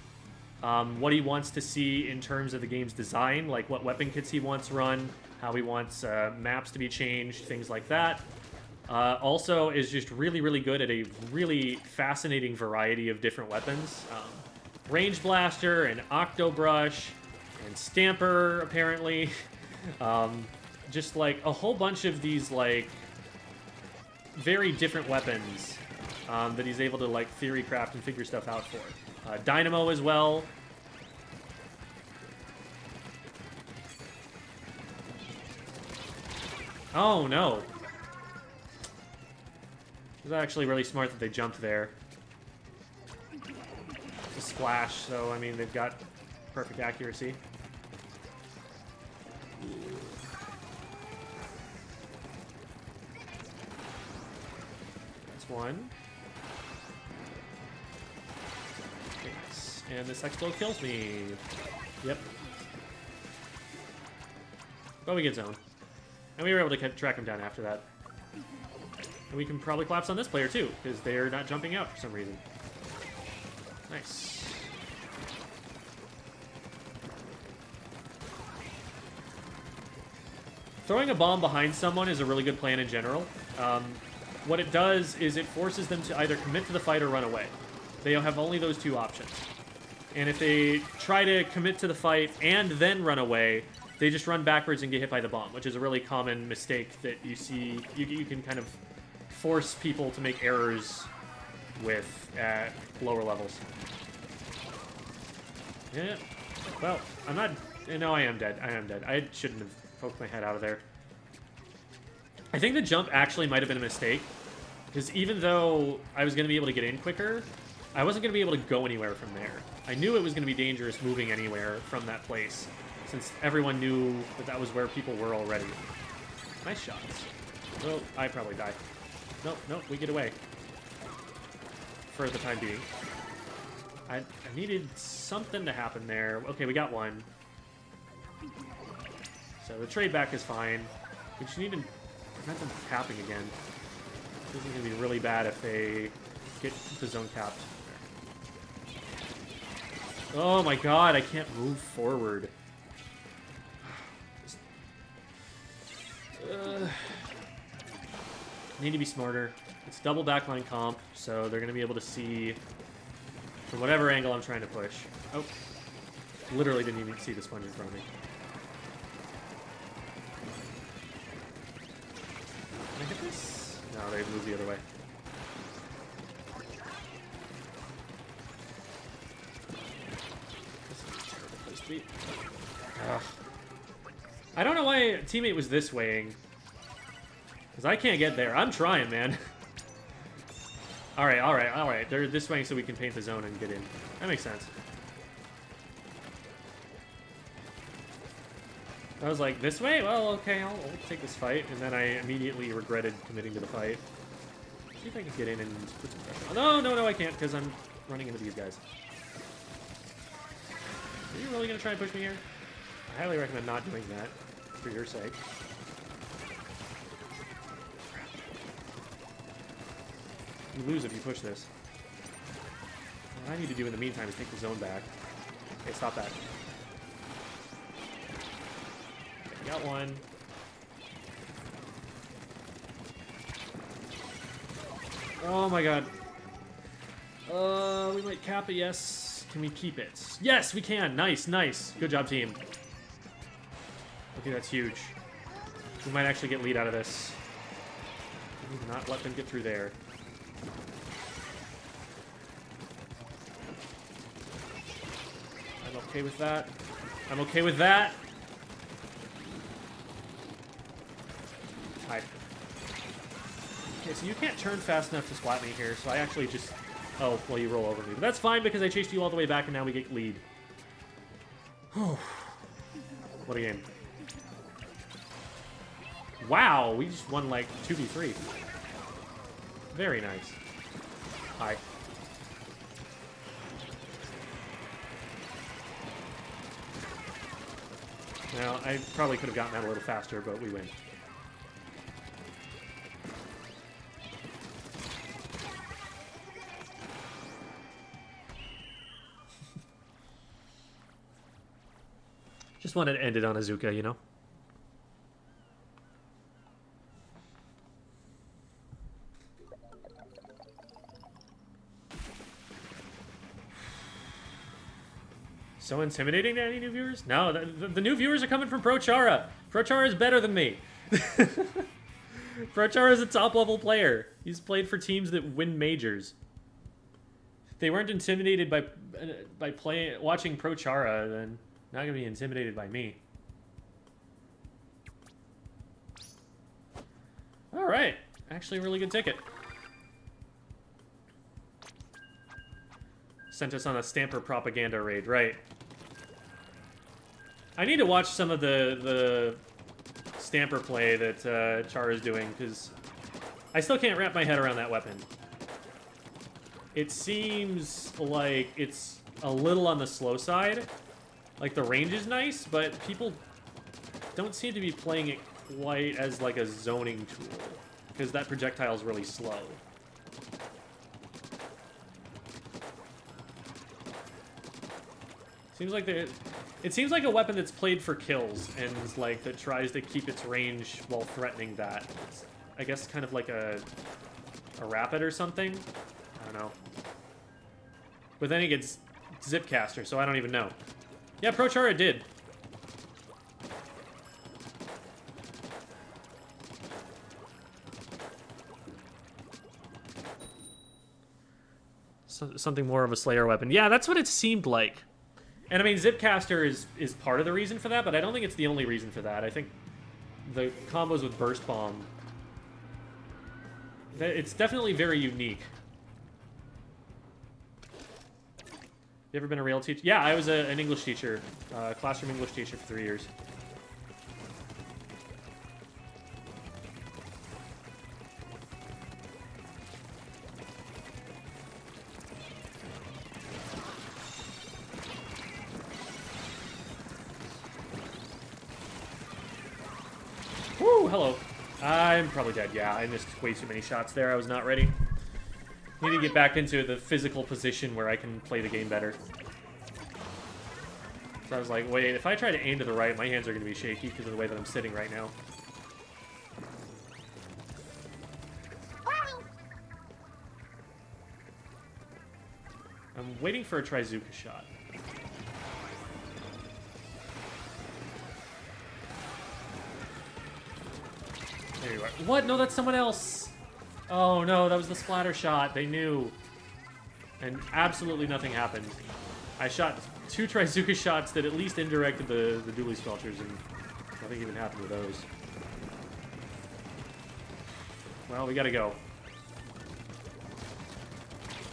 what he wants to see in terms of the game's design, like what weapon kits he wants run, how he wants maps to be changed, things like that. Also is just really, really good at a really fascinating variety of different weapons. Range Blaster and Octo Brush and Stamper, apparently. Just like a whole bunch of these like very different weapons that he's able to like theory craft and figure stuff out for. Dynamo as well. Oh no. It was actually really smart that they jumped there. It's a splash, so I mean they've got perfect accuracy. one. Nice. And this explode kills me. Yep. But we get zone. And we were able to track him down after that. And we can probably collapse on this player too, because they're not jumping out for some reason. Nice. Throwing a bomb behind someone is a really good plan in general. What it does is it forces them to either commit to the fight or run away. They have only those two options. And if they try to commit to the fight and then run away, they just run backwards and get hit by the bomb, which is a really common mistake that you see. You can kind of force people to make errors with at lower levels. Yeah. Well, I'm not... No, I am dead. I am dead. I shouldn't have poked my head out of there. I think the jump actually might have been a mistake, because even though I was going to be able to get in quicker, I wasn't going to be able to go anywhere from there. I knew it was going to be dangerous moving anywhere from that place, since everyone knew that that was where people were already. Nice shots. Oh, I probably die. Nope, nope, we get away. For the time being. I needed something to happen there. Okay, we got one. So the trade back is fine. We just need to prevent them from capping again. This is going to be really bad if they get the zone capped. Oh my god, I can't move forward. Need to be smarter. It's double backline comp, so they're going to be able to see from whatever angle I'm trying to push. Oh. Literally didn't even see the sponge in front of me. Can I hit this? No, they moved the other way. This is a terrible place to be. Ugh. I don't know why a teammate was this weighing. Because I can't get there. I'm trying, man. Alright, alright, alright. They're this way so we can paint the zone and get in. That makes sense. I was like, this way? Well, okay, I'll take this fight. And then I immediately regretted committing to the fight. See if I can get in and put some pressure on. No, no, no, I can't, because I'm running into these guys. Are you really going to try and push me here? I highly recommend not doing that, for your sake. You lose if you push this. What I need to do in the meantime is take the zone back. Okay, stop that. Okay, got one. Oh my god. We might cap it, yes. Can we keep it? Yes, we can! Nice, nice. Good job, team. Okay, that's huge. We might actually get lead out of this. We need to not let them get through there. I'm okay with that. I'm okay with that. Hi. Okay, so you can't turn fast enough to splat me here, so I actually just... Oh, well, you roll over me. But that's fine, because I chased you all the way back, and now we get lead. What a game. Wow, we just won, like, 2v3. Very nice. Hi. Now, I probably could have gotten that a little faster, but we win. Just wanted to end it on Azuka, you know? So intimidating to any new viewers? No, the new viewers are coming from ProChara. ProChara is better than me. ProChara is a top-level player. He's played for teams that win majors. If they weren't intimidated by watching ProChara, then not gonna be intimidated by me. All right, actually a really good ticket. Sent us on a Stamper propaganda raid, right? I need to watch some of the Stamper play that Chara's doing, because I still can't wrap my head around that weapon. it seems like it's a little on the slow side. Like, the range is nice, but people don't seem to be playing it quite as, like, a zoning tool. Because that projectile is really slow. Seems like it seems like a weapon that's played for kills, and, like, that tries to keep its range while threatening that. It's, I guess, kind of like a rapid or something? I don't know. But then it gets Zipcaster, so I don't even know. Yeah, Prochara did. So, something more of a Slayer weapon. Yeah, that's what it seemed like. And I mean, Zipcaster is part of the reason for that, but I don't think it's the only reason for that. I think the combos with Burst Bomb, it's definitely very unique. You ever been a real teacher? Yeah, I was an English teacher, classroom English teacher for 3 years. Woo, hello. I'm probably dead. Yeah, I missed way too many shots there. I was not ready. Need to get back into the physical position where I can play the game better. So I was like, wait, if I try to aim to the right, my hands are going to be shaky because of the way that I'm sitting right now. I'm waiting for a Trizuka shot. There you are. What? No, that's someone else. Oh no, that was the splatter shot. They knew. And absolutely nothing happened. I shot 2 Trizuka shots that at least indirected the dually sculptures, and nothing even happened with those. Well, we gotta go.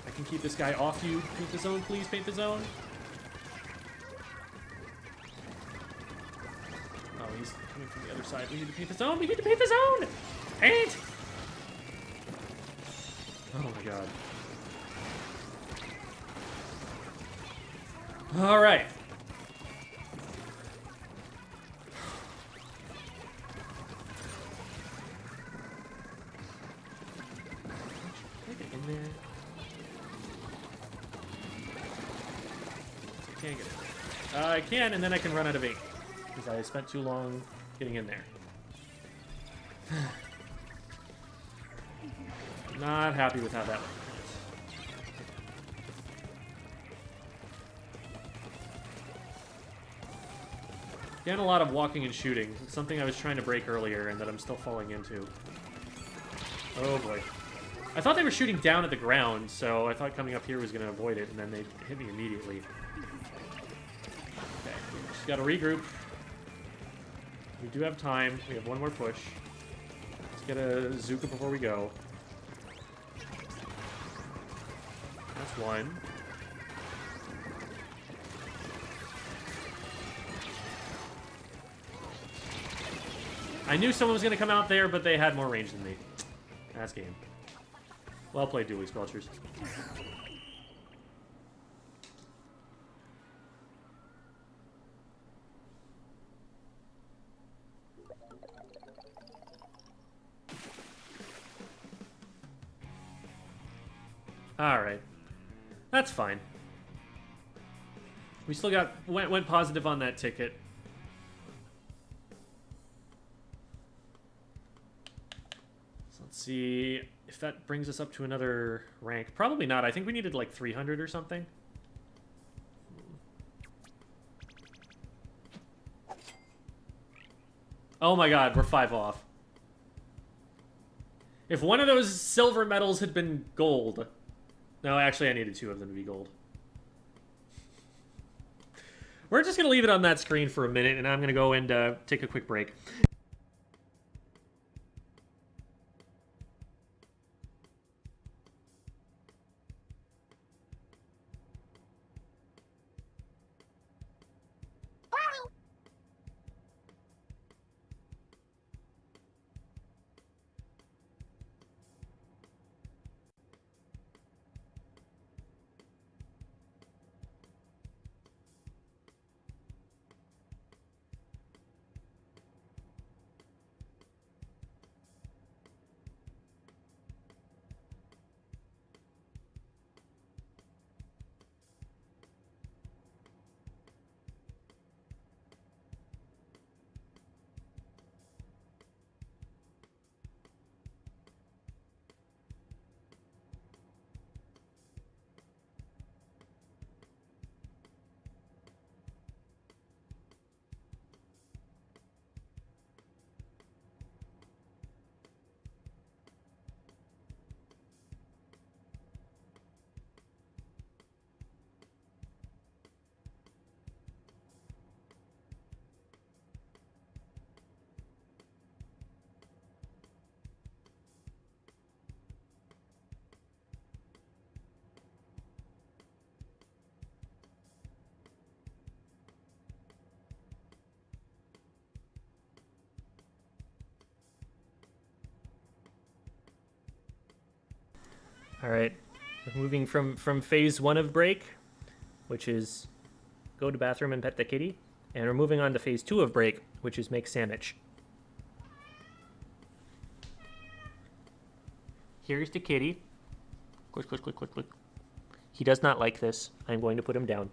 I can keep this guy off you. Paint the zone, please. Paint the zone. Oh, he's coming from the other side. We need to paint the zone. We need to paint the zone. Paint. Oh my god. All right. Get in there. I can't get in there. I can, and then I can run out of ink because I spent too long getting in there. Not happy with how that went. Again, a lot of walking and shooting. It's something I was trying to break earlier and that I'm still falling into. Oh boy. I thought they were shooting down at the ground, so I thought coming up here was going to avoid it, and then they hit me immediately. Okay, just got to regroup. We do have time. We have one more push. Let's get a Zuka before we go. That's one. I knew someone was going to come out there, but they had more range than me. That's game. Well played, dually squelchers. Alright. That's fine. We still got... went positive on that ticket. So let's see if that brings us up to another rank. Probably not. I think we needed like 300 or something. Oh my god, we're 5 off. If one of those silver medals had been gold... No, actually, I needed 2 of them to be gold. We're just going to leave it on that screen for a minute, and I'm going to go and take a quick break. All right, we're moving from phase 1 of break, which is go to bathroom and pet the kitty, and we're moving on to phase 2 of break, which is make sandwich. Here's the kitty. Click, click, click, click, click. He does not like this. I'm going to put him down.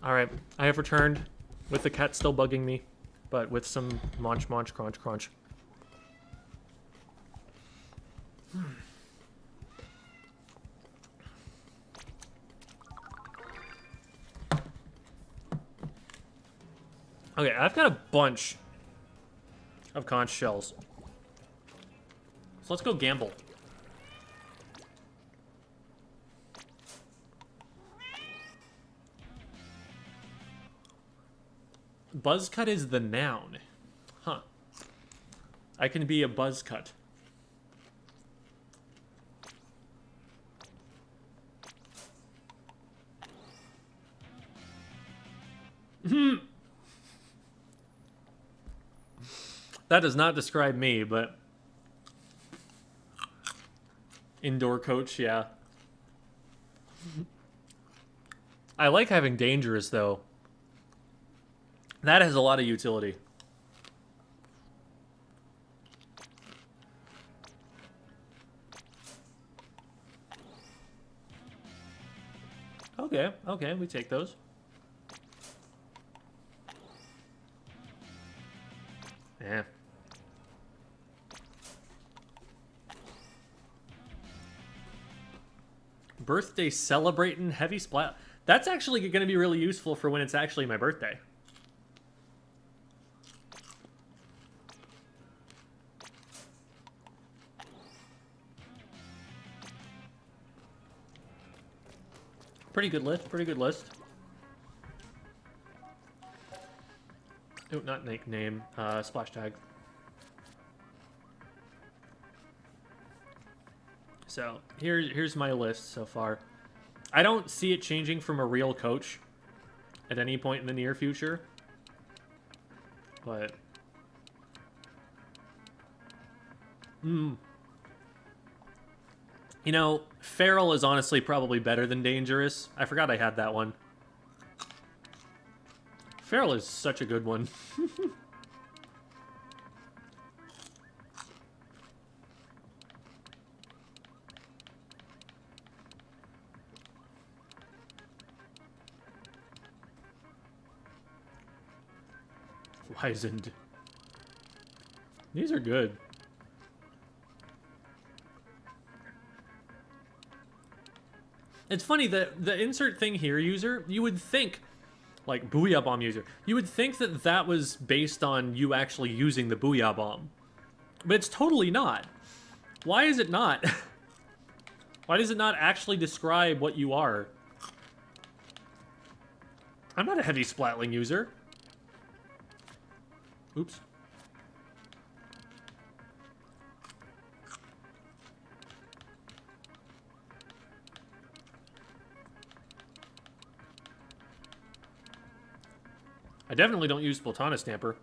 All right, I have returned with the cat still bugging me, but with some munch, munch, crunch, crunch. Okay, I've got a bunch of conch shells. So let's go gamble. Buzzcut is the noun. Huh. I can be a buzzcut. That does not describe me, but... Indoor coach, yeah. I like having dangerous, though. That has a lot of utility. Okay, okay, we take those. Yeah. Birthday celebrating heavy splat. That's actually going to be really useful for when it's actually my birthday. Pretty good list, pretty good list. Oh, not nickname, splash tag. So here's my list so far. I don't see it changing from a real coach at any point in the near future. But you know, Feral is honestly probably better than Dangerous. I forgot I had that one. Feral is such a good one. Wizened. These are good. It's funny that the insert thing here user, you would think, like Booyah Bomb user, you would think that that was based on you actually using the Booyah Bomb. But it's totally not. Why is it not? Why does it not actually describe what you are? I'm not a heavy splatling user. Oops. I definitely don't use Splatana Stamper.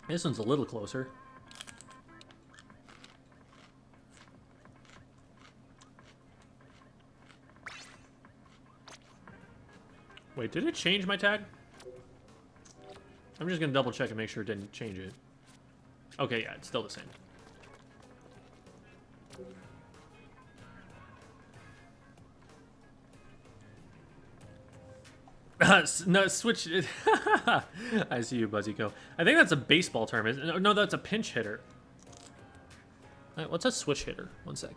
This one's a little closer. Wait, did it change my tag? I'm just gonna double check and make sure it didn't change it. Okay, yeah, it's still the same. No, switch. I see you, Buzzyco. I think that's a baseball term. No, that's a pinch hitter. What's a switch hitter? One sec.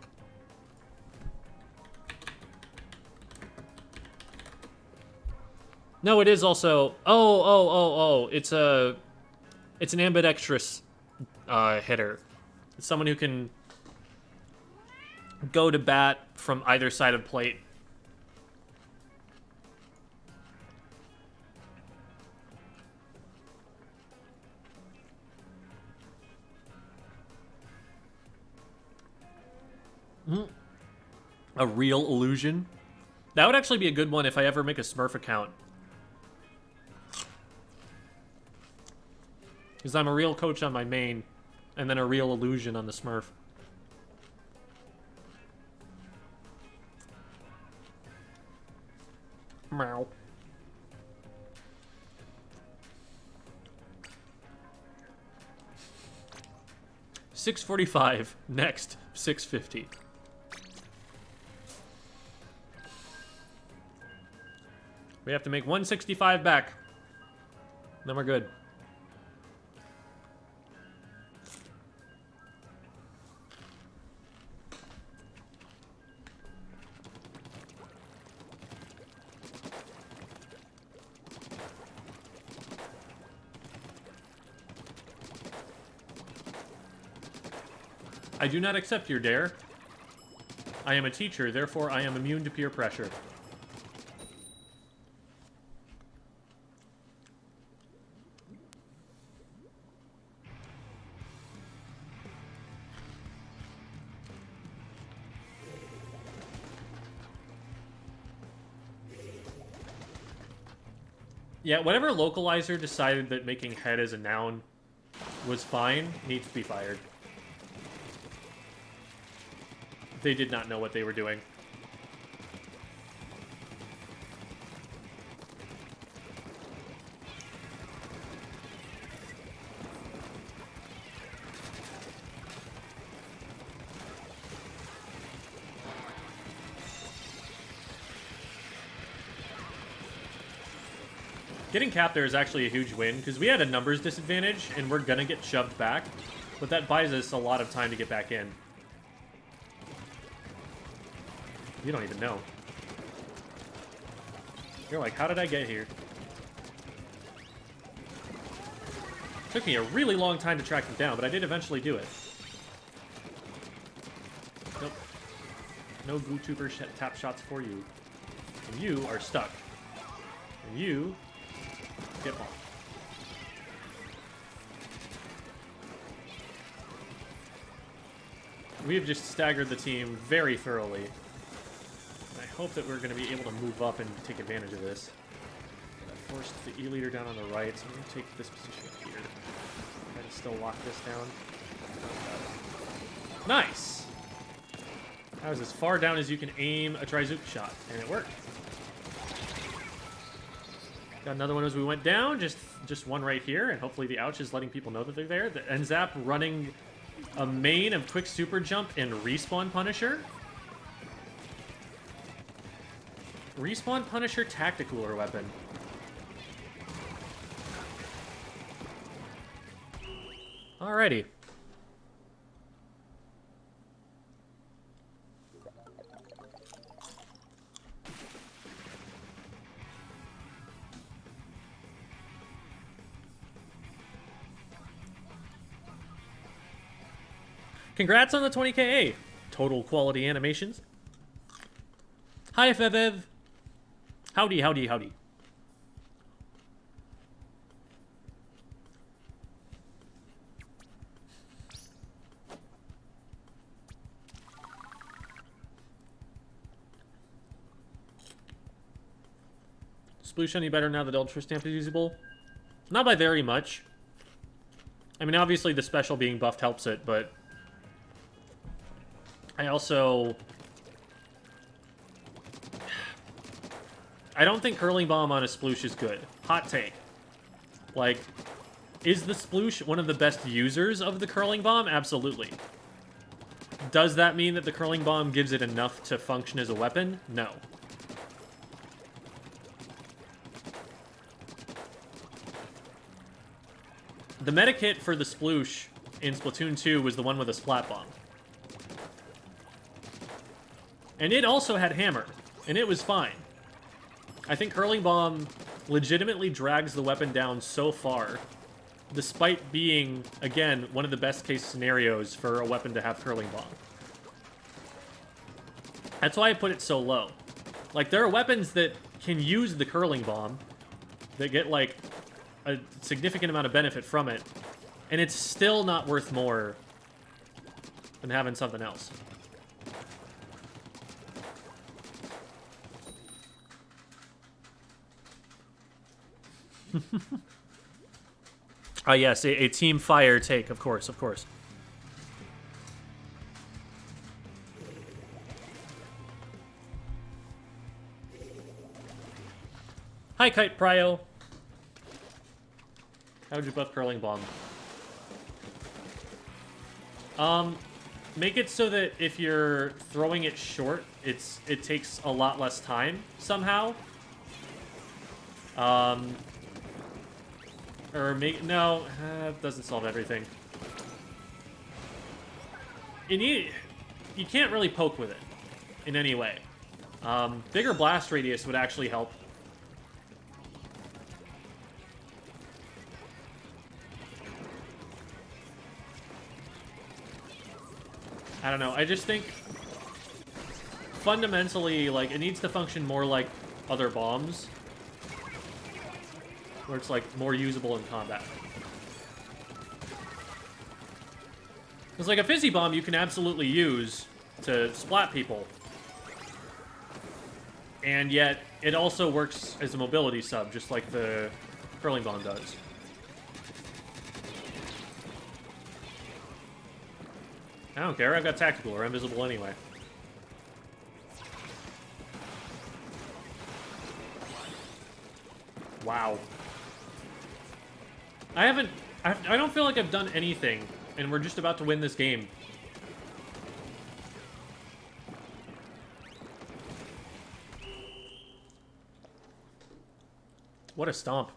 No, it is also. Oh. It's an ambidextrous hitter. It's someone who can go to bat from either side of plate. A real illusion? That would actually be a good one if I ever make a Smurf account. Because I'm a real coach on my main, and then a real illusion on the Smurf. Meow. $6.45. Next, $6.50. We have to make 165 back. Then we're good. I do not accept your dare. I am a teacher, therefore I am immune to peer pressure. Yeah, whatever localizer decided that making head as a noun was fine needs to be fired. They did not know what they were doing. Getting capped there is actually a huge win, because we had a numbers disadvantage, and we're gonna get shoved back, but that buys us a lot of time to get back in. You don't even know. You're like, how did I get here? Took me a really long time to track them down, but I did eventually do it. Nope. No GooTuber tap shots for you. And you are stuck. And you Get ball. We have just staggered the team very thoroughly. I hope that we're going to be able to move up and take advantage of this. I forced the E-leader down on the right, so I'm going to take this position up here. Try to still lock this down. Nice! That was as far down as you can aim a Trizuka shot, and it worked. Got another one as we went down, just one right here, and hopefully the ouch is letting people know that they're there. The Enzap running a main of quick super jump and respawn Punisher. Respawn Punisher tacticooler weapon. Alrighty. Congrats on the 20K total quality animations. Hi, Fevev. Howdy, howdy, howdy. Sploosh any better now that Ultra Stamp is usable? Not by very much. I mean, obviously the special being buffed helps it, but I also... I don't think Curling Bomb on a Sploosh is good. Hot take. Like, is the Sploosh one of the best users of the Curling Bomb? Absolutely. Does that mean that the Curling Bomb gives it enough to function as a weapon? No. The meta kit for the Sploosh in Splatoon 2 was the one with a Splat Bomb. And it also had Hammer, and it was fine. I think Curling Bomb legitimately drags the weapon down so far, despite being, again, one of the best case scenarios for a weapon to have Curling Bomb. That's why I put it so low. Like, there are weapons that can use the Curling Bomb that get, like, a significant amount of benefit from it, and it's still not worth more than having something else. Yes, a Team Fire take, of course, of course. Hi, Kite Pryo. How would you buff Curling Bomb? Make it so that if you're throwing it short, it takes a lot less time somehow. Or make no, it doesn't solve everything. You can't really poke with it in any way. Bigger blast radius would actually help. I don't know. I just think fundamentally, like, it needs to function more like other bombs, where it's, like, more usable in combat. Because, like, a fizzy bomb you can absolutely use to splat people. And yet, it also works as a mobility sub, just like the Curling Bomb does. I don't care, I've got tactical or invisible anyway. Wow. I don't feel like I've done anything, and we're just about to win this game. What a stomp.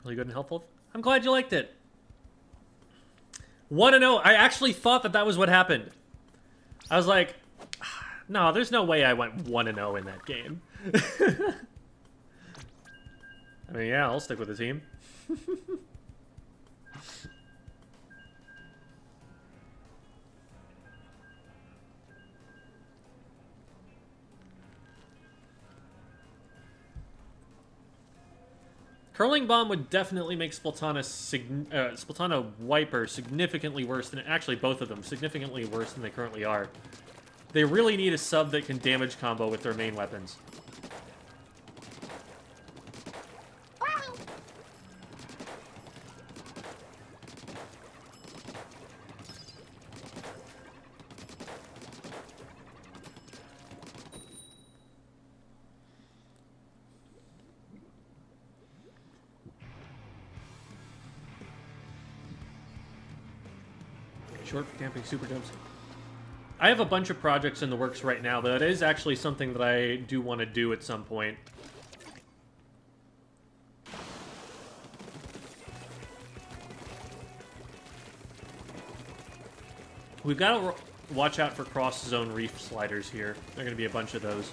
Really good and helpful. I'm glad you liked it. 1-0. I actually thought that was what happened. I was like, No, there's no way I went 1-0 in that game. I mean, yeah, I'll stick with the team. Curling Bomb would definitely make Splatana Wiper significantly worse than... Actually, both of them significantly worse than they currently are. They really need a sub that can damage combo with their main weapons. Short for camping super jumps. I have a bunch of projects in the works right now, but that is actually something that I do want to do at some point. We've got to watch out for cross-zone reef sliders here. There are going to be a bunch of those.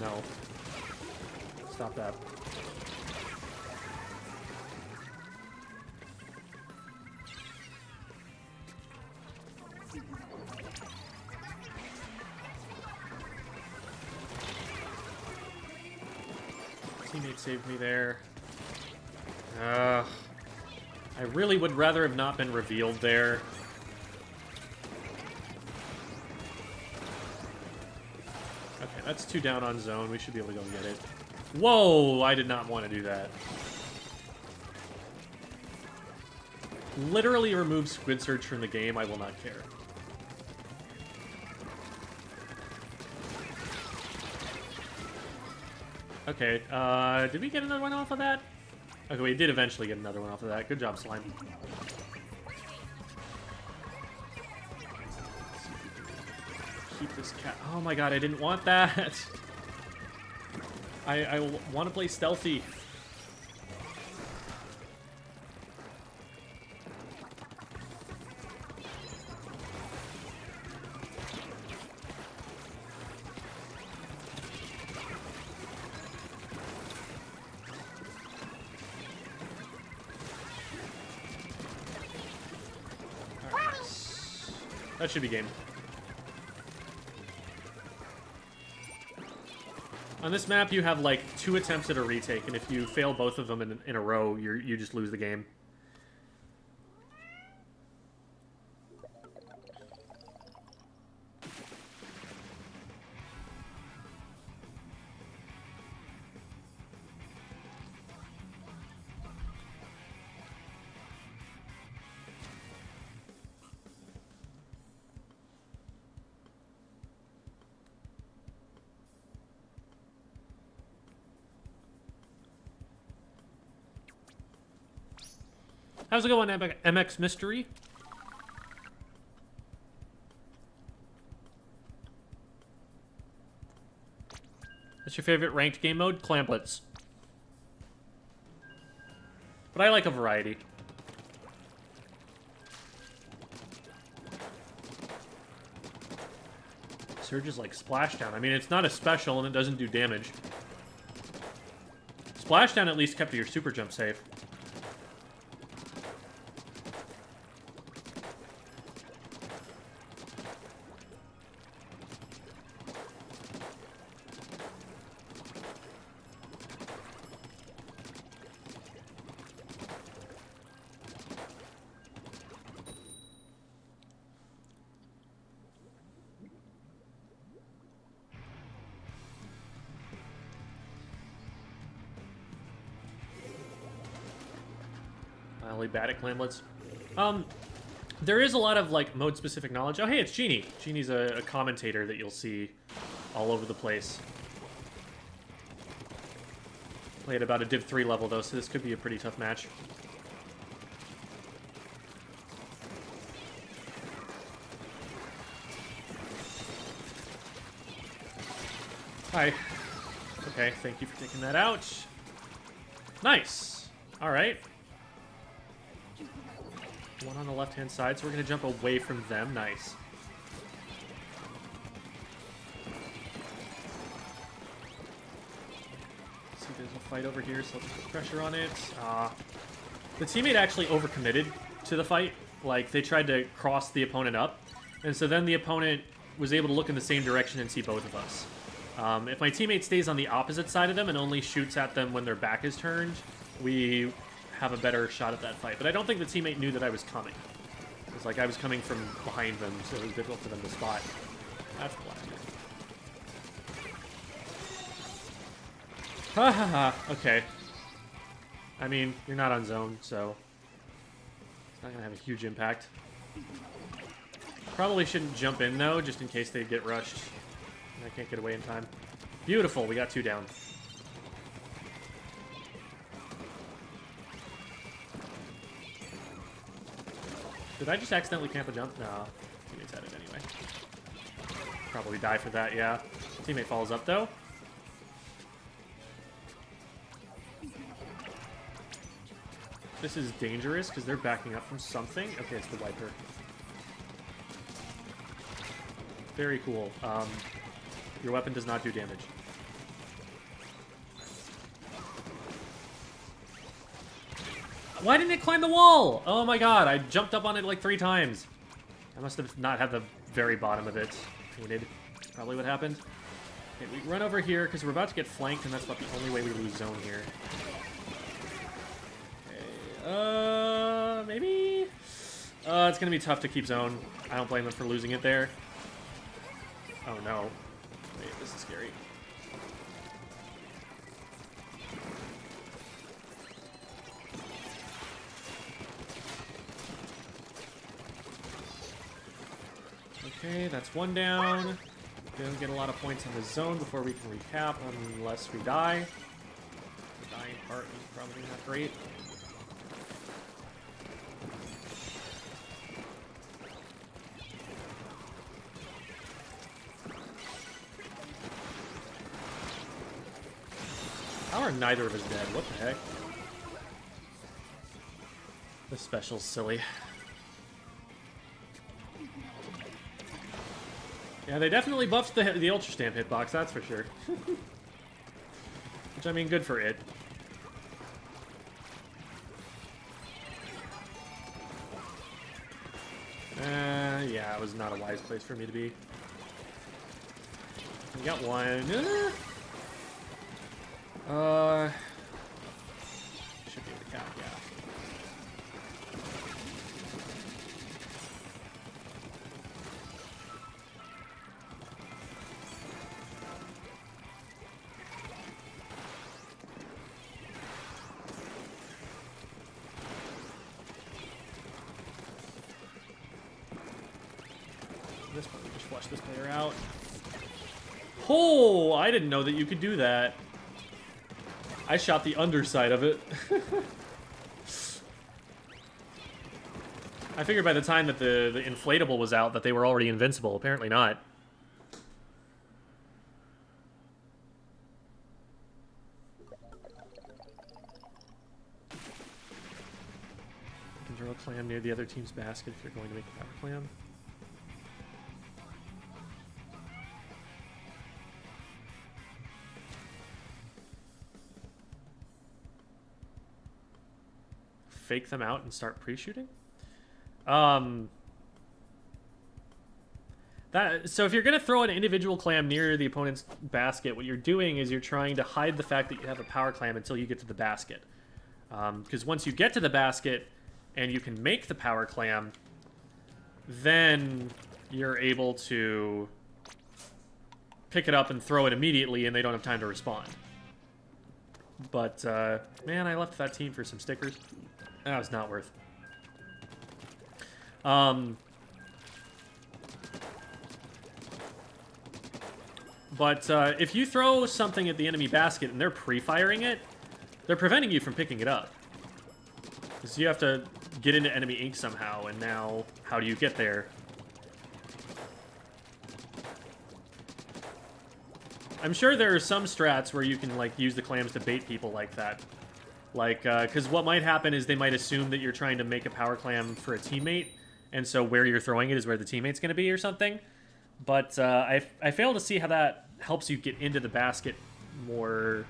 No. Stop that. Teammate saved me there. I really would rather have not been revealed there. Okay, that's 2 down on zone. We should be able to go get it. Whoa! I did not want to do that. Literally remove Squid Search from the game. I will not care. Okay, did we get another one off of that? Okay, we did eventually get another one off of that. Good job, Slime. Keep this cat. Oh my god, I didn't want that. I want to play stealthy. That should be game. On this map, you have like 2 attempts at a retake, and if you fail both of them in a row, you just lose the game. How's it going, MX Mystery? What's your favorite ranked game mode? Clamplets. But I like a variety. Surge is like Splashdown. I mean, it's not a special and it doesn't do damage. Splashdown at least kept your super jump safe. Mildly bad at clamlets. There is a lot of like mode-specific knowledge. Oh, hey, it's Genie. Genie's a commentator that you'll see all over the place. Played about a Div 3 level though, so this could be a pretty tough match. Hi. Okay, thank you for taking that out. Nice. All right. One on the left-hand side, so we're going to jump away from them. Nice. See, there's a fight over here, so let's put pressure on it. The teammate actually overcommitted to the fight. Like, they tried to cross the opponent up, and so then the opponent was able to look in the same direction and see both of us. If my teammate stays on the opposite side of them and only shoots at them when their back is turned, we have a better shot at that fight. But I don't think the teammate knew that I was coming. It was like I was coming from behind them, so it was difficult for them to spot. That's black. Ha ha ha. Okay. I mean, you're not on zone, so it's not going to have a huge impact. Probably shouldn't jump in, though, just in case they get rushed. And I can't get away in time. Beautiful. We got 2 down. Did I just accidentally camp a jump? No. Teammates had it anyway. Probably die for that, yeah. Teammate follows up, though. This is dangerous, because they're backing up from something. Okay, it's the wiper. Very cool. Your weapon does not do damage. Why didn't it climb the wall? Oh my god, I jumped up on it like 3 times. I must have not had the very bottom of it painted. Probably what happened. Okay, we run over here because we're about to get flanked, and that's about the only way we lose zone here. Okay, maybe? It's gonna be tough to keep zone. I don't blame them for losing it there. Oh no. Wait, this is scary. Okay, that's 1 down. Don't get a lot of points in the zone before we can recap, unless we die. The dying part is probably not great. How are neither of us dead? What the heck? This special's silly. Yeah, they definitely buffed the Ultra Stamp hitbox, that's for sure. Which, I mean, good for it. Yeah, it was not a wise place for me to be. We got 1. Should be able to cap, yeah. This one, we just flush this player out. Oh, I didn't know that you could do that. I shot the underside of it. I figured by the time that the inflatable was out that they were already invincible. Apparently not. You can throw a clam near the other team's basket if you're going to make a power clam. Fake them out and start pre-shooting. So if you're gonna throw an individual clam near the opponent's basket, what you're doing is you're trying to hide the fact that you have a power clam until you get to the basket. Because once you get to the basket and you can make the power clam, then you're able to pick it up and throw it immediately, and they don't have time to respond. But man, I left that team for some stickers. That was not worth. But if you throw something at the enemy basket and they're pre-firing it, they're preventing you from picking it up. So you have to get into enemy ink somehow, and now how do you get there? I'm sure there are some strats where you can like use the clams to bait people like that. Like, because what might happen is they might assume that you're trying to make a power clam for a teammate, and so where you're throwing it is where the teammate's going to be or something. But I fail to see how that helps you get into the basket more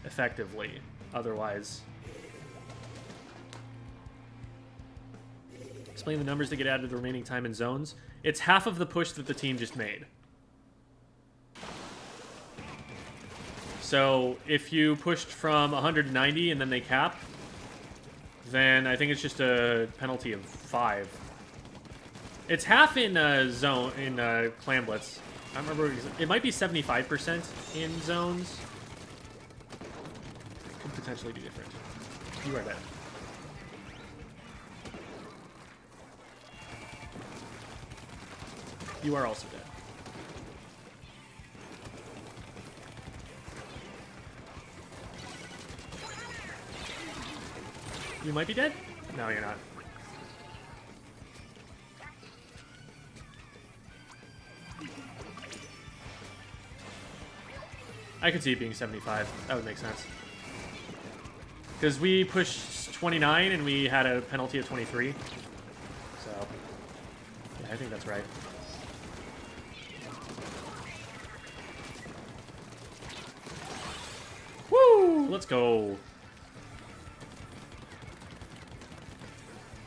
effectively otherwise. Explain the numbers that get added to the remaining time in zones. It's half of the push that the team just made. So if you pushed from 190 and then they cap, then I think it's just a penalty of 5. It's half in zone in clam blitz. I don't remember. It might be 75% in zones. Could potentially be different. You are dead. You are also dead. You might be dead? No, you're not. I could see it being 75. That would make sense. Because we pushed 29 and we had a penalty of 23. So, yeah, I think that's right. Woo! Let's go.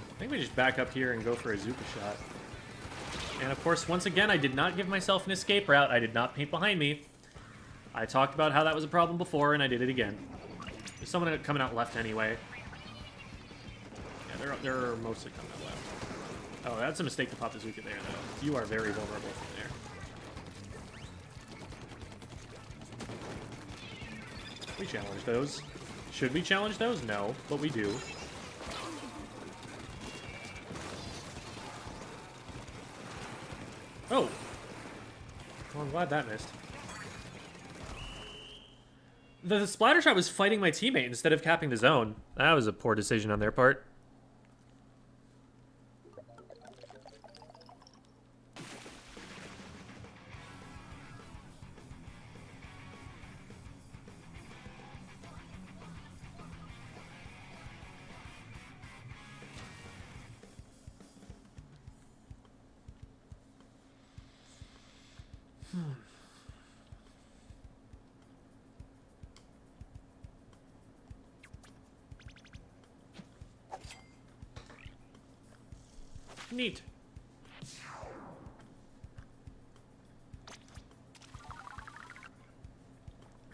I think we just back up here and go for a Zuka shot. And of course, once again, I did not give myself an escape route. I did not paint behind me. I talked about how that was a problem before, and I did it again. There's someone coming out left anyway. Yeah, they're mostly coming out left. Oh, that's a mistake to pop the Zuka there, though. You are very vulnerable from there. We challenge those. Should we challenge those? No, but we do. Oh! Well, I'm glad that missed. The splatter shot was fighting my teammate instead of capping the zone. That was a poor decision on their part. Neat.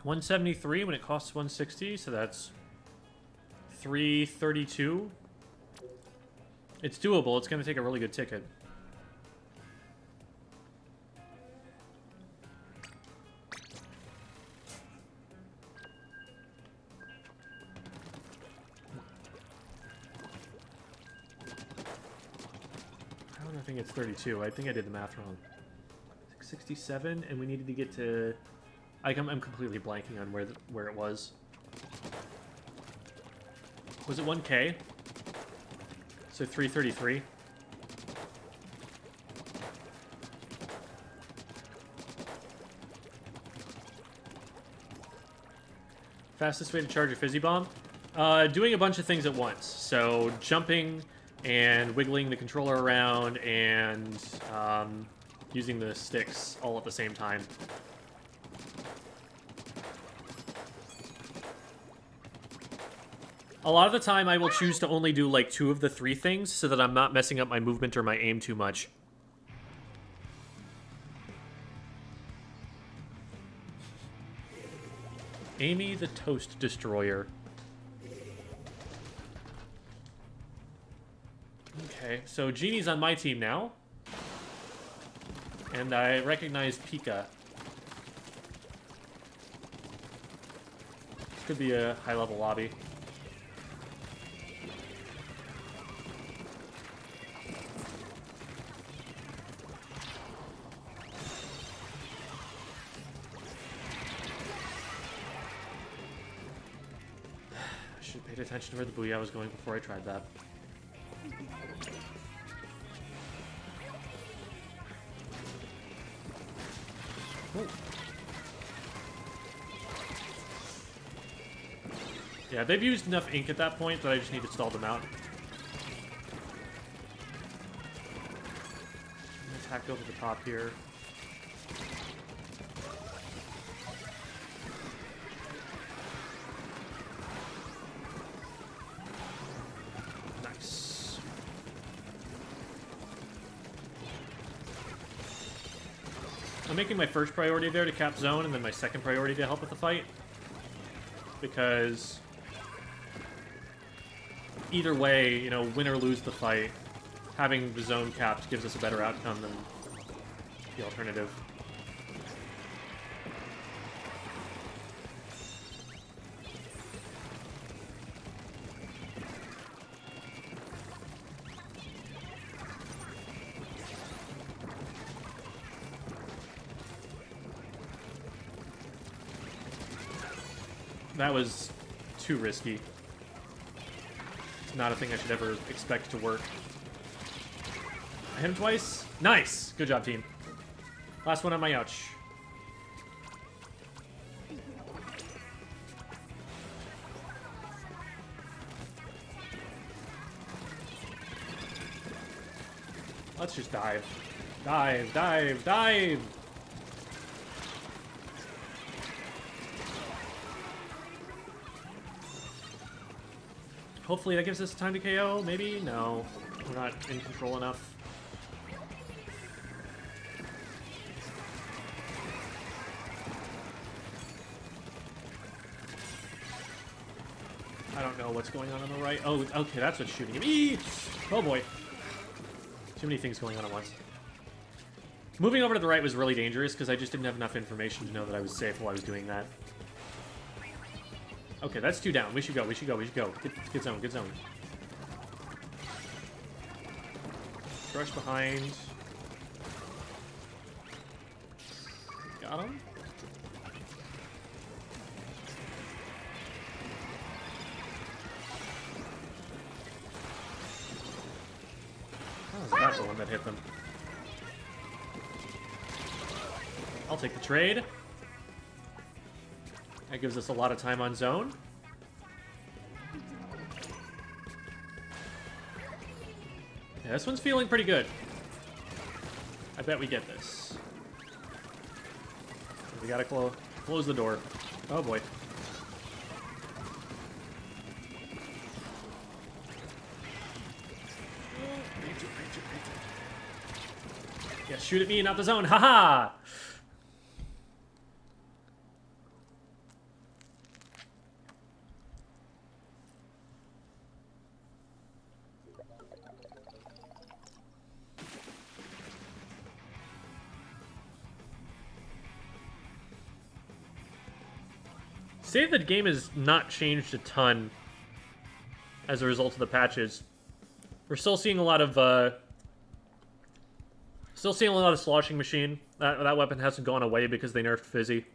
$173 when it costs $160, so that's $332. It's doable. It's going to take a really good ticket. I think it's 32. I think I did the math wrong. 67, and we needed to get to... I'm completely blanking on where it was. Was it 1K? So 333. Fastest way to charge a fizzy bomb? Doing a bunch of things at once. So jumping and wiggling the controller around and using the sticks all at the same time. A lot of the time I will choose to only do like 2 of the 3 things so that I'm not messing up my movement or my aim too much. Amy the Toast Destroyer. Okay, so Genie's on my team now. And I recognize Pika. This could be a high-level lobby. I should have paid attention to where the Booyah was going before I tried that. Yeah, they've used enough ink at that point that I just need to stall them out. Attack over the top here. Nice. I'm making my first priority there to cap zone, and then my second priority to help with the fight. Because either way, you know, win or lose the fight, having the zone capped gives us a better outcome than the alternative. That was too risky. It's not a thing I should ever expect to work. I hit him twice. Nice! Good job, team. Last one on my ouch. Let's just dive. Dive, dive, dive! Hopefully that gives us time to KO. Maybe? No. We're not in control enough. I don't know what's going on the right. Oh, okay, that's what's shooting me. Oh boy. Too many things going on at once. Moving over to the right was really dangerous because I just didn't have enough information to know that I was safe while I was doing that. Okay, that's 2 down. We should go, we should go, we should go. Good zone, good zone. Rush behind. Got him. Oh, that's the one that hit them. I'll take the trade. That gives us a lot of time on zone. Yeah, this one's feeling pretty good. I bet we get this. We gotta close the door. Oh boy. Yeah, shoot at me, not the zone. Haha! Say the game has not changed a ton as a result of the patches. We're still seeing a lot of sloshing machine. That weapon hasn't gone away because they nerfed Fizzy.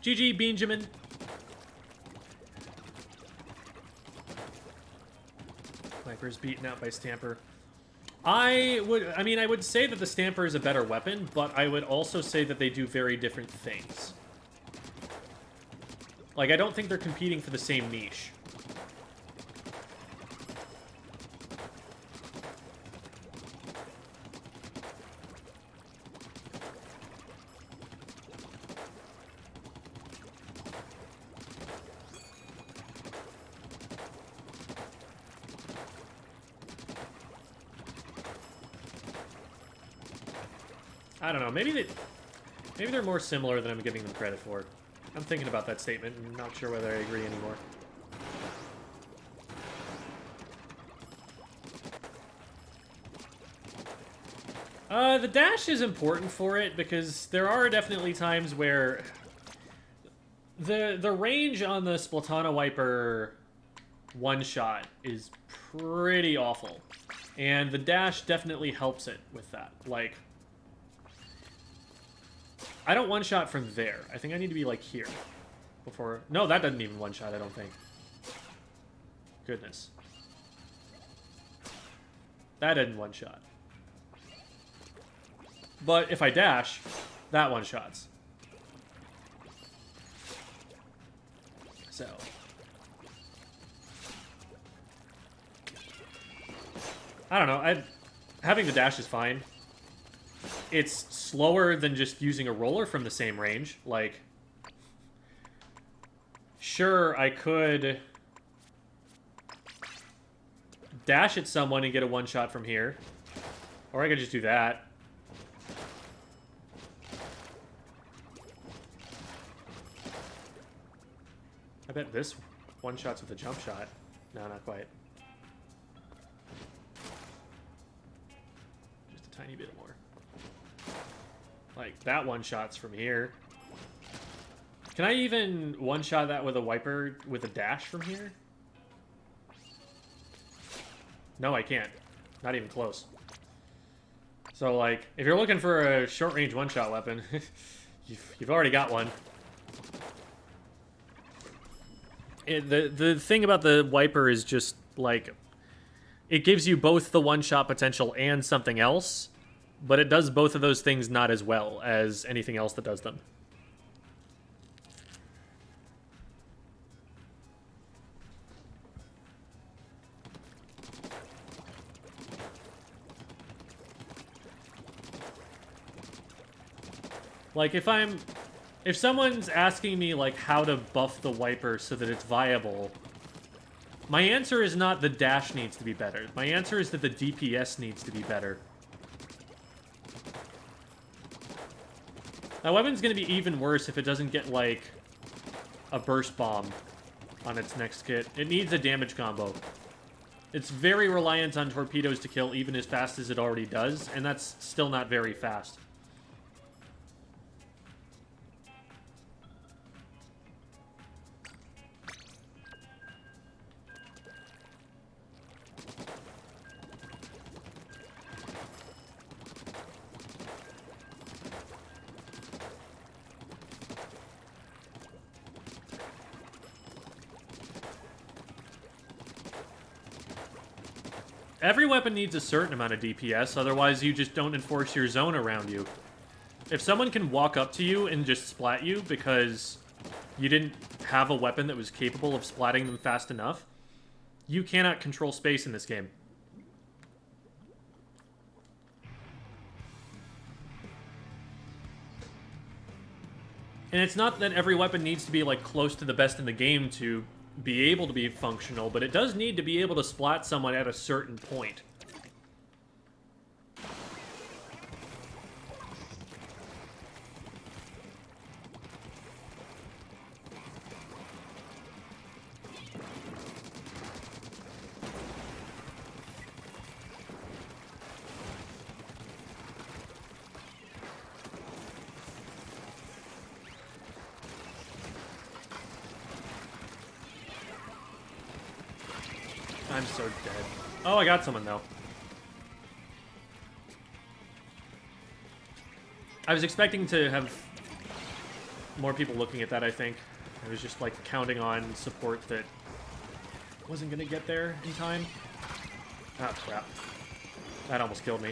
GG, Benjamin. Sniper's beaten out by Stamper. I would say that the Stamper is a better weapon, but I would also say that they do very different things. Like, I don't think they're competing for the same niche. I don't know. Maybe they're more similar than I'm giving them credit for. I'm thinking about that statement and not sure whether I agree anymore. The dash is important for it because there are definitely times where The range on the Splatana Wiper one shot is pretty awful. And the dash definitely helps it with that. Like, I don't one shot from there. I think I need to be like here before. No, that doesn't even one shot, I don't think. Goodness. That didn't one shot. But if I dash, that one shots. So. I don't know. Having the dash is fine. It's slower than just using a roller from the same range. Like, sure, I could dash at someone and get a one-shot from here. Or I could just do that. I bet this one-shots with a jump shot. No, not quite. Just a tiny bit more. Like, that one-shots from here. Can I even one-shot that with a wiper with a dash from here? No, I can't. Not even close. So, like, if you're looking for a short-range one-shot weapon, you've already got one. The thing about the wiper is just, like, it gives you both the one-shot potential and something else, but it does both of those things not as well as anything else that does them. Like, if someone's asking me, like, how to buff the wiper so that it's viable, my answer is not the dash needs to be better. My answer is that the DPS needs to be better. That weapon's gonna be even worse if it doesn't get, like, a burst bomb on its next kit. It needs a damage combo. It's very reliant on torpedoes to kill even as fast as it already does, and that's still not very fast. Every weapon needs a certain amount of DPS, otherwise you just don't enforce your zone around you. If someone can walk up to you and just splat you because you didn't have a weapon that was capable of splatting them fast enough, you cannot control space in this game. And it's not that every weapon needs to be, like, close to the best in the game to be able to be functional, but it does need to be able to splat someone at a certain point. I'm so dead. Oh, I got someone, though. I was expecting to have more people looking at that, I think. I was just, like, counting on support that wasn't gonna get there in time. Oh, crap. That almost killed me.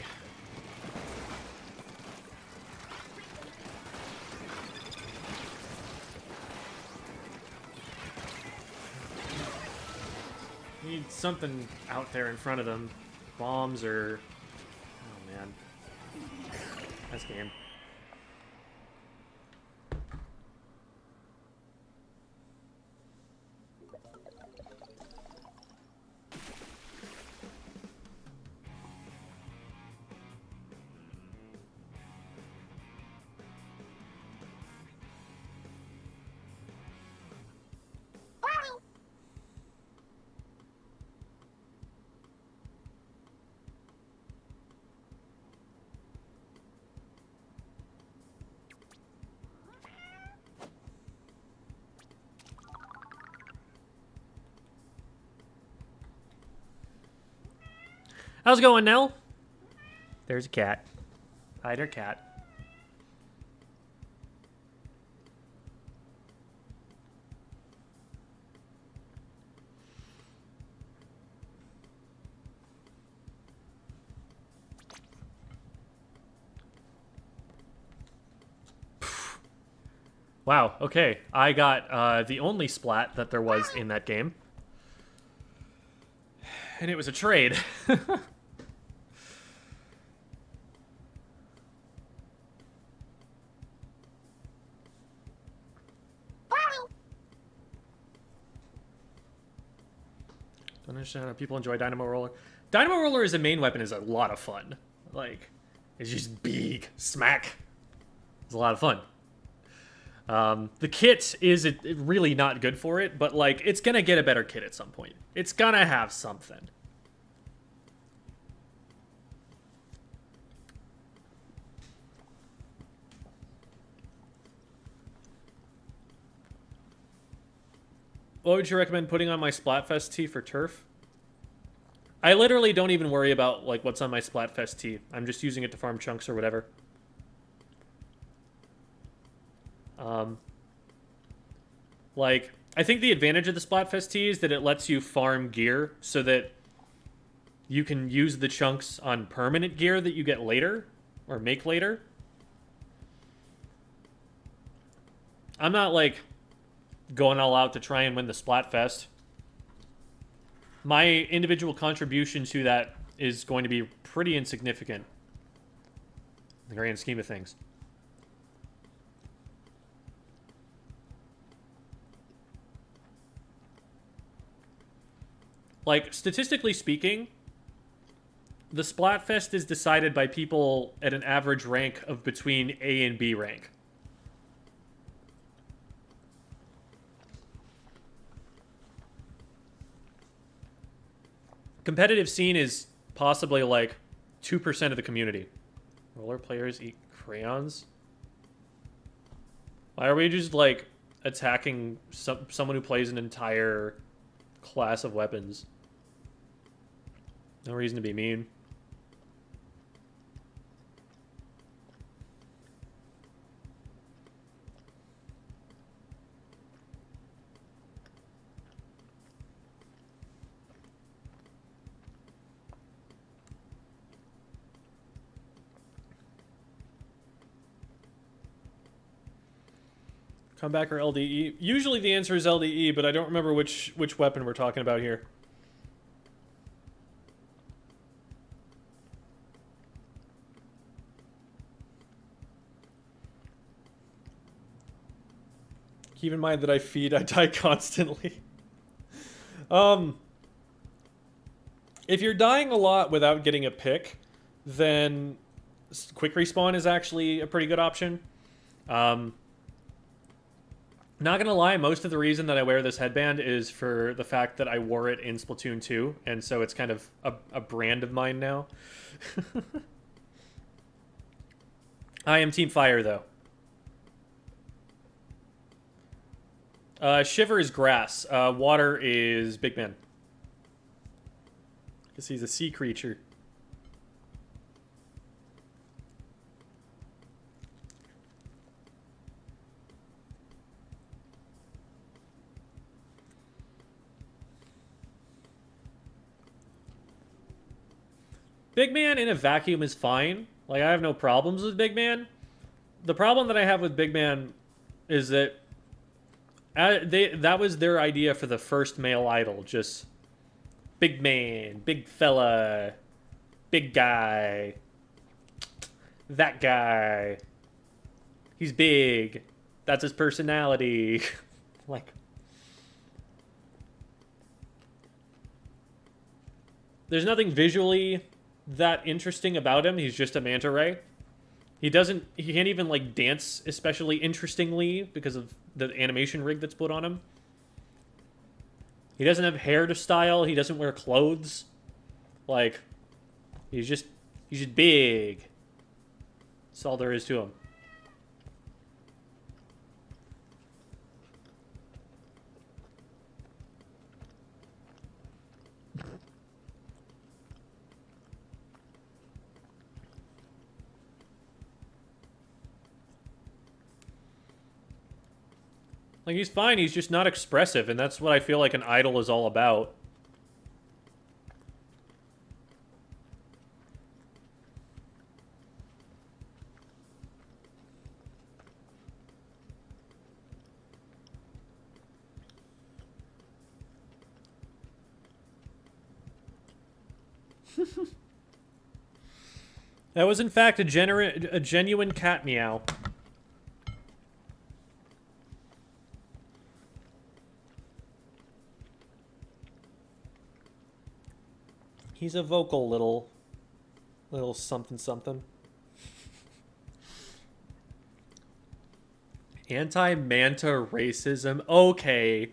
Need something out there in front of them. Bombs or... Oh, man. That's game. How's it going, Nell? There's a cat. Hide her cat. Wow, okay. I got the only splat that there was in that game. And it was a trade. Don't understand how people enjoy Dynamo Roller. Dynamo Roller as a main weapon is a lot of fun. Like, it's just big. Smack. It's a lot of fun. The kit is really not good for it, but, like, it's gonna get a better kit at some point. It's gonna have something. What would you recommend putting on my Splatfest tee for turf? I literally don't even worry about, like, what's on my Splatfest tee. I'm just using it to farm chunks or whatever. Like, I think the advantage of the Splatfest tee is that it lets you farm gear so that you can use the chunks on permanent gear that you get later, or make later. I'm not, like, going all out to try and win the Splatfest. My individual contribution to that is going to be pretty insignificant in the grand scheme of things. Like, statistically speaking, the Splatfest is decided by people at an average rank of between A and B rank. Competitive scene is possibly like 2% of the community. Roller players eat crayons? Why are we just like attacking someone who plays an entire class of weapons? No reason to be mean. Comeback or LDE? Usually the answer is LDE, but I don't remember which weapon we're talking about here. Keep in mind that I die constantly. If you're dying a lot without getting a pick, then quick respawn is actually a pretty good option. Not gonna lie, most of the reason that I wear this headband is for the fact that I wore it in Splatoon 2, and so it's kind of a brand of mine now. I am Team Fire, though. Shiver is grass. Water is Big Man. Because he's a sea creature. Big Man in a vacuum is fine. Like, I have no problems with Big Man. The problem that I have with Big Man is that that was their idea for the first male idol. Just big man, big fella, big guy, that guy. He's big. That's his personality. Like, there's nothing visually that interesting about him. He's just a manta ray. He can't even like dance especially interestingly because of the animation rig that's put on him. He doesn't have hair to style. He doesn't wear clothes. Like, he's just big. That's all there is to him. Like, he's fine, he's just not expressive, and that's what I feel like an idol is all about. That was, in fact, a genuine cat meow. He's a vocal little something something. Anti-manta racism. Okay.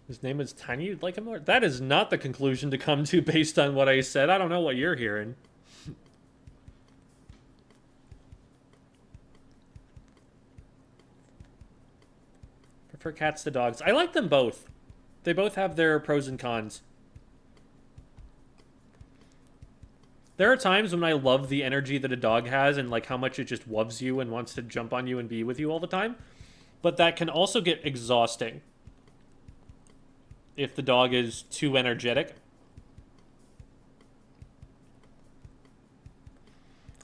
His name is Tiny. You'd like him more? That is not the conclusion to come to based on what I said. I don't know what you're hearing. Prefer cats to dogs. I like them both. They both have their pros and cons. There are times when I love the energy that a dog has and like how much it just loves you and wants to jump on you and be with you all the time. But that can also get exhausting if the dog is too energetic.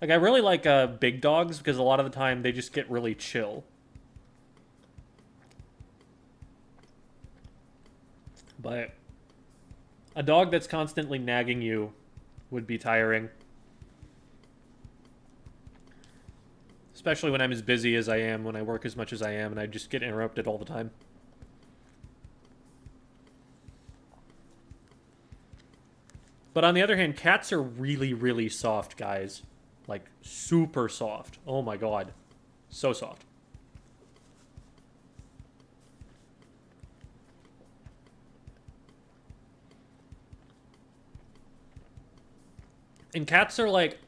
Like, I really like big dogs because a lot of the time they just get really chill. But a dog that's constantly nagging you would be tiring. Especially when I'm as busy as I am, when I work as much as I am, and I just get interrupted all the time. But on the other hand, cats are really, really soft, guys. Like, super soft. Oh my god. So soft. And cats are like...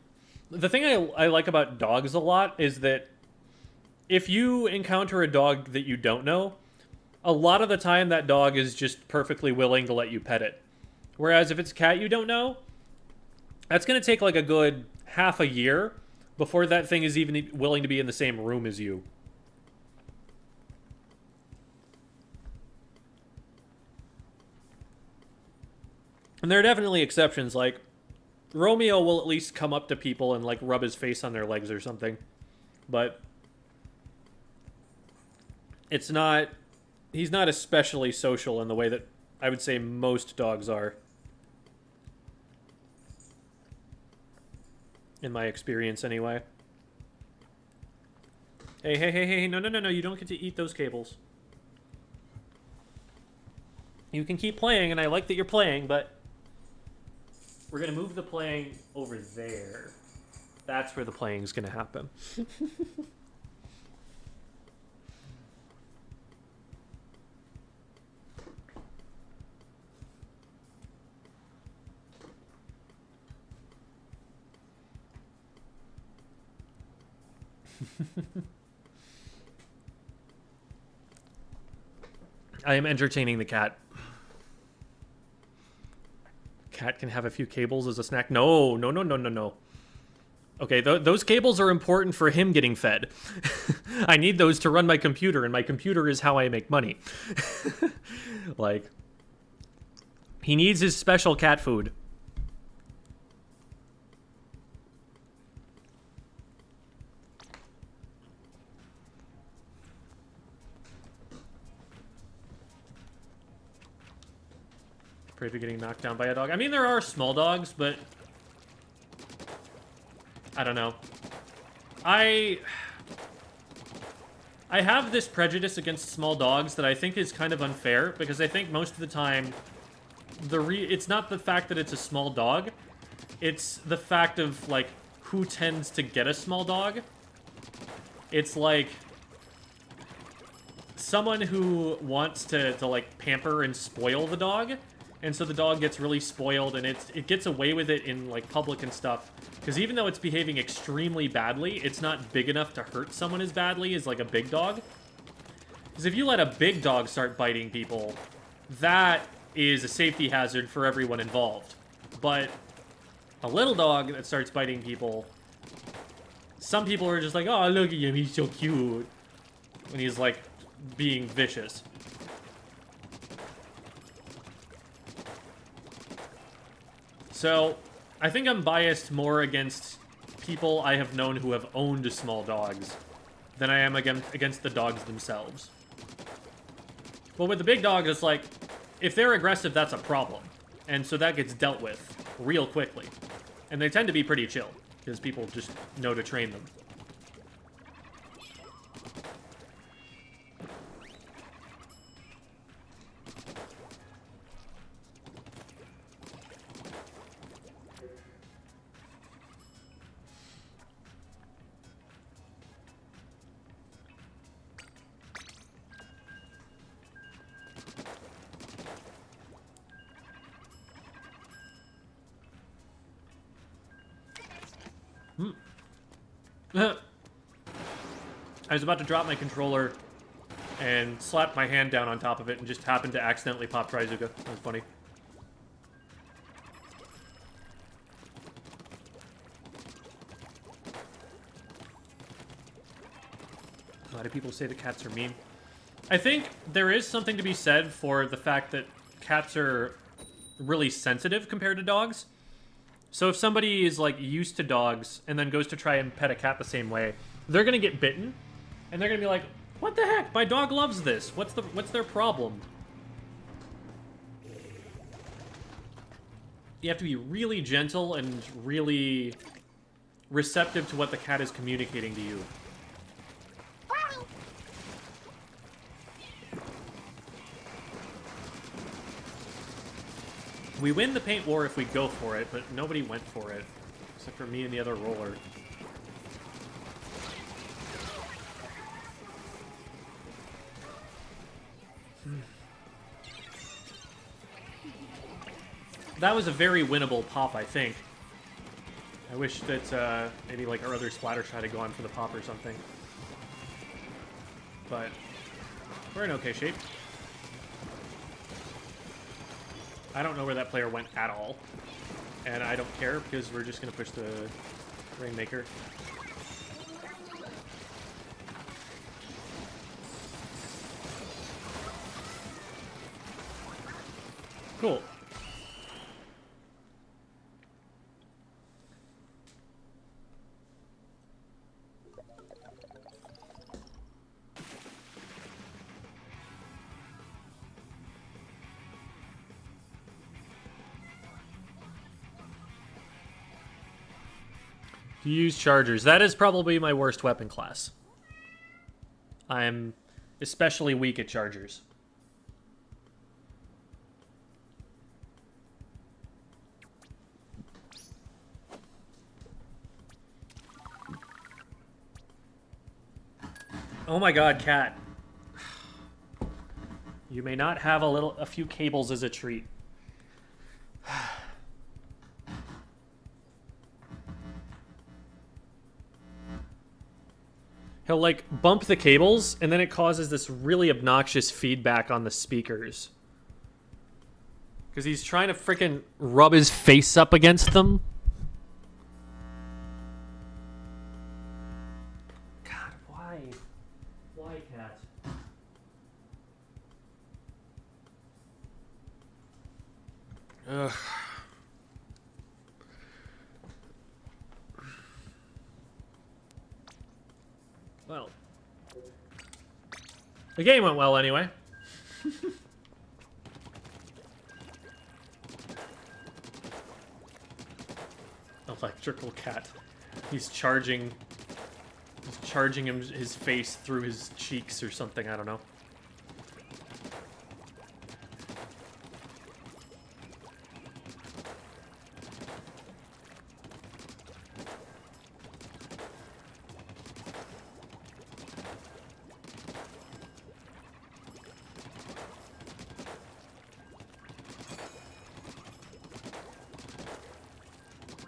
The thing I like about dogs a lot is that if you encounter a dog that you don't know, a lot of the time that dog is just perfectly willing to let you pet it. Whereas if it's a cat you don't know, that's going to take like a good half a year before that thing is even willing to be in the same room as you. And there are definitely exceptions, like Romeo will at least come up to people and like rub his face on their legs or something. But it's not... He's not especially social in the way that I would say most dogs are. In my experience, anyway. Hey, hey, hey, hey, no, you don't get to eat those cables. You can keep playing, and I like that you're playing, but... We're gonna move the playing over there. That's where the playing's gonna happen. I am entertaining the cat. Cat can have a few cables as a snack. No. Okay, those cables are important for him getting fed. I need those to run my computer, and my computer is how I make money. Like, he needs his special cat food. Afraid of getting knocked down by a dog. I mean, there are small dogs, but I don't know. I have this prejudice against small dogs that I think is kind of unfair, because I think most of the time it's not the fact that it's a small dog, it's the fact of like who tends to get a small dog. It's like someone who wants to like pamper and spoil the dog. And so the dog gets really spoiled, and it gets away with it in, like, public and stuff. Because even though it's behaving extremely badly, it's not big enough to hurt someone as badly as, like, a big dog. Because if you let a big dog start biting people, that is a safety hazard for everyone involved. But a little dog that starts biting people, some people are just like, oh, look at him, he's so cute. When he's, like, being vicious. So, I think I'm biased more against people I have known who have owned small dogs than I am against the dogs themselves. But with the big dogs, it's like, if they're aggressive, that's a problem. And so that gets dealt with real quickly. And they tend to be pretty chill, because people just know to train them. I was about to drop my controller and slap my hand down on top of it and just happened to accidentally pop Trizuka. That was funny. Why do people say that cats are mean? I think there is something to be said for the fact that cats are really sensitive compared to dogs. So if somebody is, like, used to dogs and then goes to try and pet a cat the same way, they're gonna get bitten, and they're gonna be like, what the heck? My dog loves this. What's their problem? You have to be really gentle and really receptive to what the cat is communicating to you. We win the paint war if we go for it, but nobody went for it. Except for me and the other roller. That was a very winnable pop, I think. I wish that maybe like our other splatter shot had gone for the pop or something. But we're in okay shape. I don't know where that player went at all. And I don't care because we're just going to push the Rainmaker. Cool. Use chargers. That is probably my worst weapon class. I'm especially weak at chargers. Oh my god, cat. You may not have a few cables as a treat. He'll, like, bump the cables, and then it causes this really obnoxious feedback on the speakers. Because he's trying to frickin' rub his face up against them. God, why? Why, cat? Ugh. Well, the game went well anyway. Electrical cat. He's charging his face through his cheeks or something, I don't know.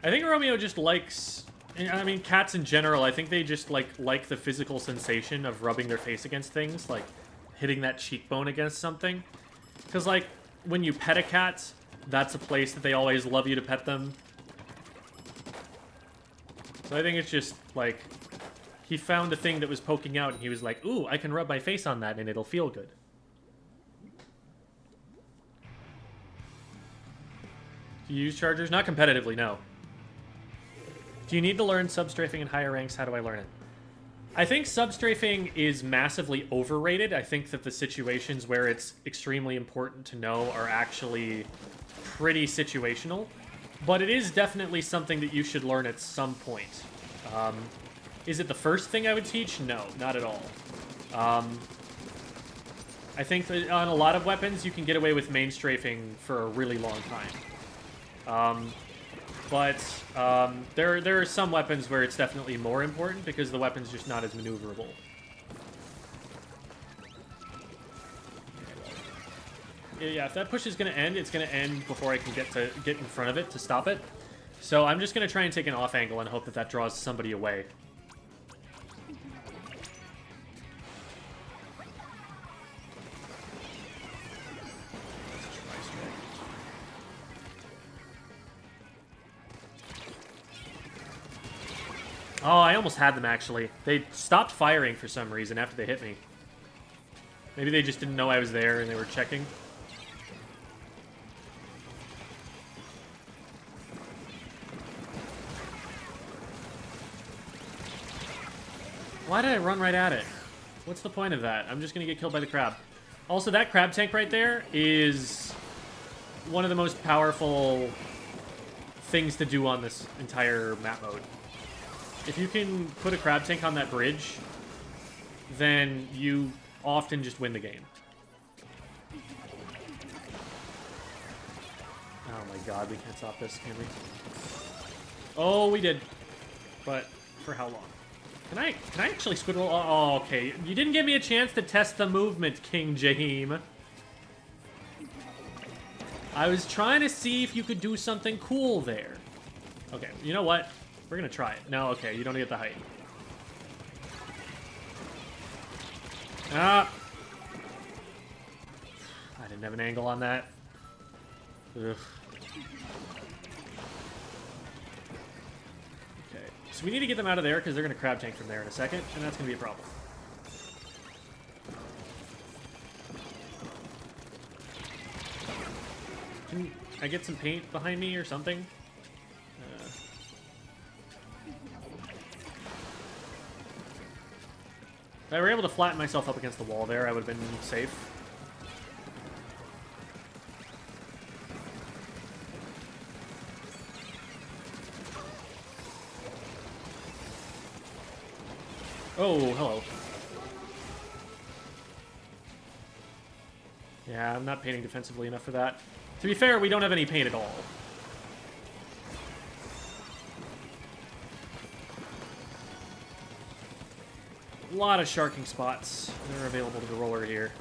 I think Romeo just likes... I mean, cats in general, I think they just, like the physical sensation of rubbing their face against things, like hitting that cheekbone against something. Because, like, when you pet a cat, that's a place that they always love you to pet them. So I think it's just, like, he found a thing that was poking out, and he was like, ooh, I can rub my face on that, and it'll feel good. Do you use chargers? Not competitively, no. Do you need to learn substrafing in higher ranks? How do I learn it? I think substrafing is massively overrated. I think that the situations where it's extremely important to know are actually pretty situational. But it is definitely something that you should learn at some point. Is it the first thing I would teach? No, not at all. I think that on a lot of weapons, you can get away with main strafing for a really long time. There are some weapons where it's definitely more important because the weapon's just not as maneuverable. Yeah, if that push is going to end, it's going to end before I can get in front of it to stop it. So I'm just going to try and take an off angle and hope that that draws somebody away. Oh, I almost had them, actually. They stopped firing for some reason after they hit me. Maybe they just didn't know I was there and they were checking. Why did I run right at it? What's the point of that? I'm just going to get killed by the crab. Also, that crab tank right there is one of the most powerful things to do on this entire map mode. If you can put a crab tank on that bridge, then you often just win the game. Oh my god, we can't stop this, can we? Oh, we did. But for how long? Can I actually squid roll? Oh, okay. You didn't give me a chance to test the movement, King Jaheim. I was trying to see if you could do something cool there. Okay, you know what? We're gonna try it. No, okay, you don't get the height. Ah! I didn't have an angle on that. Ugh. Okay, so we need to get them out of there because they're gonna crab tank from there in a second, and that's gonna be a problem. Can I get some paint behind me or something? If I were able to flatten myself up against the wall there, I would have been safe. Oh, hello. Yeah, I'm not painting defensively enough for that. To be fair, we don't have any paint at all. A lot of sharking spots that are available to the roller here.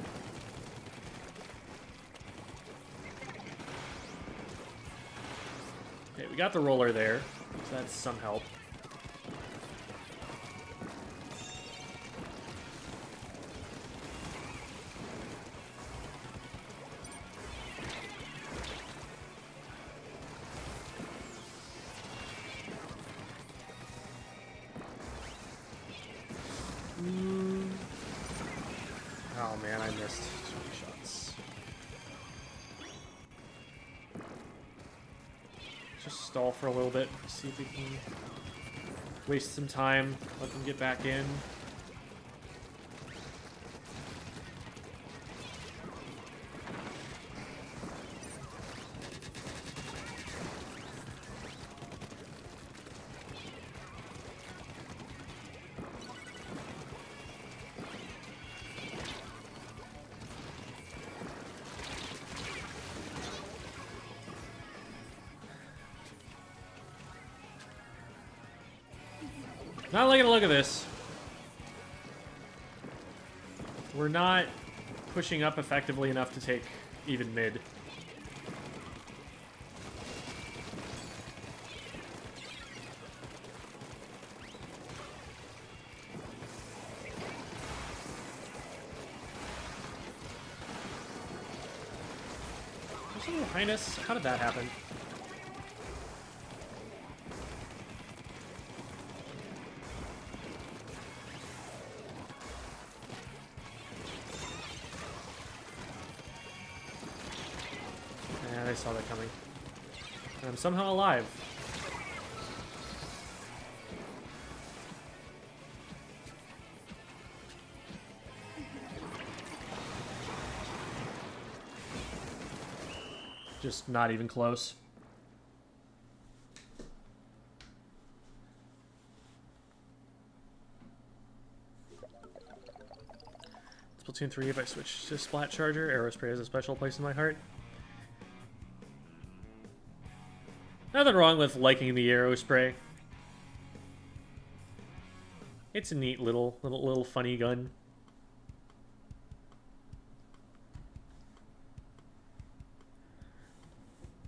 Okay, we got the roller there, so that's some help. Oh man, I missed too many shots. Just stall for a little bit, see if we can waste some time, let them get back in. Not liking the look of this. We're not pushing up effectively enough to take even mid. Ooh, Highness. How did that happen? Yeah, I saw that coming. And I'm somehow alive. Just not even close. Splatoon 3, if I switch to Splat Charger, Aerospray has a special place in my heart. Nothing wrong with liking the Aerospray. It's a neat little funny gun.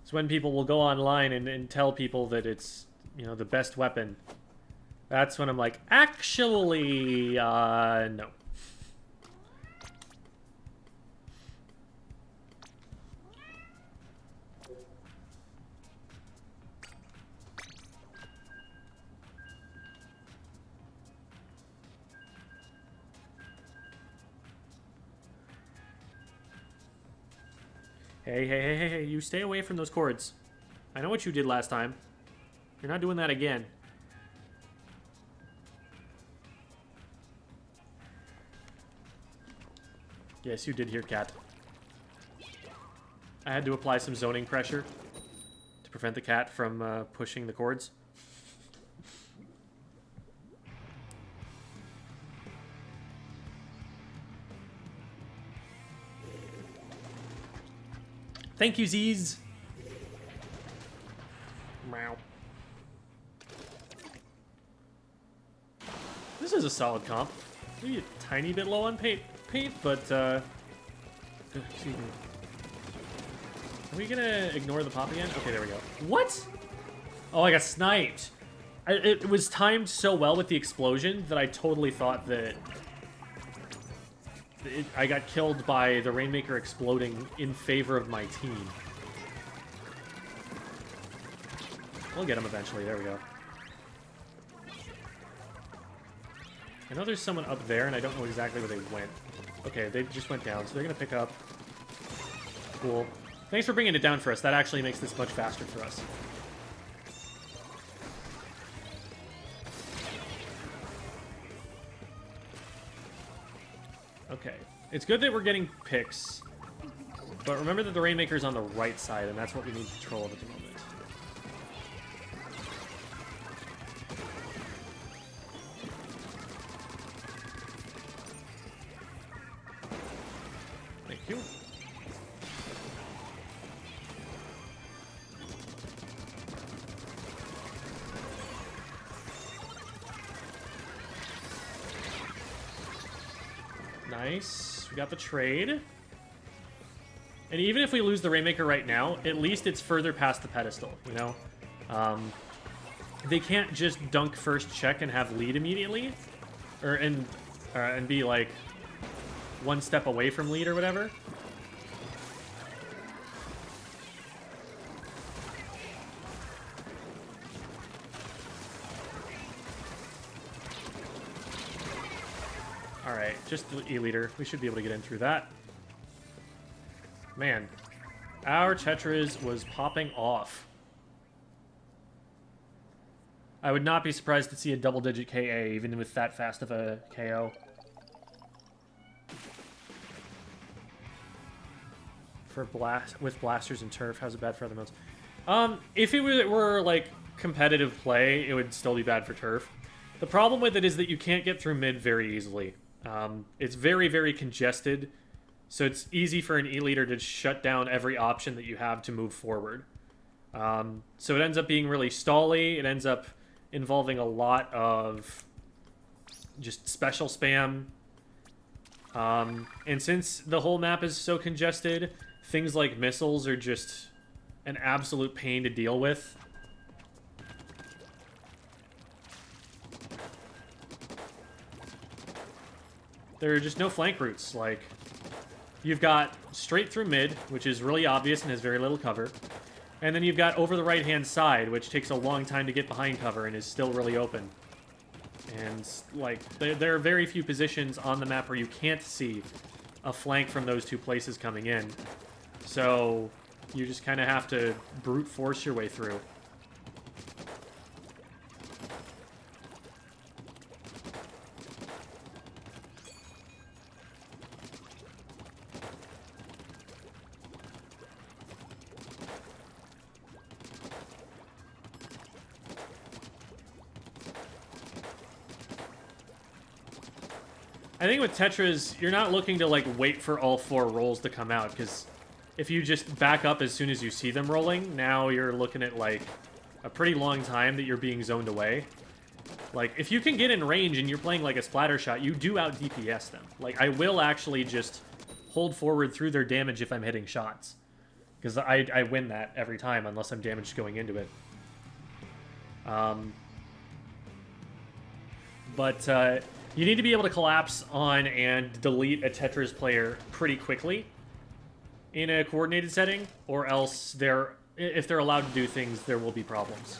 It's when people will go online and tell people that it's, you know, the best weapon. That's when I'm like, actually, no. Hey, you stay away from those cords. I know what you did last time. You're not doing that again. Yes, you did hear cat. I had to apply some zoning pressure to prevent the cat from pushing the cords. Thank you, Z's. Meow. This is a solid comp. Maybe a tiny bit low on paint, but excuse me. Are we gonna ignore the pop again? Okay, there we go. What? Oh, I got sniped. It was timed so well with the explosion that I totally thought that I got killed by the Rainmaker exploding in favor of my team. We'll get him eventually. There we go. I know there's someone up there, and I don't know exactly where they went. Okay, they just went down, so they're going to pick up. Cool. Thanks for bringing it down for us. That actually makes this much faster for us. Okay. It's good that we're getting picks. But remember that the Rainmaker's on the right side, and that's what we need control of at the moment. Thank you. Nice. We got the trade. And even if we lose the Rainmaker right now, at least it's further past the pedestal, you know? They can't just dunk first check and have lead immediately. And be, like, one step away from lead or whatever. Alright, just the E-leader. We should be able to get in through that. Man, our Tetris was popping off. I would not be surprised to see a double-digit KA, even with that fast of a KO. With blasters and turf, how's it bad for other modes? If it were like competitive play, it would still be bad for turf. The problem with it is that you can't get through mid very easily. It's very, very congested, so it's easy for an E-leader to shut down every option that you have to move forward. So it ends up being really stally. It ends up involving a lot of just special spam. And since the whole map is so congested, things like missiles are just an absolute pain to deal with. There are just no flank routes. Like, You've got straight through mid, which is really obvious and has very little cover. And then you've got over the right-hand side, which takes a long time to get behind cover and is still really open. And, like, there are very few positions on the map where you can't see a flank from those two places coming in. So, you just kind of have to brute force your way through. I think with Tetris, you're not looking to, like, wait for all 4 rolls to come out, because if you just back up as soon as you see them rolling, now you're looking at, like, a pretty long time that you're being zoned away. Like, if you can get in range and you're playing, like, a splatter shot, you do out-DPS them. Like, I will actually just hold forward through their damage if I'm hitting shots. Because I win that every time, unless I'm damaged going into it. You need to be able to collapse on and delete a Tetris player pretty quickly in a coordinated setting, or else if they're allowed to do things, there will be problems.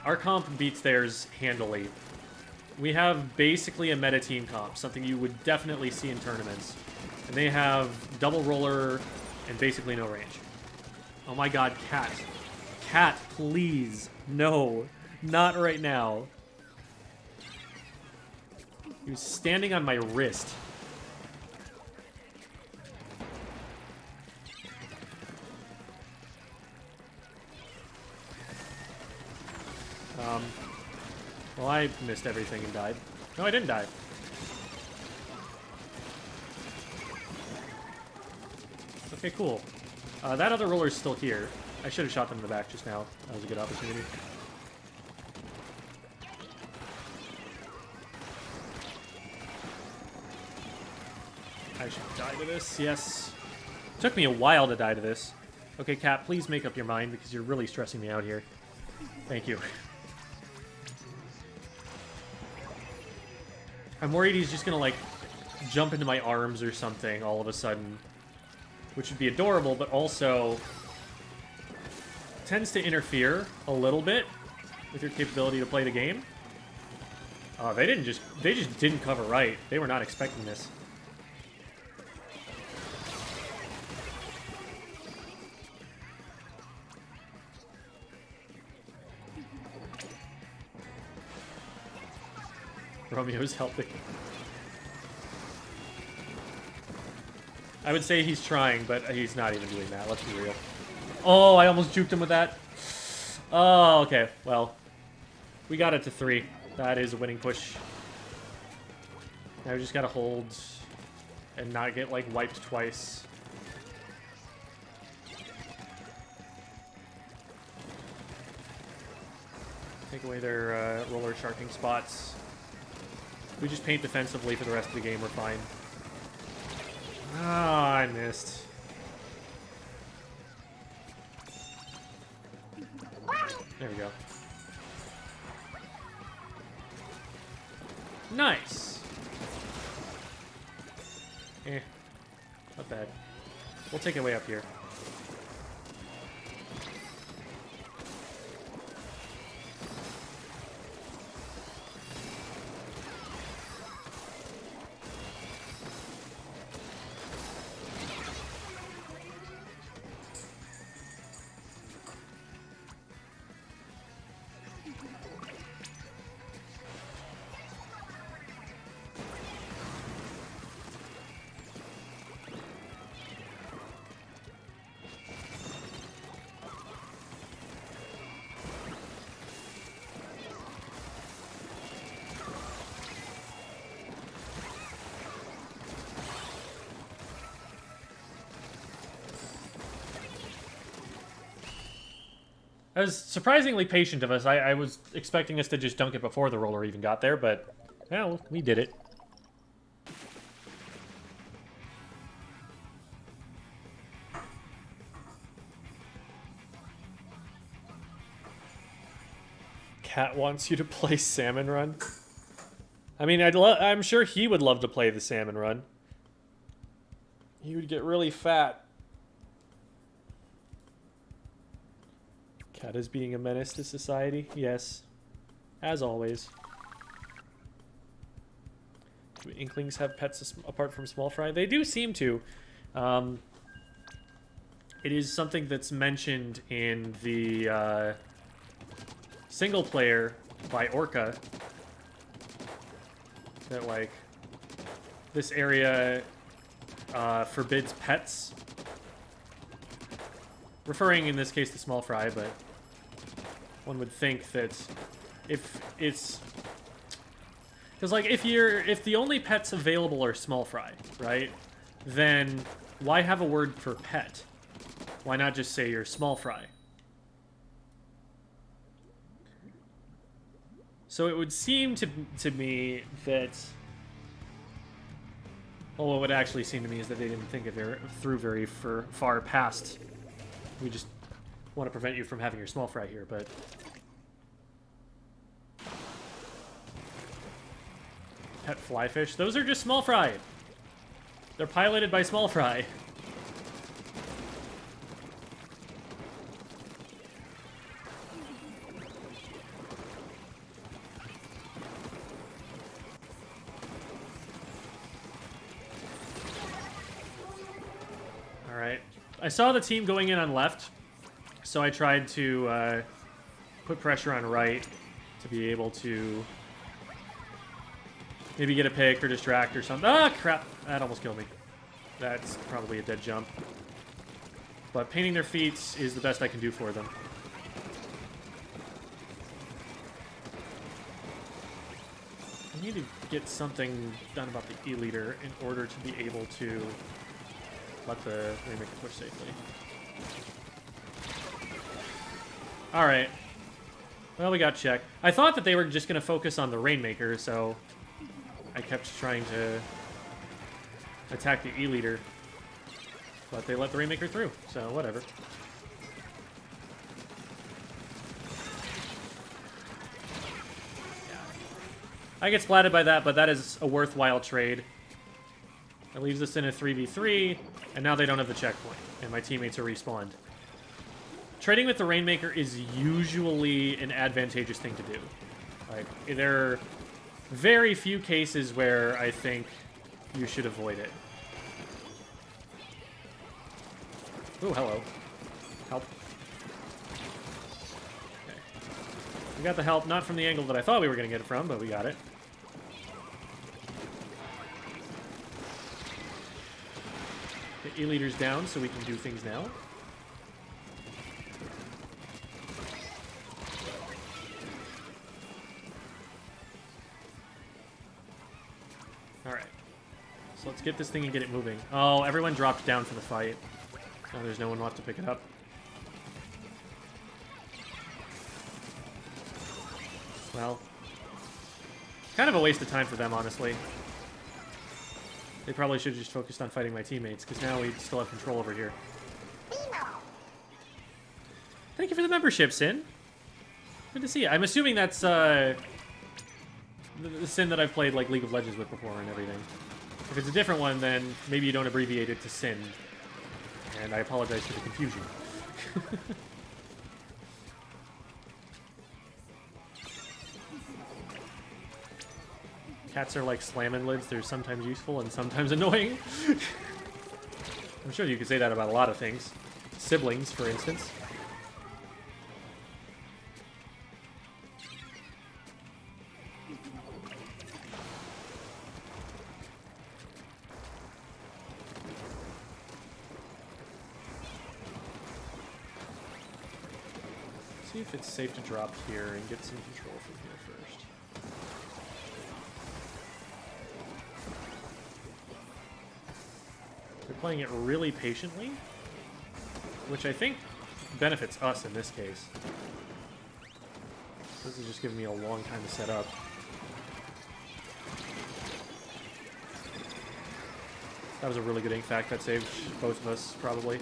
Our comp beats theirs handily. We have basically a meta team comp, something you would definitely see in tournaments. And they have double roller and basically no range. Oh my god, Cat. Cat, please. No. Not right now. He was standing on my wrist. Well, I missed everything and died. No, I didn't die. Okay, cool. That other roller's still here. I should have shot them in the back just now. That was a good opportunity. I should die to this, yes. Took me a while to die to this. Okay, Cat, please make up your mind because you're really stressing me out here. Thank you. I'm worried he's just gonna, like, jump into my arms or something all of a sudden. Which would be adorable, but also tends to interfere a little bit with your capability to play the game. They just didn't cover right. They were not expecting this. Romeo's helping. I would say he's trying, but he's not even doing that. Let's be real. Oh, I almost juked him with that. Oh, okay. Well, we got it to 3. That is a winning push. Now we just gotta hold and not get, like, wiped twice. Take away their roller sharking spots. If we just paint defensively for the rest of the game, we're fine. Ah, I missed. There we go. Nice. Not bad. We'll take it way up here. That was surprisingly patient of us. I was expecting us to just dunk it before the roller even got there, but, well, we did it. Cat wants you to play Salmon Run. I mean, I'm sure he would love to play the Salmon Run. He would get really fat. Cat is being a menace to society. Yes. As always. Do Inklings have pets apart from small fry? They do seem to. It is something that's mentioned in the single player by Orca. That, like, this area forbids pets. Referring, in this case, to small fry, but one would think that if it's... Because, like, if the only pets available are small fry, right? Then why have a word for pet? Why not just say you're small fry? So it would seem to me that... Well, what would actually seem to me is that they didn't think it through very far past. We just want to prevent you from having your small fry here, but... Pet flyfish? Those are just small fry. They're piloted by small fry. Alright. I saw the team going in on left, so I tried to put pressure on right to be able to maybe get a pick or distract or something. Ah, crap! That almost killed me. That's probably a dead jump. But painting their feet is the best I can do for them. I need to get something done about the E-Leader in order to be able to let the Rainmaker push safely. Alright. Well, we got checked. I thought that they were just going to focus on the Rainmaker, so I kept trying to attack the E-Leader. But they let the Rainmaker through, so whatever. I get splatted by that, but that is a worthwhile trade. It leaves us in a 3v3, and now they don't have the checkpoint, and my teammates are respawned. Trading with the Rainmaker is usually an advantageous thing to do. Like, there are very few cases where I think you should avoid it. Ooh, hello. Help. Okay. We got the help, not from the angle that I thought we were going to get it from, but we got it. The E-Leader's down, so we can do things now. Alright. So let's get this thing and get it moving. Oh, everyone dropped down for the fight. Now there's no one left to pick it up. Well, kind of a waste of time for them, honestly. They probably should have just focused on fighting my teammates, because now we still have control over here. Thank you for the membership, Sin. Good to see you. I'm assuming that's the Sin that I've played like League of Legends with before and everything. If it's a different one, then maybe you don't abbreviate it to Sin. And I apologize for the confusion. Cats are like slamming lids. They're sometimes useful and sometimes annoying. I'm sure you could say that about a lot of things. Siblings, for instance. See if it's safe to drop here and get some control from here first. They're playing it really patiently, which I think benefits us in this case. This is just giving me a long time to set up. That was a really good ink fact. That saved both of us, probably.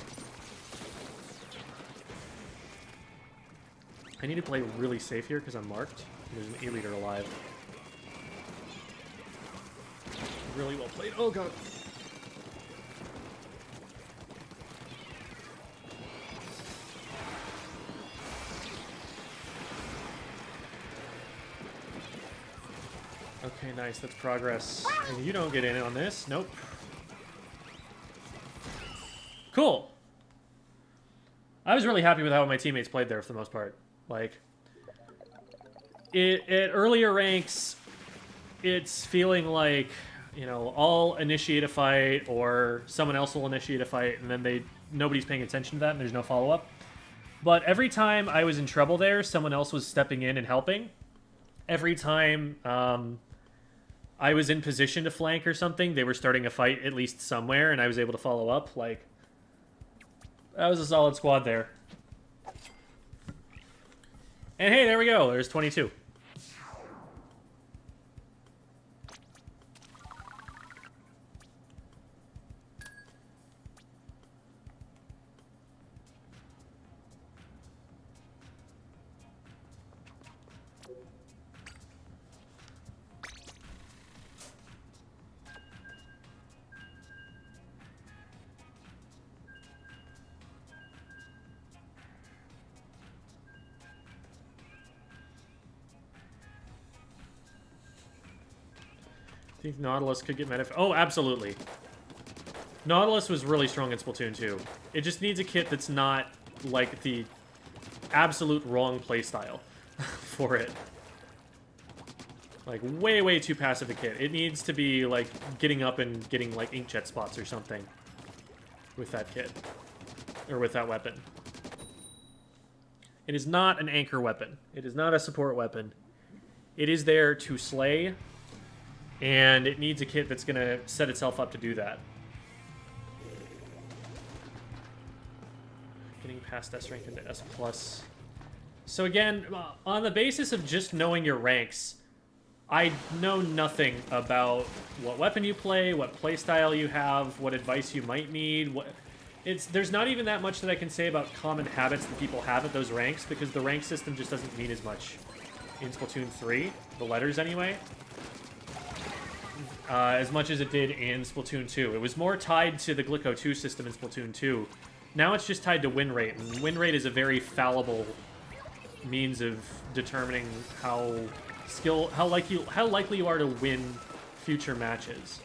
I need to play really safe here because I'm marked. There's an E-Leader alive. Really well played. Oh, God. Okay, nice. That's progress. And you don't get in on this. Nope. Cool. I was really happy with how my teammates played there for the most part. Like, at earlier ranks, it's feeling like, you know, I'll initiate a fight or someone else will initiate a fight, and then nobody's paying attention to that and there's no follow-up. But every time I was in trouble there, someone else was stepping in and helping. Every time I was in position to flank or something, they were starting a fight at least somewhere, and I was able to follow up. Like, that was a solid squad there. And hey, there we go. There's 22. Think Nautilus could get meta... Oh, absolutely. Nautilus was really strong in Splatoon 2. It just needs a kit that's not, like, the absolute wrong playstyle for it. Like, way, way too passive a kit. It needs to be, like, getting up and getting, like, inkjet spots or something with that kit. Or with that weapon. It is not an anchor weapon. It is not a support weapon. It is there to slay... And it needs a kit that's going to set itself up to do that. Getting past S rank into S+. So again, on the basis of just knowing your ranks, I know nothing about what weapon you play, what playstyle you have, what advice you might need. There's not even that much that I can say about common habits that people have at those ranks, because the rank system just doesn't mean as much in Splatoon 3, the letters anyway. As much as it did in Splatoon 2. It was more tied to the Glico 2 system in Splatoon 2. Now it's just tied to win rate, and win rate is a very fallible means of determining how likely you are to win future matches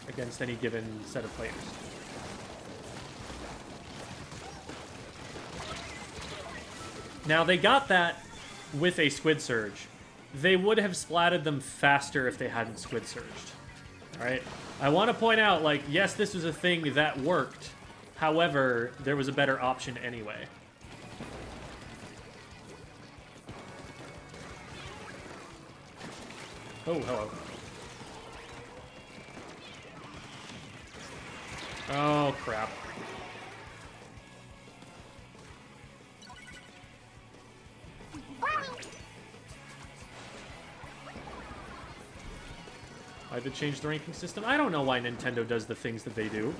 against any given set of players. Now, they got that with a Squid Surge. They would have splatted them faster if they hadn't Squid Surged. Alright? I want to point out, like, yes, this was a thing that worked. However, there was a better option anyway. Oh, hello. Oh, crap. Why they changed the ranking system? I don't know why Nintendo does the things that they do.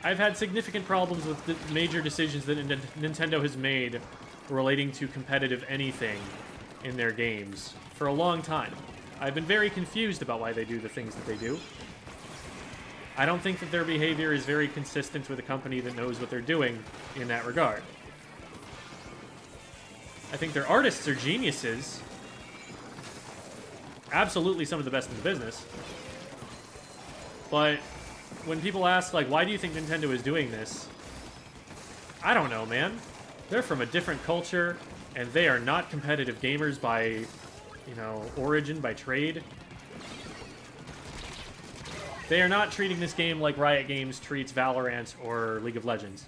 I've had significant problems with the major decisions that Nintendo has made relating to competitive anything in their games for a long time. I've been very confused about why they do the things that they do. I don't think that their behavior is very consistent with a company that knows what they're doing in that regard. I think their artists are geniuses. Absolutely some of the best in the business. But when people ask, like, why do you think Nintendo is doing this? I don't know, man. They're from a different culture, and they are not competitive gamers by, you know, origin, by trade. They are not treating this game like Riot Games treats Valorant or League of Legends.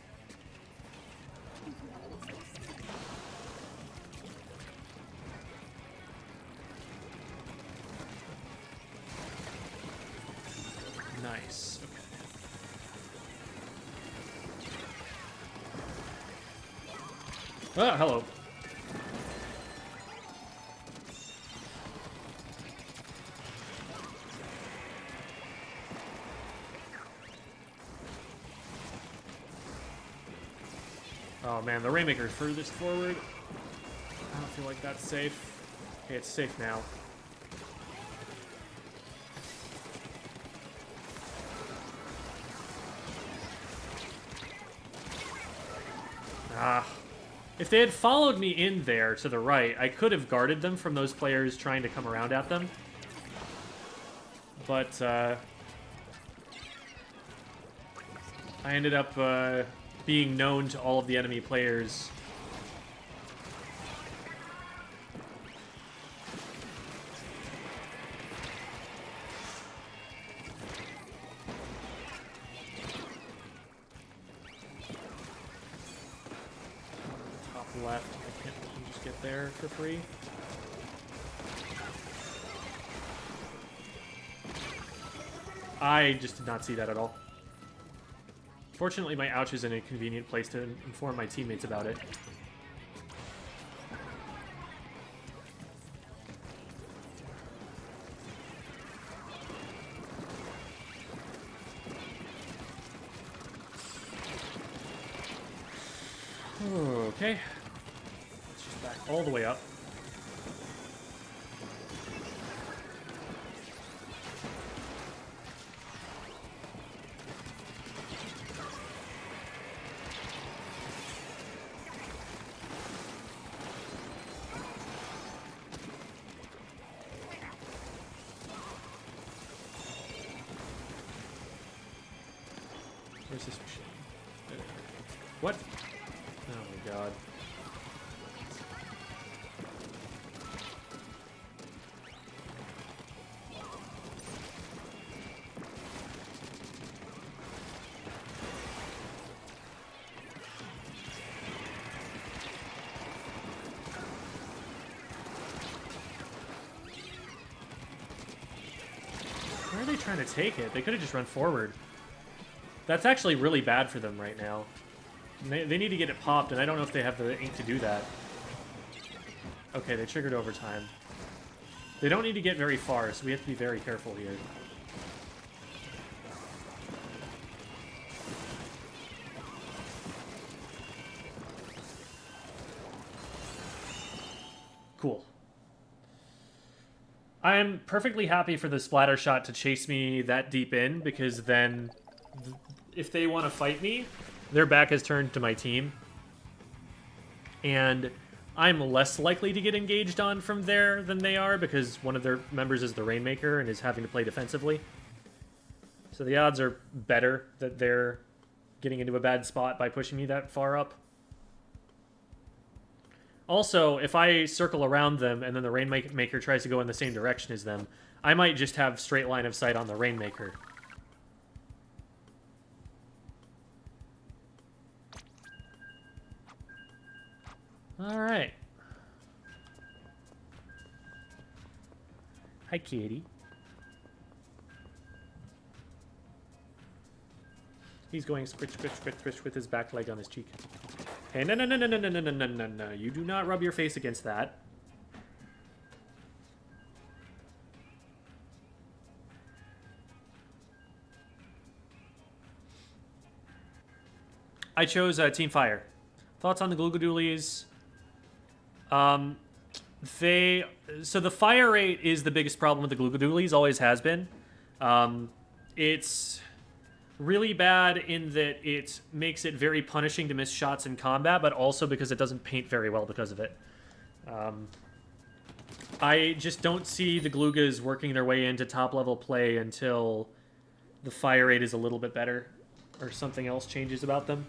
Nice. Okay. Ah, hello. Oh man, the Rainmaker's furthest forward. I don't feel like that's safe. Okay, it's safe now. Ah. If they had followed me in there to the right, I could have guarded them from those players trying to come around at them. But, I ended up, being known to all of the enemy players. Left. I can't just get there for free. I just did not see that at all. Fortunately, my ouch is in a convenient place to inform my teammates about it. Okay. Let's just back all the way up. Where's this machine? What? Oh my god. Where are they trying to take it? They could have just run forward. That's actually really bad for them right now. They need to get it popped, and I don't know if they have the ink to do that. Okay, they triggered overtime. They don't need to get very far, so we have to be very careful here. Cool. I am perfectly happy for the splatter shot to chase me that deep in, because then if they want to fight me, their back is turned to my team. And I'm less likely to get engaged on from there than they are, because one of their members is the Rainmaker and is having to play defensively. So the odds are better that they're getting into a bad spot by pushing me that far up. Also, if I circle around them and then the Rainmaker tries to go in the same direction as them, I might just have straight line of sight on the Rainmaker. Alright. Hi, kitty. He's going squish, squish, squish, squish with his back leg on his cheek. Hey, no, no, no, no, no, no, no, no, no, no, no. You do not rub your face against that. I chose Team Fire. Thoughts on the Gloogadoolies? So the fire rate is the biggest problem with the Gloogadoolies, always has been. It's really bad in that it makes it very punishing to miss shots in combat, but also because it doesn't paint very well because of it. I just don't see the Gloogas working their way into top-level play until the fire rate is a little bit better, or something else changes about them.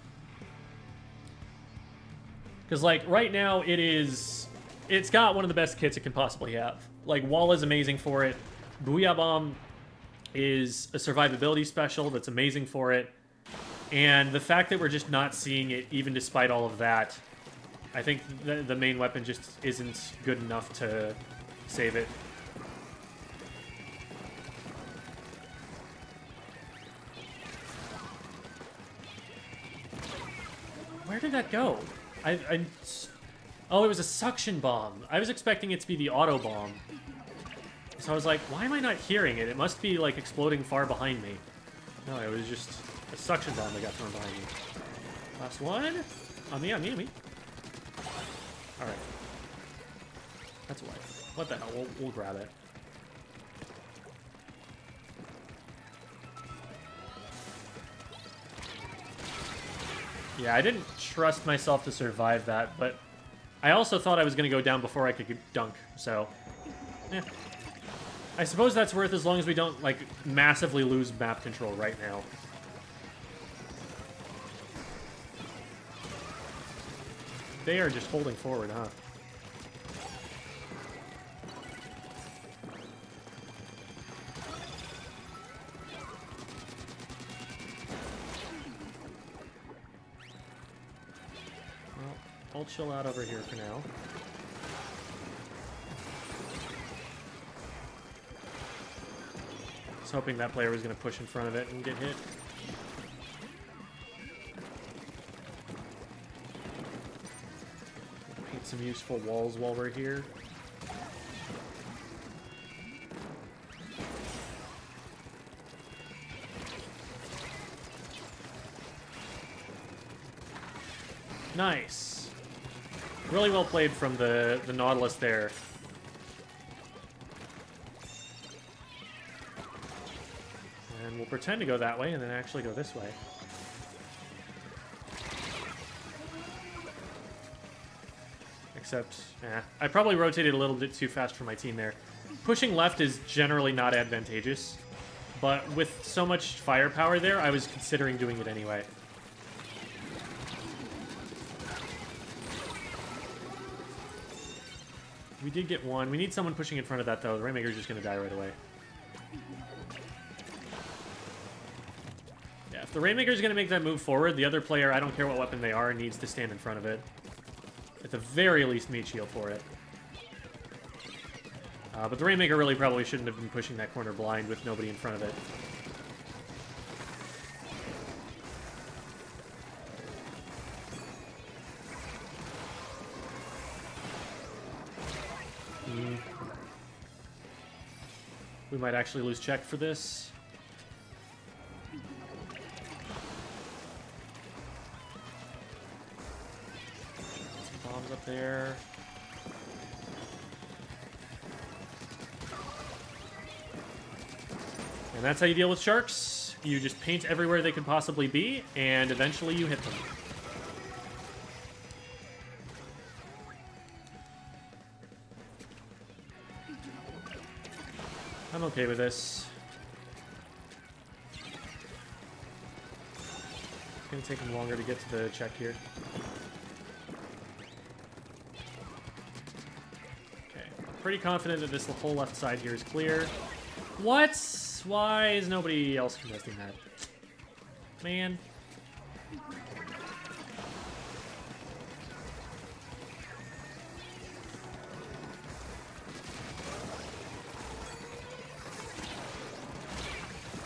Because, like, right now, it's got one of the best kits it can possibly have. Like, Wall is amazing for it. Booyah Bomb is a survivability special that's amazing for it. And the fact that we're just not seeing it, even despite all of that, I think the main weapon just isn't good enough to save it. Where did that go? Oh, it was a suction bomb. I was expecting it to be the auto bomb. So I was like, why am I not hearing it? It must be, like, exploding far behind me. No, it was just a suction bomb that got thrown behind me. Last one. On me, on me, on me. Alright. That's why. What the hell? We'll grab it. Yeah, I didn't trust myself to survive that, but I also thought I was going to go down before I could dunk, so... Yeah. I suppose that's worth as long as we don't, like, massively lose map control right now. They are just holding forward, huh? Well, I'll chill out over here for now. I was hoping that player was going to push in front of it and get hit. Paint some useful walls while we're here. Nice. Really well played from the Nautilus there. And we'll pretend to go that way and then actually go this way. Except, I probably rotated a little bit too fast for my team there. Pushing left is generally not advantageous, but with so much firepower there, I was considering doing it anyway. We did get one. We need someone pushing in front of that, though. The Rainmaker's just going to die right away. Yeah, if the Rainmaker's going to make that move forward, the other player, I don't care what weapon they are, needs to stand in front of it. At the very least, meat shield for it. But the Rainmaker really probably shouldn't have been pushing that corner blind with nobody in front of it. We might actually lose check for this. Some bombs up there. And that's how you deal with sharks. You just paint everywhere they could possibly be, and eventually you hit them. I'm okay with this. It's gonna take him longer to get to the check here. Okay, pretty confident that this whole left side here is clear. What? Why is nobody else contesting that? Man.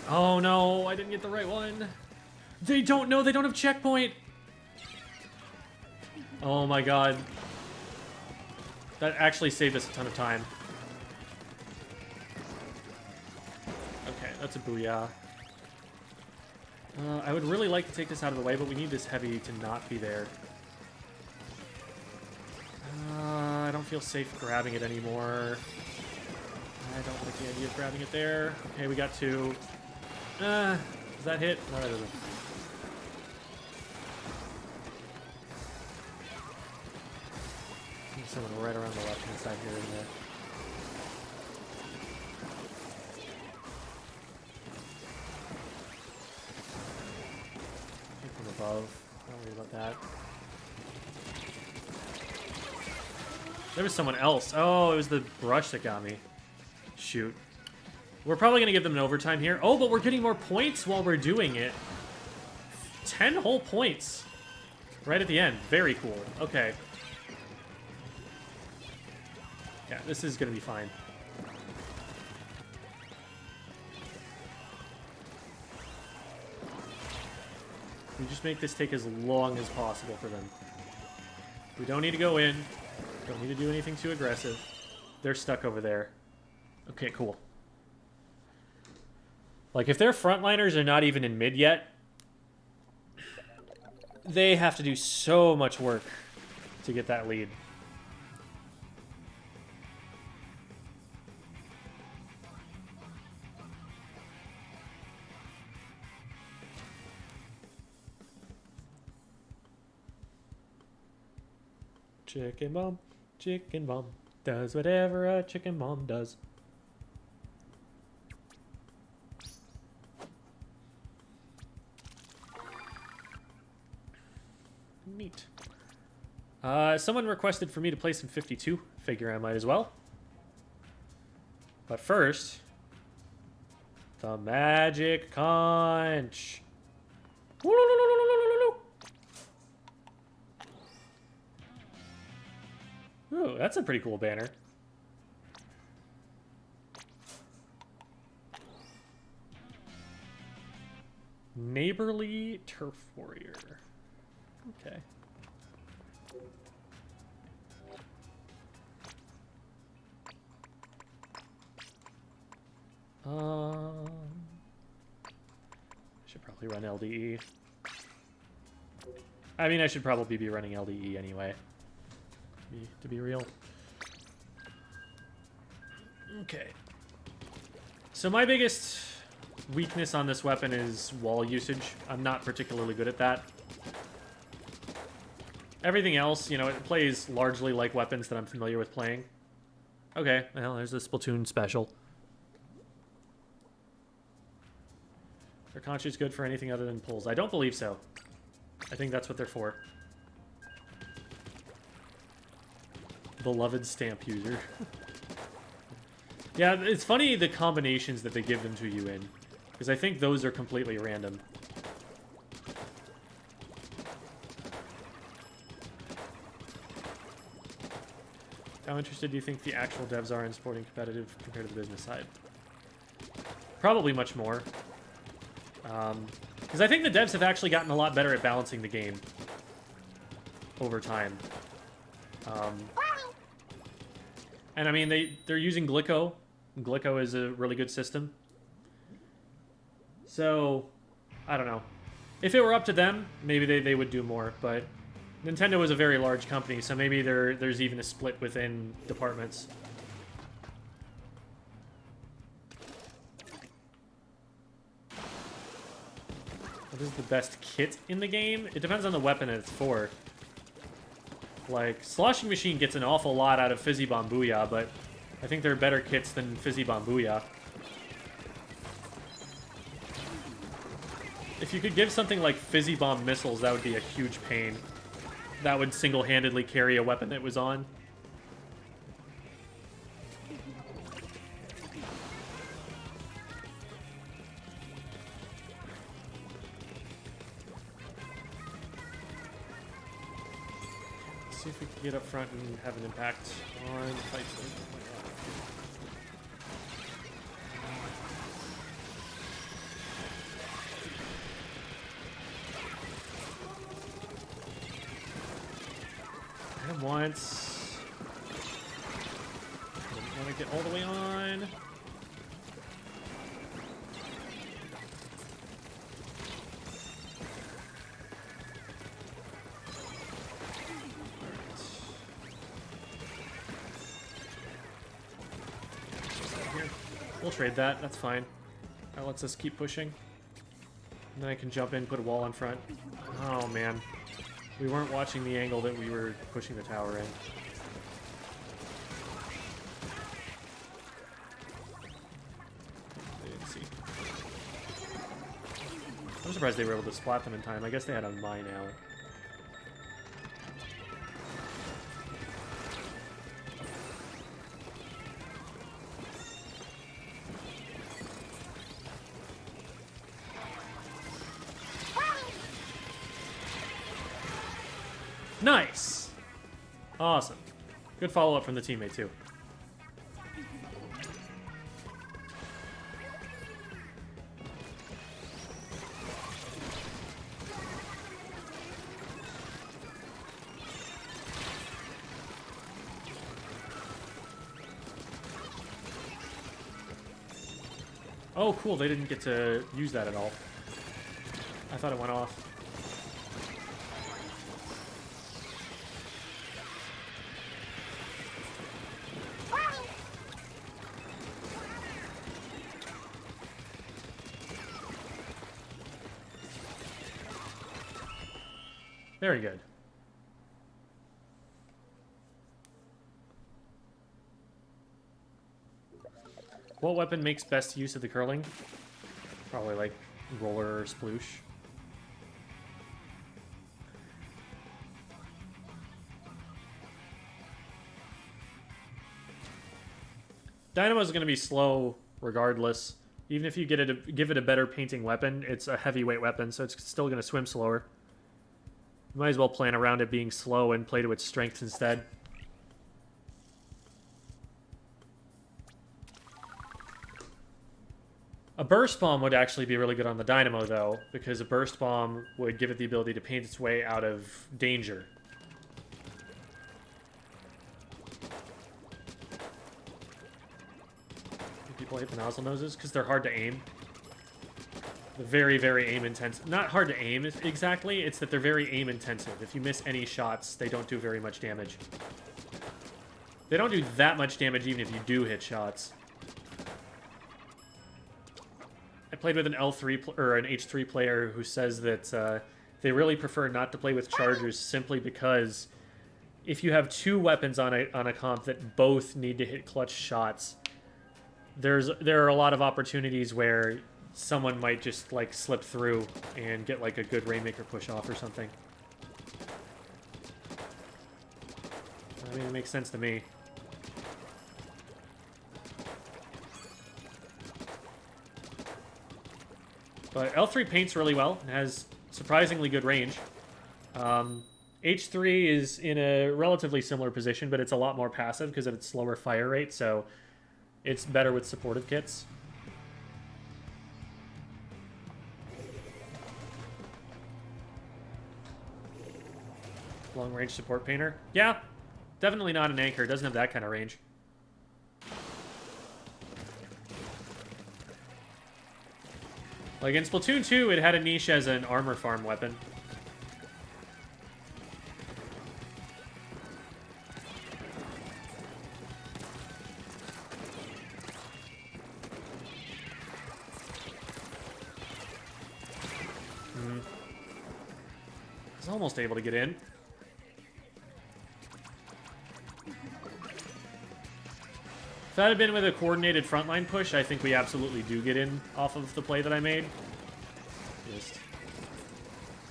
Oh no, I didn't get the right one. They don't know, they don't have checkpoint. Oh my god. That actually saved us a ton of time. Okay, that's a booyah. I would really like to take this out of the way, but we need this heavy to not be there. I don't feel safe grabbing it anymore. I don't like the idea of grabbing it there. Okay, we got two. Does that hit? No, that doesn't. Need someone right around the left-hand side here and there. From above. Don't worry about that. There was someone else. Oh, it was the brush that got me. Shoot. We're probably going to give them an overtime here. Oh, but we're getting more points while we're doing it. 10 whole points. Right at the end. Very cool. Okay. Yeah, this is going to be fine. We just make this take as long as possible for them. We don't need to go in. Don't need to do anything too aggressive. They're stuck over there. Okay, cool. Like, if their frontliners are not even in mid yet, they have to do so much work to get that lead. Chicken bomb. Chicken bomb. Does whatever a chicken bomb does. Neat. Someone requested for me to play some 52. Figure I might as well. But first, the magic conch. Ooh, that's a pretty cool banner. Neighborly Turf Warrior. Okay. Should probably run LDE. I mean, I should probably be running LDE anyway. To be real. Okay. So my biggest weakness on this weapon is wall usage. I'm not particularly good at that. Everything else, you know, it plays largely like weapons that I'm familiar with playing. Okay, well, there's the Splatoon special. Are conches good for anything other than pulls? I don't believe so. I think that's what they're for. Beloved stamp user. Yeah, it's funny the combinations that they give them to you in. Because I think those are completely random. How interested do you think the actual devs are in supporting competitive compared to the business side? Probably much more. Because I think the devs have actually gotten a lot better at balancing the game over time. And I mean, they're using Glico. Glico is a really good system. So, I don't know. If it were up to them, maybe they would do more, but Nintendo is a very large company, so maybe there's even a split within departments. What is the best kit in the game? It depends on the weapon it's for. Like, Sloshing Machine gets an awful lot out of Fizzy Bomb Booyah, but I think there are better kits than Fizzy Bomb Booyah. If you could give something like Fizzy Bomb Missiles, that would be a huge pain. That would single-handedly carry a weapon that was on. Let's see if we can get up front and have an impact on the fight. Once. Don't want to get all the way on. Here. We'll trade that. That's fine. That lets us keep pushing. And then I can jump in, put a wall in front. Oh, man. We weren't watching the angle that we were pushing the tower in. They didn't see. I'm surprised they were able to splat them in time. I guess they had a mine out. Nice! Awesome. Good follow-up from the teammate, too. Oh, cool. They didn't get to use that at all. I thought it went off. Very good. What weapon makes best use of the curling? Probably like roller or sploosh. Dynamo's going to be slow regardless. Even if you give it a better painting weapon, it's a heavyweight weapon, so it's still going to swim slower. You might as well plan around it being slow and play to its strengths instead. A burst bomb would actually be really good on the Dynamo, though, because a burst bomb would give it the ability to paint its way out of danger. Do people hate the nozzle noses? Because they're hard to aim. They're very, very aim intensive. Not hard to aim exactly, it's that they're very aim intensive. If you miss any shots, they don't do very much damage. They don't do that much damage even if you do hit shots. I played with an L3 or an H3 player who says that they really prefer not to play with chargers simply because if you have two weapons on a comp that both need to hit clutch shots, there are a lot of opportunities where someone might just like slip through and get like a good Rainmaker push off or something. I mean, it makes sense to me. But L3 paints really well and has surprisingly good range. H3 is in a relatively similar position, but it's a lot more passive because of its slower fire rate, so it's better with supportive kits. Long range support painter. Yeah, definitely not an anchor. It doesn't have that kind of range. Like in Splatoon 2, it had a niche as an armor farm weapon. I was almost able to get in. If that had been with a coordinated frontline push, I think we absolutely do get in off of the play that I made.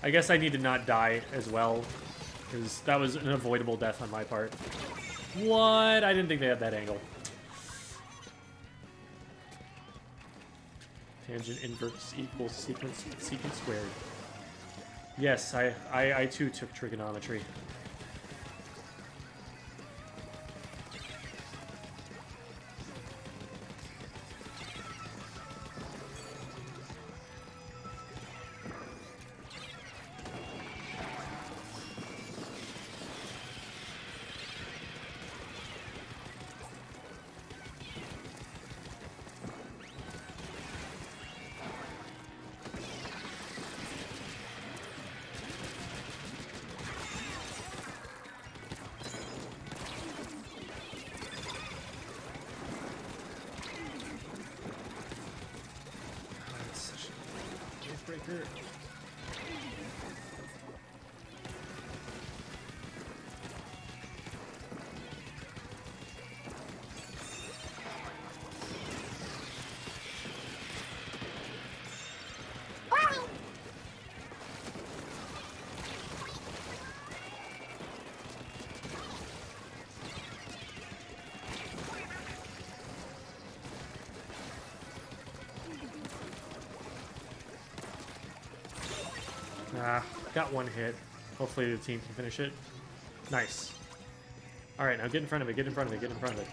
I guess I need to not die as well, because that was an avoidable death on my part. What? I didn't think they had that angle. Tangent inverse equals secant squared. Yes, I too took trigonometry. Got one hit. Hopefully the team can finish it. Nice. Alright, now get in front of it, get in front of it, get in front of it.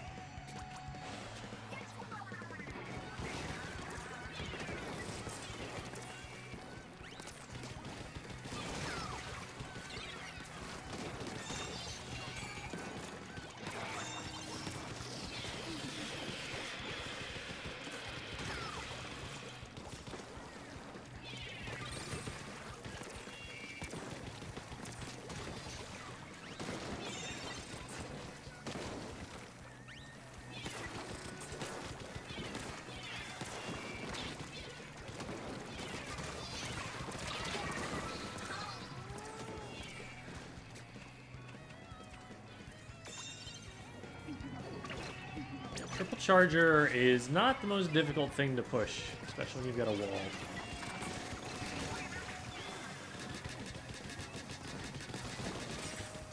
Triple charger is not the most difficult thing to push, especially when you've got a wall.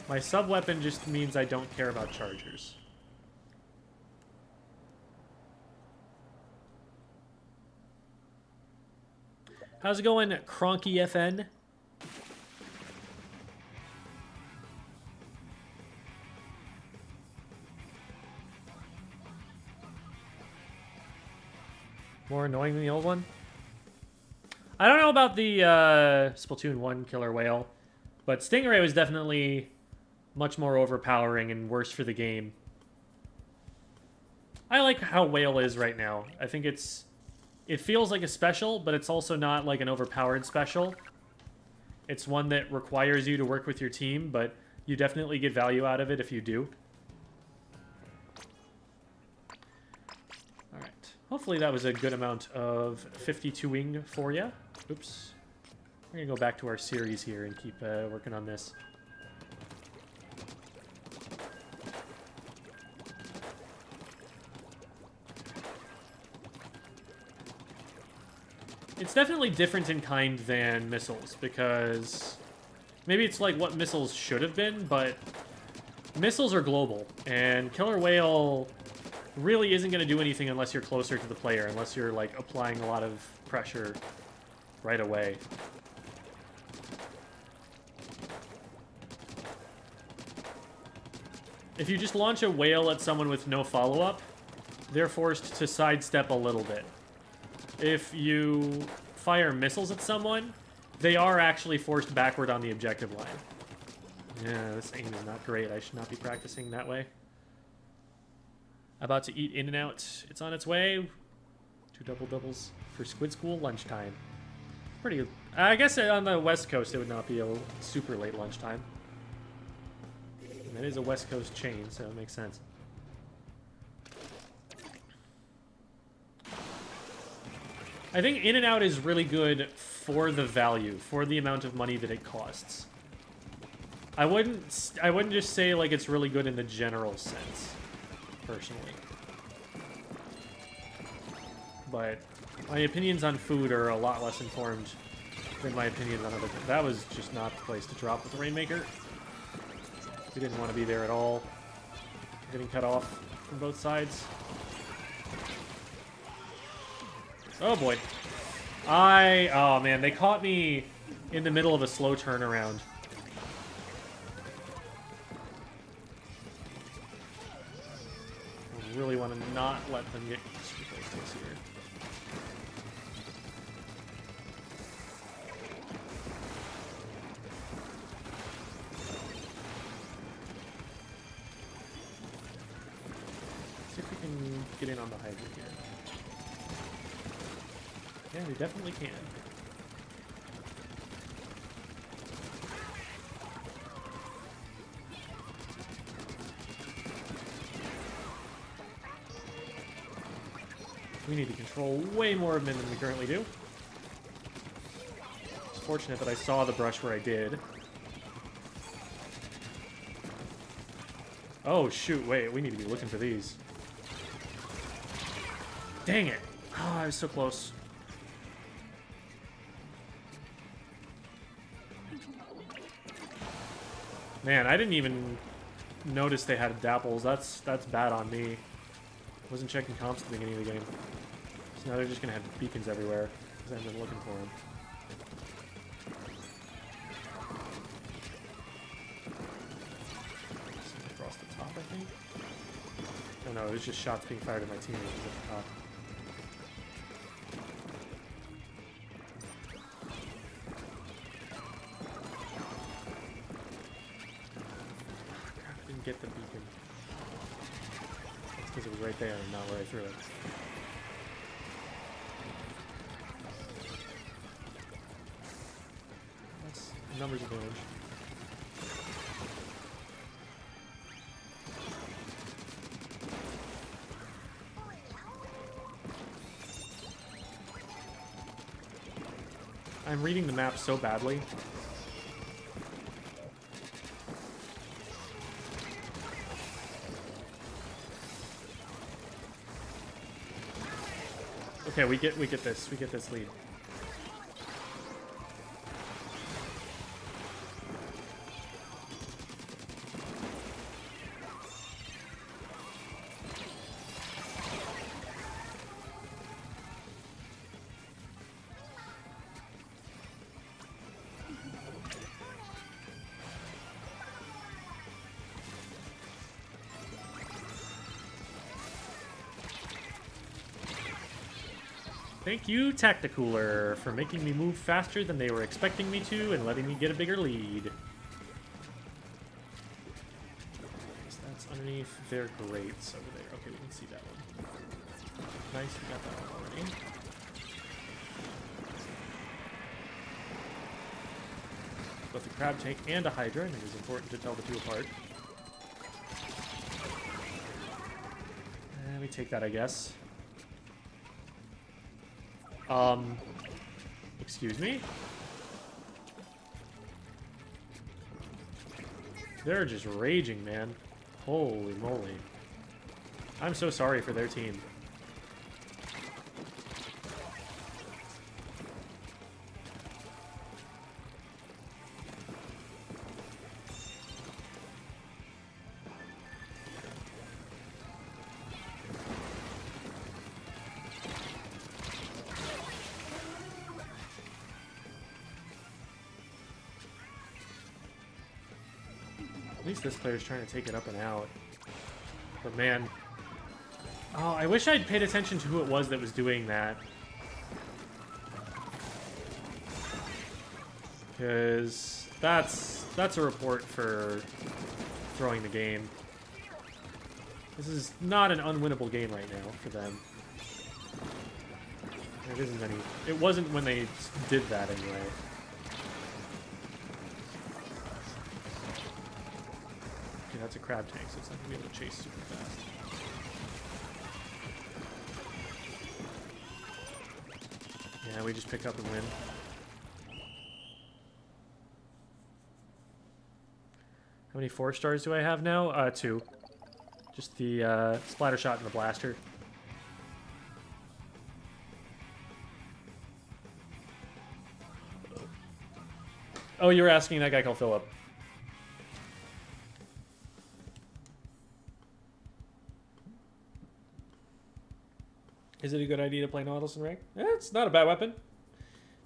My sub-weapon just means I don't care about chargers. How's it going, Cronky FN? More annoying than the old one? I don't know about the Splatoon 1 Killer Whale, but Stingray was definitely much more overpowering and worse for the game. I like how Whale is right now. I think it feels like a special, but it's also not like an overpowered special. It's one that requires you to work with your team, but you definitely get value out of it if you do. Alright. Hopefully that was a good amount of 52ing for you. Oops. We're going to go back to our series here and keep working on this. It's definitely different in kind than missiles, because maybe it's like what missiles should have been, but missiles are global, and Killer Whale really isn't going to do anything unless you're closer to the player, unless you're like applying a lot of pressure right away. If you just launch a whale at someone with no follow-up, they're forced to sidestep a little bit. If you fire missiles at someone, they are actually forced backward on the objective line. Yeah, this aim is not great. I should not be practicing that way. About to eat In-N-Out. It's on its way. 2 double-doubles for Squid School lunchtime. Pretty... I guess on the West Coast it would not be a super late lunchtime. And it is a West Coast chain, so it makes sense. I think In-N-Out is really good for the value, for the amount of money that it costs. I wouldn't just say like it's really good in the general sense, personally. But my opinions on food are a lot less informed than my opinions on other things. That was just not the place to drop with the Rainmaker. We didn't want to be there at all. Getting cut off from both sides. Oh boy. Oh man, they caught me in the middle of a slow turnaround. I really want to not let them get super close to us here. See if we can get in on the Hydra here. Yeah, we definitely can. We need to control way more of them than we currently do. It's fortunate that I saw the brush where I did. Oh, shoot, wait, we need to be looking for these. Dang it! Oh, I was so close. Man, I didn't even notice they had dapples. That's bad on me. Wasn't checking comps at the beginning of the game. So now they're just gonna have beacons everywhere because I've been looking for them. Something across the top, I think. Oh no, it was just shots being fired at my teammates at the top. Get the beacon. It's because it was right there and not where I threw it. That's numbers advantage. I'm reading the map so badly. Okay, we get this. We get this lead. Thank you, Tacticooler, for making me move faster than they were expecting me to and letting me get a bigger lead. So that's underneath their grates over there. Okay, we can see that one. Nice, we got that one already. Both a crab tank and a hydra, and it is important to tell the two apart. And we take that, I guess. Excuse me? They're just raging, man. Holy moly. I'm so sorry for their team. At least this player's trying to take it up and out. But man... Oh, I wish I'd paid attention to who it was that was doing that. Because that's a report for throwing the game. This is not an unwinnable game right now for them. It isn't any... It wasn't when they did that anyway. Okay, that's a crab tank, so it's not going to be able to chase super fast. Yeah, we just pick up and win. How many 4 stars do I have now? 2. Just the splatter shot and the blaster. Oh, you were asking that guy called Philip. Is it a good idea to play Nautilus in rank? Eh, it's not a bad weapon.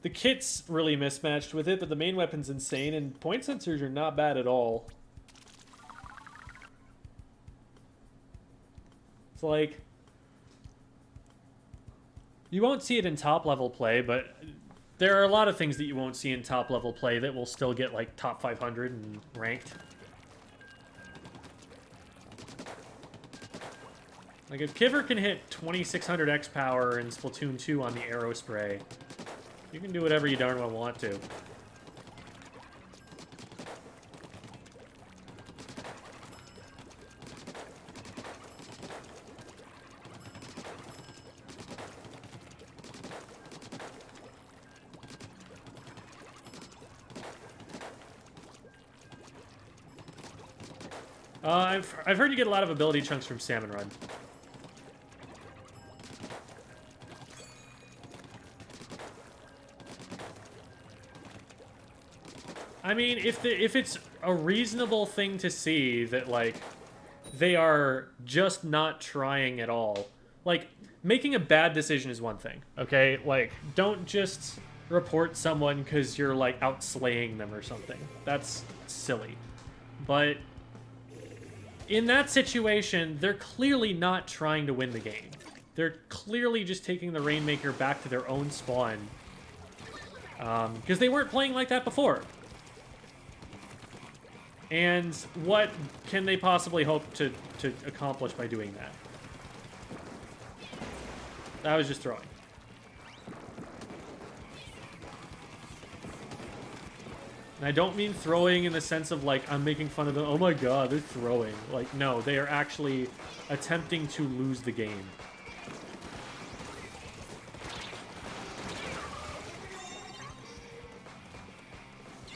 The kit's really mismatched with it, but the main weapon's insane, and point sensors are not bad at all. It's like... You won't see it in top-level play, but there are a lot of things that you won't see in top-level play that will still get, like, top 500 and ranked. Like, if Kiver can hit 2600 X power in Splatoon 2 on the arrow spray, you can do whatever you darn well want to. I've heard you get a lot of ability chunks from Salmon Run. I mean, if it's a reasonable thing to see that, like, they are just not trying at all. Like, making a bad decision is one thing, okay? Like, don't just report someone because you're, like, outslaying them or something. That's silly. But in that situation, they're clearly not trying to win the game. They're clearly just taking the Rainmaker back to their own spawn. Because they weren't playing like that before. And what can they possibly hope to accomplish by doing that? I was just throwing. And I don't mean throwing in the sense of, like, I'm making fun of them. Oh my god, they're throwing. Like, no, they are actually attempting to lose the game.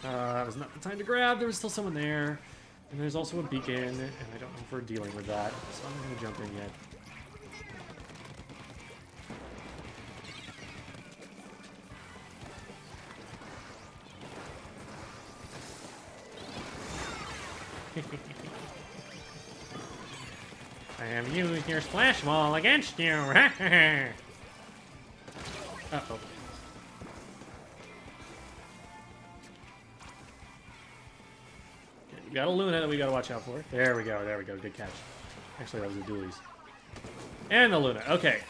That was not the time to grab. There was still someone there. And there's also a beacon, and I don't know if we're dealing with that, so I'm not going to jump in yet. I have used your splash ball against you. Uh-oh. Okay, we got a Luna that we gotta watch out for. There we go, there we go. Good catch. Actually, that was the dualies. And the Luna. Okay.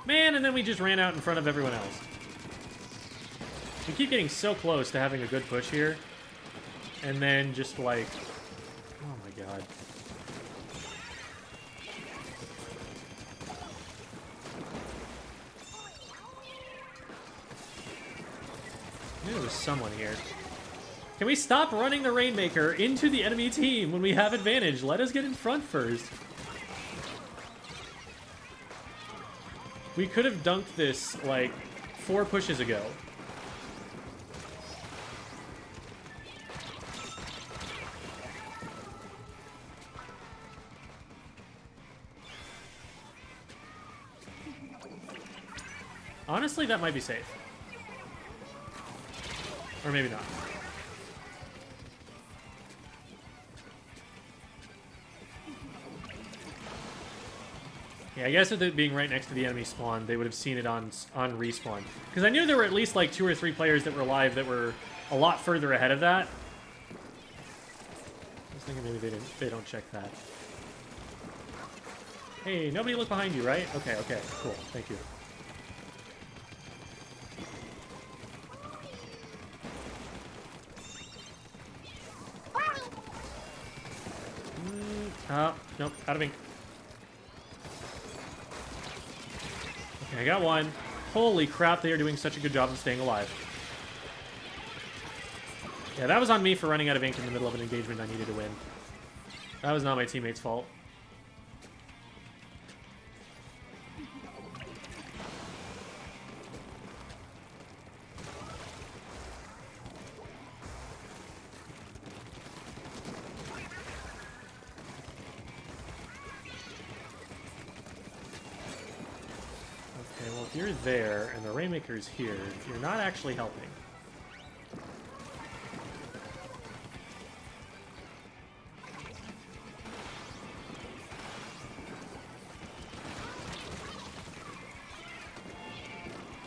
Man, and then we just ran out in front of everyone else. We keep getting so close to having a good push here. And then just like... Oh my god. I knew there was someone here. Can we stop running the Rainmaker into the enemy team when we have advantage? Let us get in front first. We could have dunked this, like, 4 pushes ago. Honestly, that might be safe. Or maybe not. Yeah, I guess with it being right next to the enemy spawn, they would have seen it on respawn. Because I knew there were at least like 2 or 3 players that were alive that were a lot further ahead of that. I was thinking maybe they don't check that. Hey, nobody look behind you, right? Okay, okay, cool. Thank you. Nope, out of ink. Okay, I got one. Holy crap, they are doing such a good job of staying alive. Yeah, that was on me for running out of ink in the middle of an engagement I needed to win. That was not my teammate's fault. You're there, and the Rainmaker's here. You're not actually helping.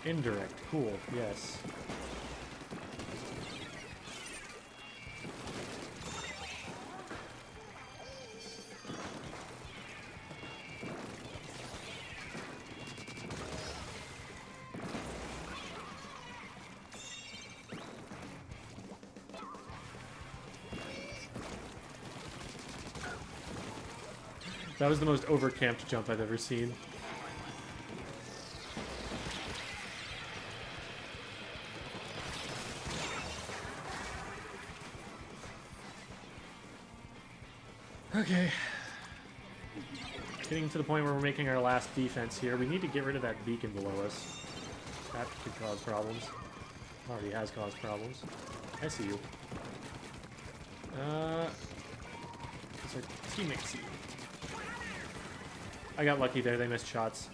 Indirect. Cool. Yes. That was the most overcamped jump I've ever seen. Okay. Getting to the point where we're making our last defense here. We need to get rid of that beacon below us. That could cause problems. Already has caused problems. I see you. It's our teammate see you. I got lucky there, they missed shots.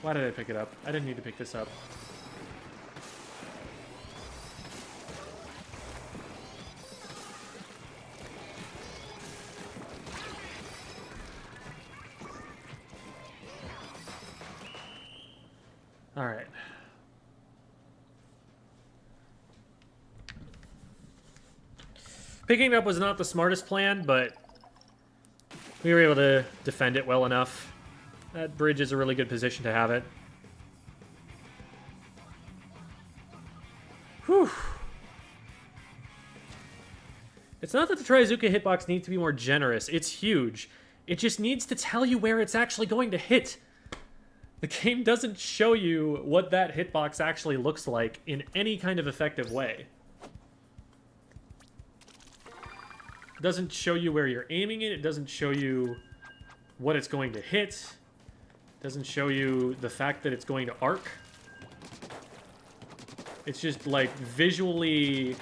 Why did I pick it up? I didn't need to pick this up. Alright. Picking it up was not the smartest plan, but we were able to defend it well enough. That bridge is a really good position to have it. Whew. It's not that the Trizuka hitbox needs to be more generous. It's huge. It just needs to tell you where it's actually going to hit. The game doesn't show you what that hitbox actually looks like in any kind of effective way. It doesn't show you where you're aiming it. It doesn't show you what it's going to hit. It doesn't show you the fact that it's going to arc. It's just, like, visually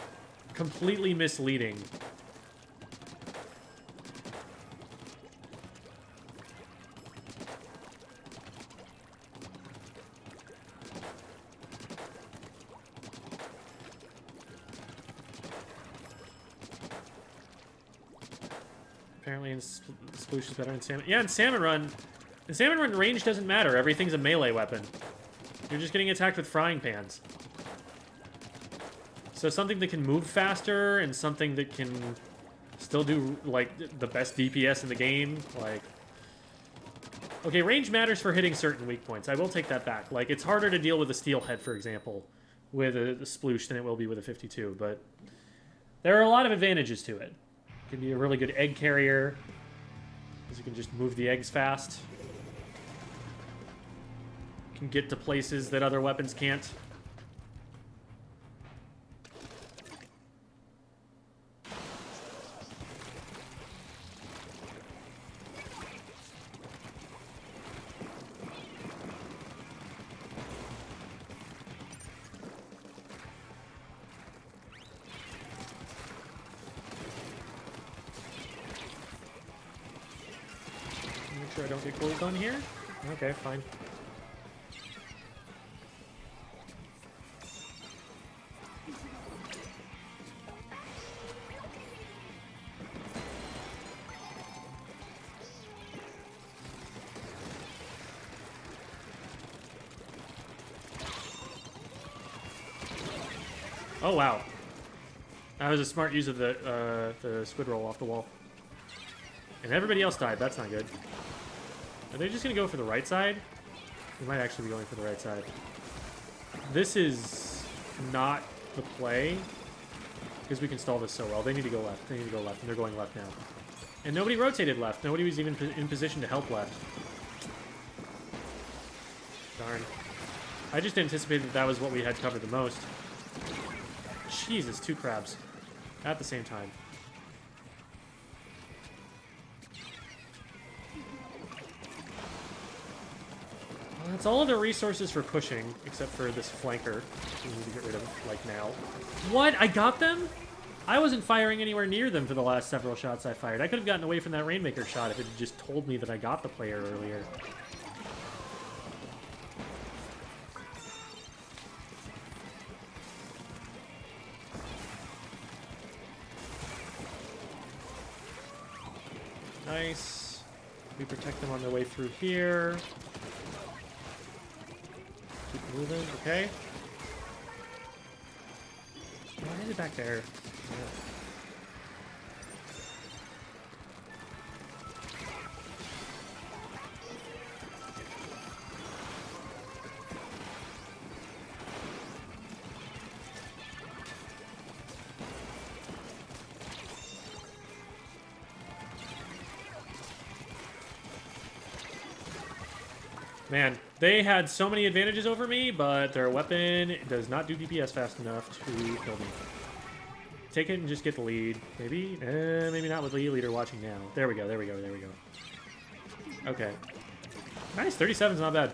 completely misleading apparently Sploosh is better in Salmon. Yeah, in Salmon Run, range doesn't matter. Everything's a melee weapon. You're just getting attacked with frying pans. So something that can move faster and something that can still do, like, the best DPS in the game, like... Okay, range matters for hitting certain weak points. I will take that back. Like, it's harder to deal with a Steelhead, for example, with a Sploosh than it will be with a 52, but there are a lot of advantages to it. It can be a really good egg carrier, because you can just move the eggs fast. Can get to places that other weapons can't. Make sure I don't get gold on here. Okay, fine. Oh, wow. That was a smart use of the squid roll off the wall. And everybody else died. That's not good. Are they just going to go for the right side? They might actually be going for the right side. This is not the play. Because we can stall this so well. They need to go left. They need to go left. And they're going left now. And nobody rotated left. Nobody was even in position to help left. Darn. I just anticipated that was what we had covered the most. Jesus, 2 crabs. At the same time. Well, that's all of the resources for pushing, except for this flanker. We need to get rid of, like, now. What? I got them? I wasn't firing anywhere near them for the last several shots I fired. I could have gotten away from that Rainmaker shot if it had just told me that I got the player earlier. Nice. We protect them on their way through here. Keep moving. Okay. Why is it back there? Yeah. Man, they had so many advantages over me, but their weapon does not do DPS fast enough to kill me. Take it and just get the lead. Maybe? Maybe not with the leader watching now. There we go, there we go, there we go. Okay. Nice, 37's not bad.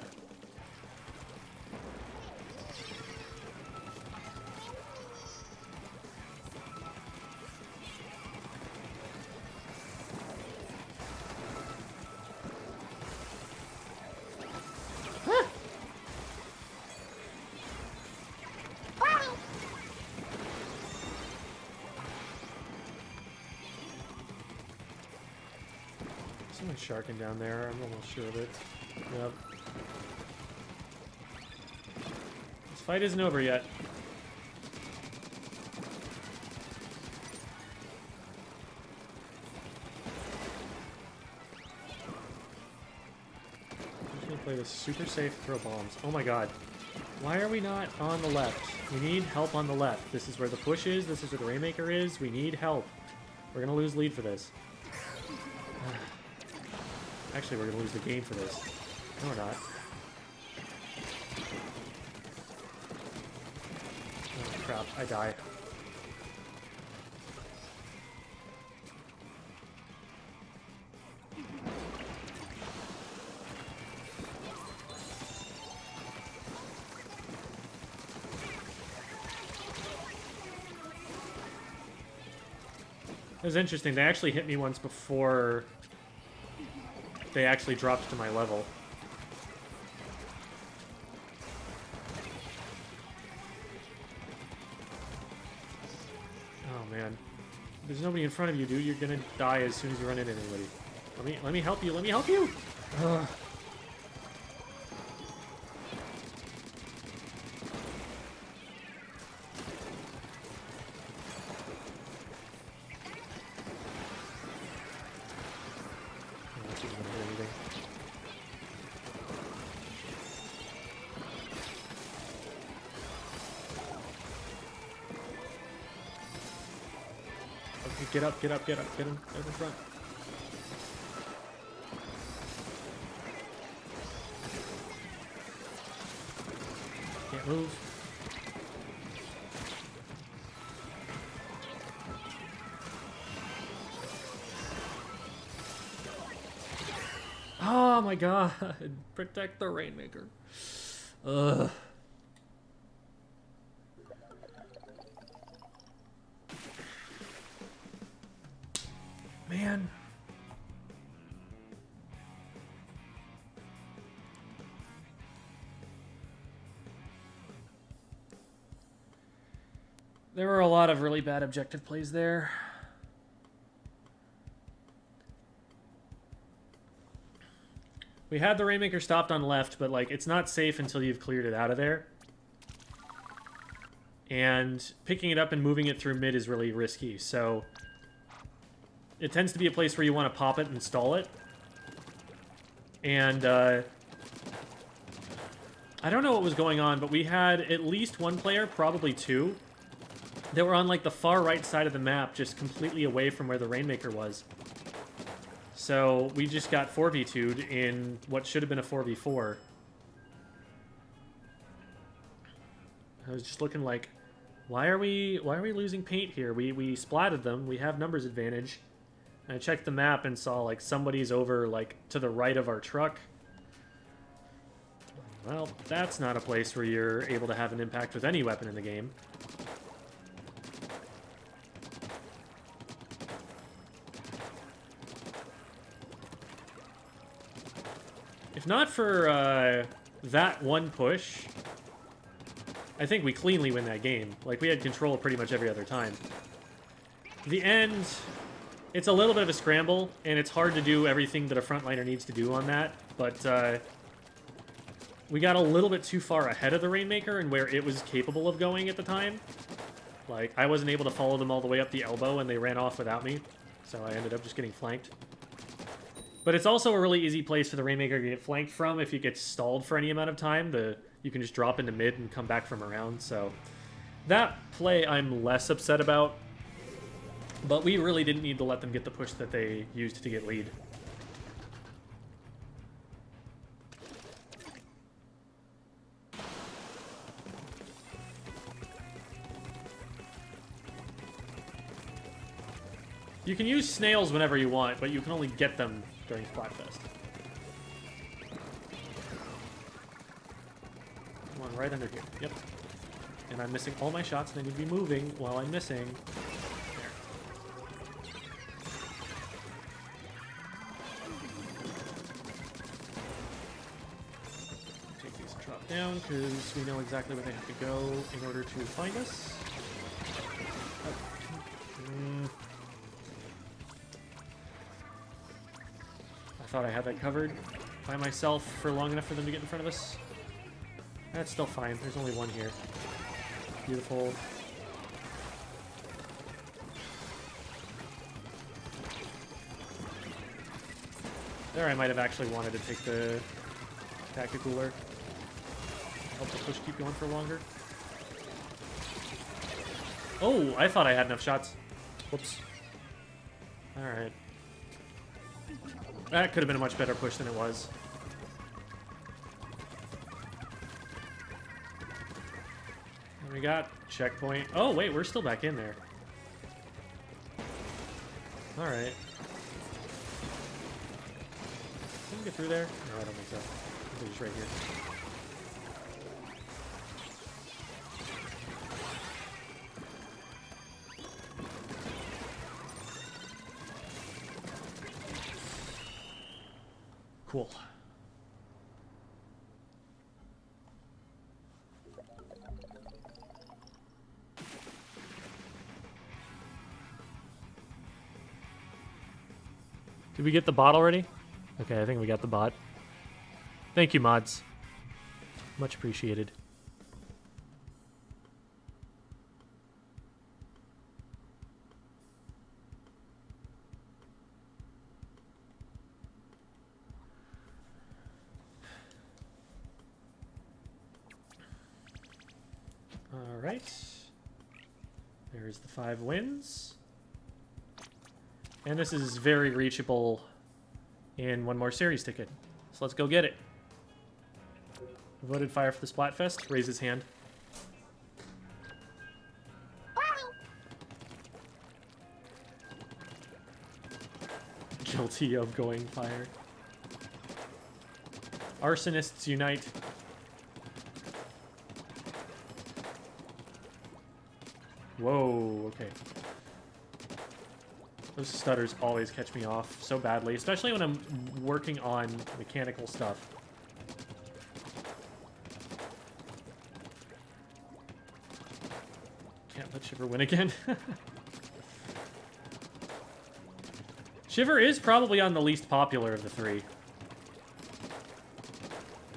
Someone's sharking down there. I'm almost sure of it. Yep. This fight isn't over yet. I'm just gonna play this super safe, throw bombs. Oh my god. Why are we not on the left? We need help on the left. This is where the push is. This is where the Rainmaker is. We need help. We're gonna lose lead for this. Actually, we're going to lose the game for this. No, we're not. Oh, crap. I die. It was interesting. They actually hit me once before they actually dropped to my level. Oh, man. There's nobody in front of you, dude. You're gonna die as soon as you run into anybody. Let me help you. Let me help you. Ugh. Get up, get up, get up, get him out in front. Can't move. Oh my god. Protect the Rainmaker. Ugh. Man. There were a lot of really bad objective plays there. We had the Rainmaker stopped on left, but like it's not safe until you've cleared it out of there. And picking it up and moving it through mid is really risky, so it tends to be a place where you want to pop it and stall it. And, I don't know what was going on, but we had at least one player, probably two, that were on, like, the far right side of the map, just completely away from where the Rainmaker was. So, we just got 4v2'd in what should have been a 4v4. I was just looking like, why are we losing paint here? We splatted them, we have numbers advantage. I checked the map and saw, like, somebody's over, like, to the right of our truck. Well, that's not a place where you're able to have an impact with any weapon in the game. If not for, that one push, I think we cleanly win that game. Like, we had control pretty much every other time. The end... It's a little bit of a scramble, and it's hard to do everything that a frontliner needs to do on that, but we got a little bit too far ahead of the Rainmaker and where it was capable of going at the time. Like, I wasn't able to follow them all the way up the elbow, and they ran off without me, so I ended up just getting flanked. But it's also a really easy place for the Rainmaker to get flanked from if you get stalled for any amount of time. You can just drop into mid and come back from around, so that play I'm less upset about. But we really didn't need to let them get the push that they used to get lead. You can use snails whenever you want, but you can only get them during Splatfest. Come on, right under here. Yep. And I'm missing all my shots, and I need to be moving while I'm missing. Down because we know exactly where they have to go in order to find us. I thought I had that covered by myself for long enough for them to get in front of us. That's still fine. There's only one here. Beautiful. There I might have actually wanted to take the tacticooler. Help the push keep going for longer. Oh, I thought I had enough shots. Whoops. Alright. That could have been a much better push than it was. And we got checkpoint. Oh, wait, we're still back in there. Alright. Can we get through there? No, I don't think so. I think they're just right here. Cool. Did we get the bot already? Okay, I think we got the bot. Thank you, mods. Much appreciated. All right. There's the 5 wins. And this is very reachable in one more series ticket. So let's go get it. Voted fire for the Splatfest. Raise his hand. Guilty of going fire. Arsonists unite. Whoa, okay. Those stutters always catch me off so badly, especially when I'm working on mechanical stuff. Can't let Shiver win again. Shiver is probably on the least popular of the 3.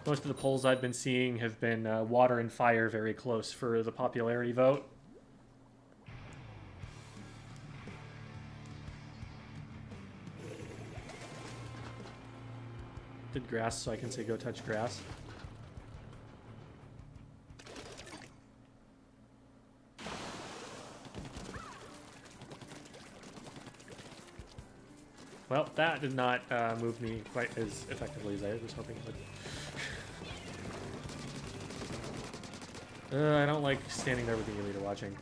Most of the polls I've been seeing have been water and fire very close for the popularity vote. Did grass so I can say go touch grass. Well, that did not move me quite as effectively as I was hoping it would. I don't like standing there with the leader watching.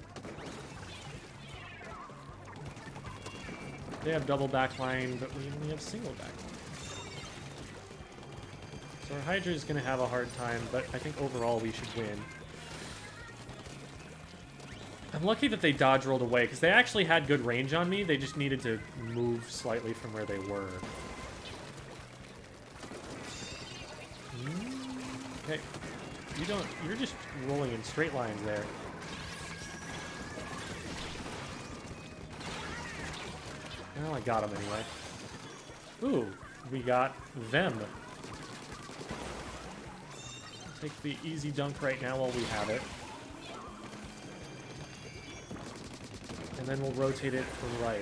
They have double backline, but we only have single backline. So our Hydra is going to have a hard time, but I think overall we should win. I'm lucky that they dodge rolled away, because they actually had good range on me. They just needed to move slightly from where they were. Okay. You're just rolling in straight lines there. Well, I got him anyway. Ooh, we got them. Take the easy dunk right now while we have it. And then we'll rotate it right.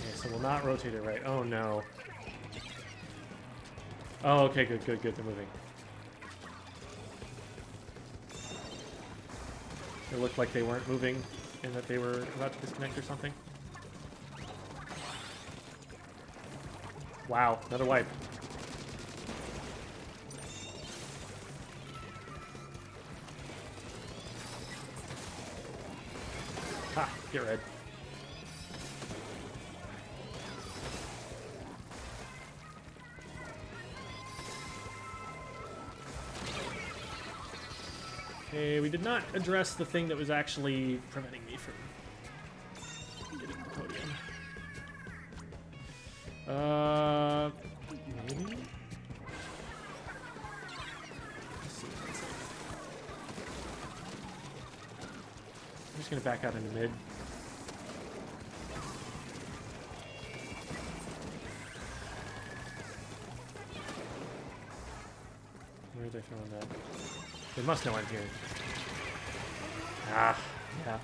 Okay, so we'll not rotate it right. Oh no. Oh, okay, good. They're moving. It looked like they weren't moving and that they were about to disconnect or something. Wow, another wipe. Ha, get red. Okay, we did not address the thing that was actually preventing me from getting the podium. Maybe? Let's see what's like. I'm just gonna back out into mid. Where are they throwing that? They must know I'm here. Ah, yeah.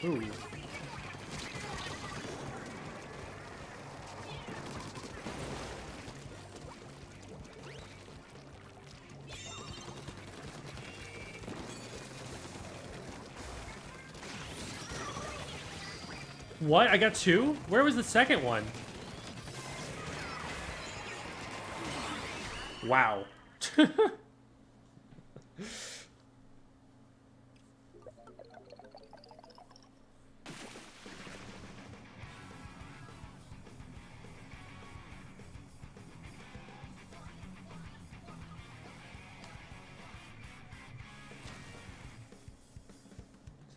Ooh. What? I got 2? Where was the second one? Wow.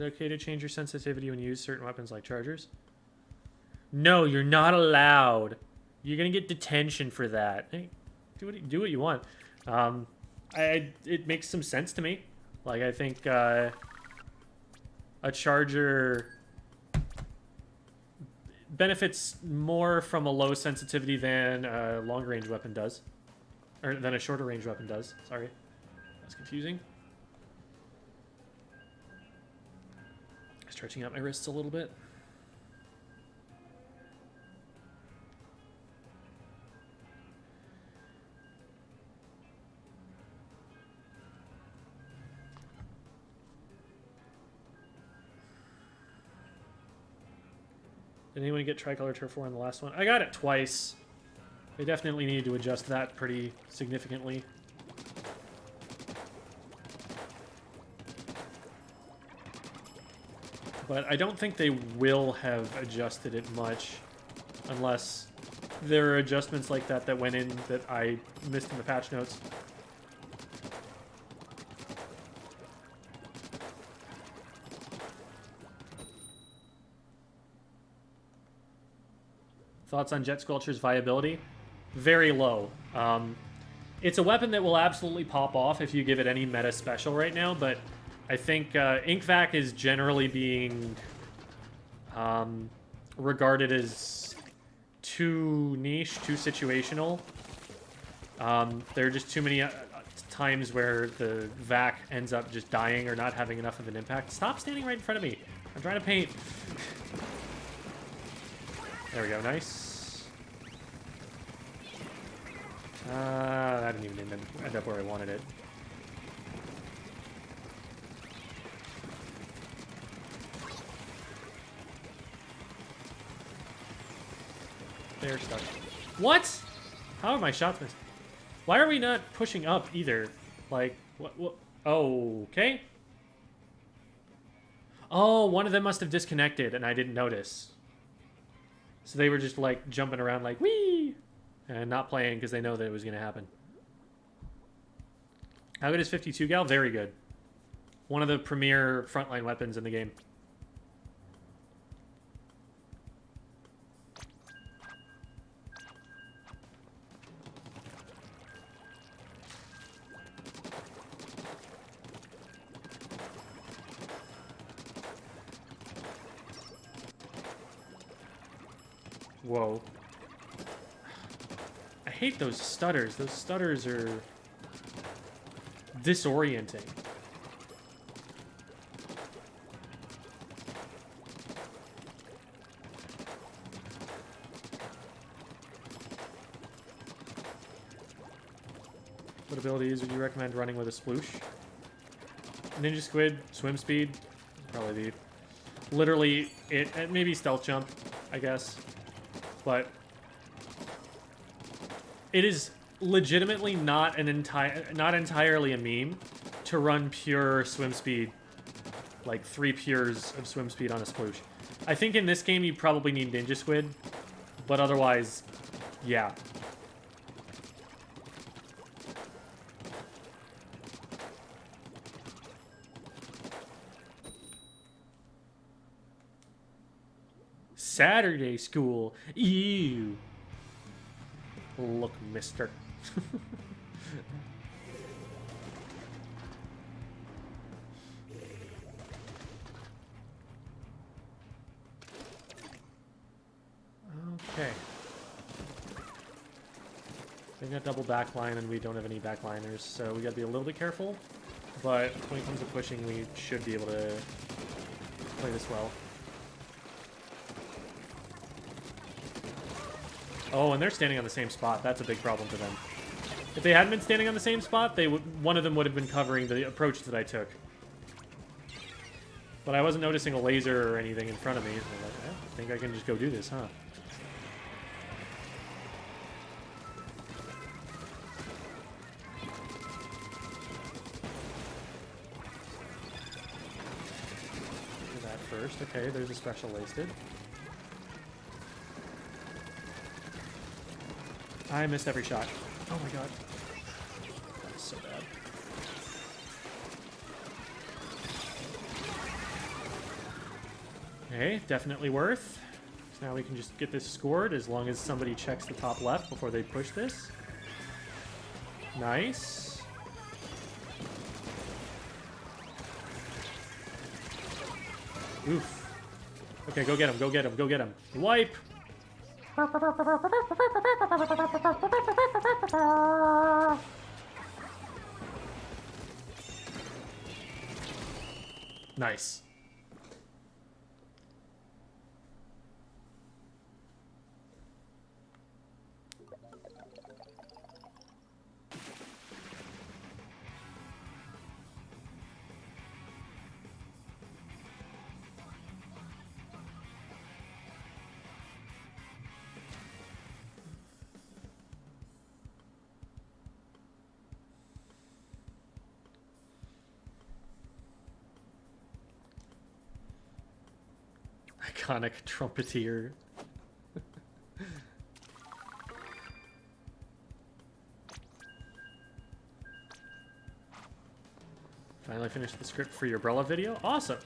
it okay to change your sensitivity when you use certain weapons like chargers? No, you're not allowed. You're gonna get detention for that. Hey, do what you want. It makes some sense to me. Like, I think a charger benefits more from a low sensitivity than a long range weapon does, or than a shorter range weapon does. Sorry, that's confusing. Stretching out my wrists a little bit. Did anyone get tricolor turf war in the last one? I got it twice. They definitely need to adjust that pretty significantly. But I don't think they will have adjusted it much unless there are adjustments like that that went in that I missed in the patch notes. Thoughts on Jet Squelcher's viability? Very low. It's a weapon that will absolutely pop off if you give it any meta special right now, but I think InkVac is generally being regarded as too niche, too situational. There are just too many times where the VAC ends up just dying or not having enough of an impact. Stop standing right in front of me. I'm trying to paint. There we go, nice. That didn't even end up where I wanted it. They're stuck. What? How are my shots missed? Why are we not pushing up either? Like, what? Oh, okay. Oh, one of them must have disconnected and I didn't notice. So they were just like jumping around like, wee! And not playing because they know that it was going to happen. How good is 52 Gal? Very good. One of the premier frontline weapons in the game. Whoa. I hate those stutters. Those stutters are disorienting. What abilities would you recommend running with a sploosh? Ninja Squid, swim speed, probably be literally it. Maybe stealth jump, I guess. But it is legitimately not entirely a meme to run pure swim speed, like 3 pures of swim speed on a sploosh. I think in this game you probably need Ninja Squid, but otherwise, yeah. Saturday school. Ew. Look, mister. Okay. They got double backline and we don't have any backliners, so we gotta be a little bit careful. But when it comes to pushing, we should be able to play this well. Oh, and they're standing on the same spot. That's a big problem for them. If they hadn't been standing on the same spot, one of them would have been covering the approach that I took. But I wasn't noticing a laser or anything in front of me. So I'm like, I think I can just go do this, huh? Do that first. Okay, there's a special wasted. I missed every shot. Oh my god. That was so bad. Okay, definitely worth. So now we can just get this scored as long as somebody checks the top left before they push this. Nice. Oof. Okay, go get him, go get him, go get him. Wipe! Nice. Iconic trumpeter. Finally finished the script for your umbrella video. Awesome.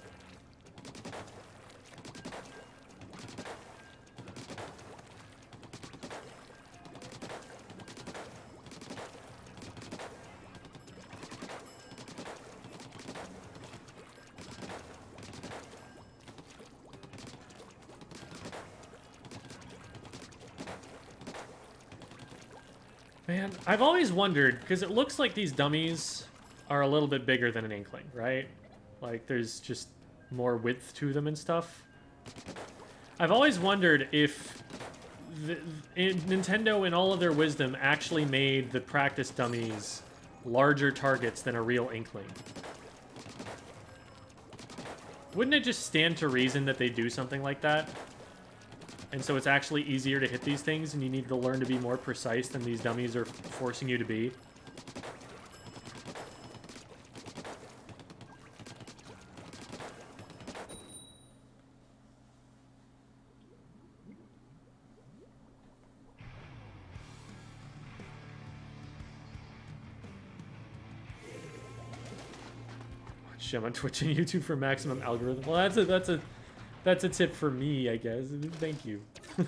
Man, I've always wondered, because it looks like these dummies are a little bit bigger than an Inkling, right? Like, there's just more width to them and stuff. I've always wondered if Nintendo, in all of their wisdom, actually made the practice dummies larger targets than a real Inkling. Wouldn't it just stand to reason that they do something like that? And so it's actually easier to hit these things, and you need to learn to be more precise than these dummies are forcing you to be. Watch them on Twitch and YouTube for maximum algorithm. Well, that's a tip for me, I guess. Thank you. Okay,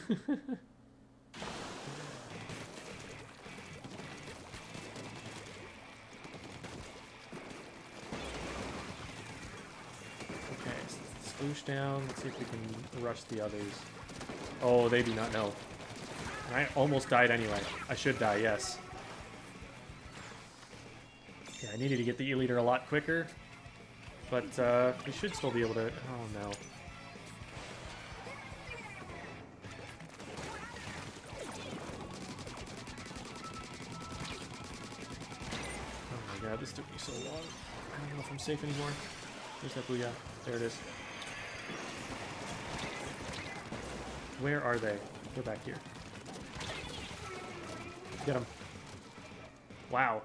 swoosh down. Let's see if we can rush the others. Oh, they do not know. And I almost died anyway. I should die, yes. Yeah, I needed to get the E-liter a lot quicker. But we should still be able to... Oh, no. God, this took me so long. I don't know if I'm safe anymore. Where's that booyah? There it is. Where are they? They're back here. Get them. Wow.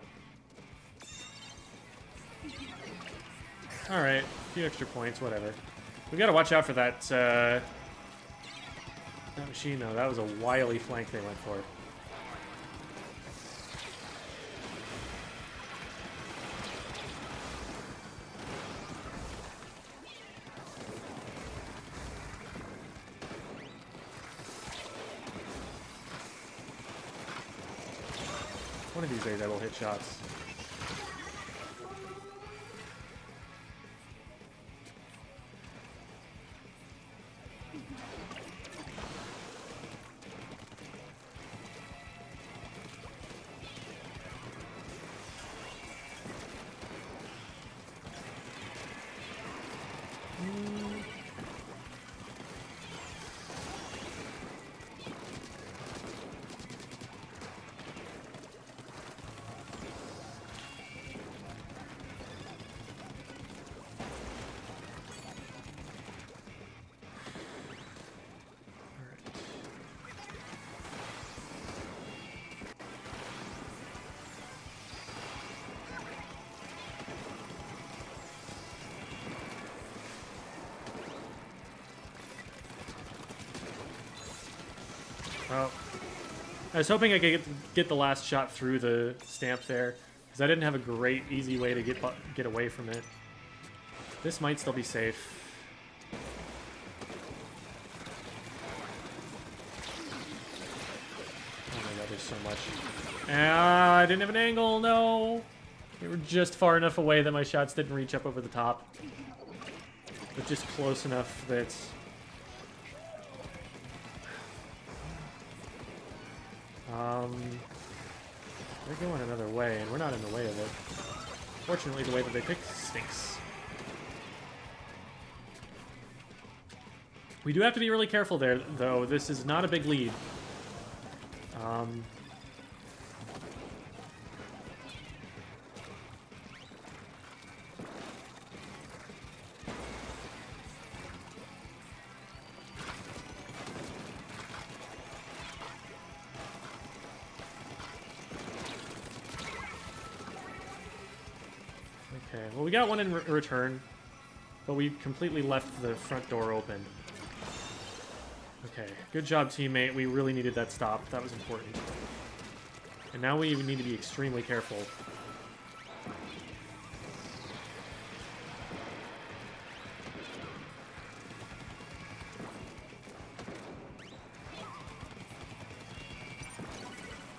Alright, a few extra points, whatever. We gotta watch out for that, that machine, though. That was a wily flank they went for. One of these days I will hit shots. Well, I was hoping I could get the last shot through the stamp there, because I didn't have a great, easy way to get away from it. This might still be safe. so much. Ah, I didn't have an angle, no! They were just far enough away that my shots didn't reach up over the top. But just close enough that... They're going another way, and we're not in the way of it. Fortunately, the way that they picked stinks. We do have to be really careful there, though. This is not a big lead. Okay, well, we got one in return, but we completely left the front door open. Okay, good job, teammate. We really needed that stop. That was important. And now we need to be extremely careful.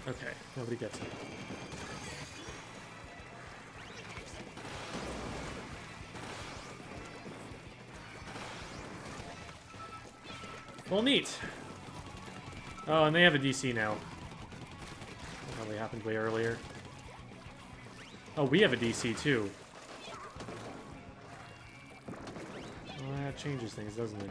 Okay, nobody gets it. Well, neat. Oh, and they have a DC now. That probably happened way earlier. Oh, we have a DC too. Well, that changes things, doesn't it?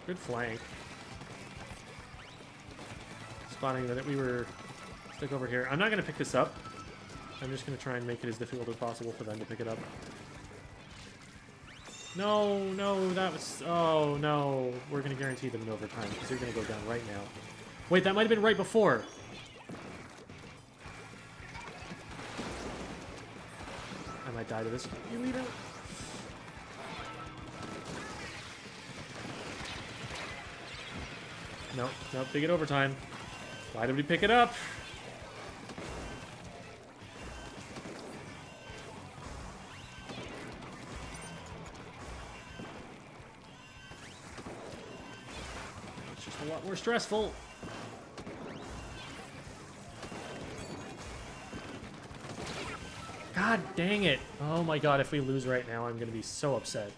Good flank. Spotting that we were stuck over here. I'm not going to pick this up. I'm just going to try and make it as difficult as possible for them to pick it up. No, no, that was... Oh, no. We're going to guarantee them in overtime because they're going to go down right now. Wait, that might have been right before. I might die to this. You leader. Nope, nope, they get overtime. Why did we pick it up? It's just a lot more stressful. God dang it. Oh my god, if we lose right now, I'm gonna be so upset.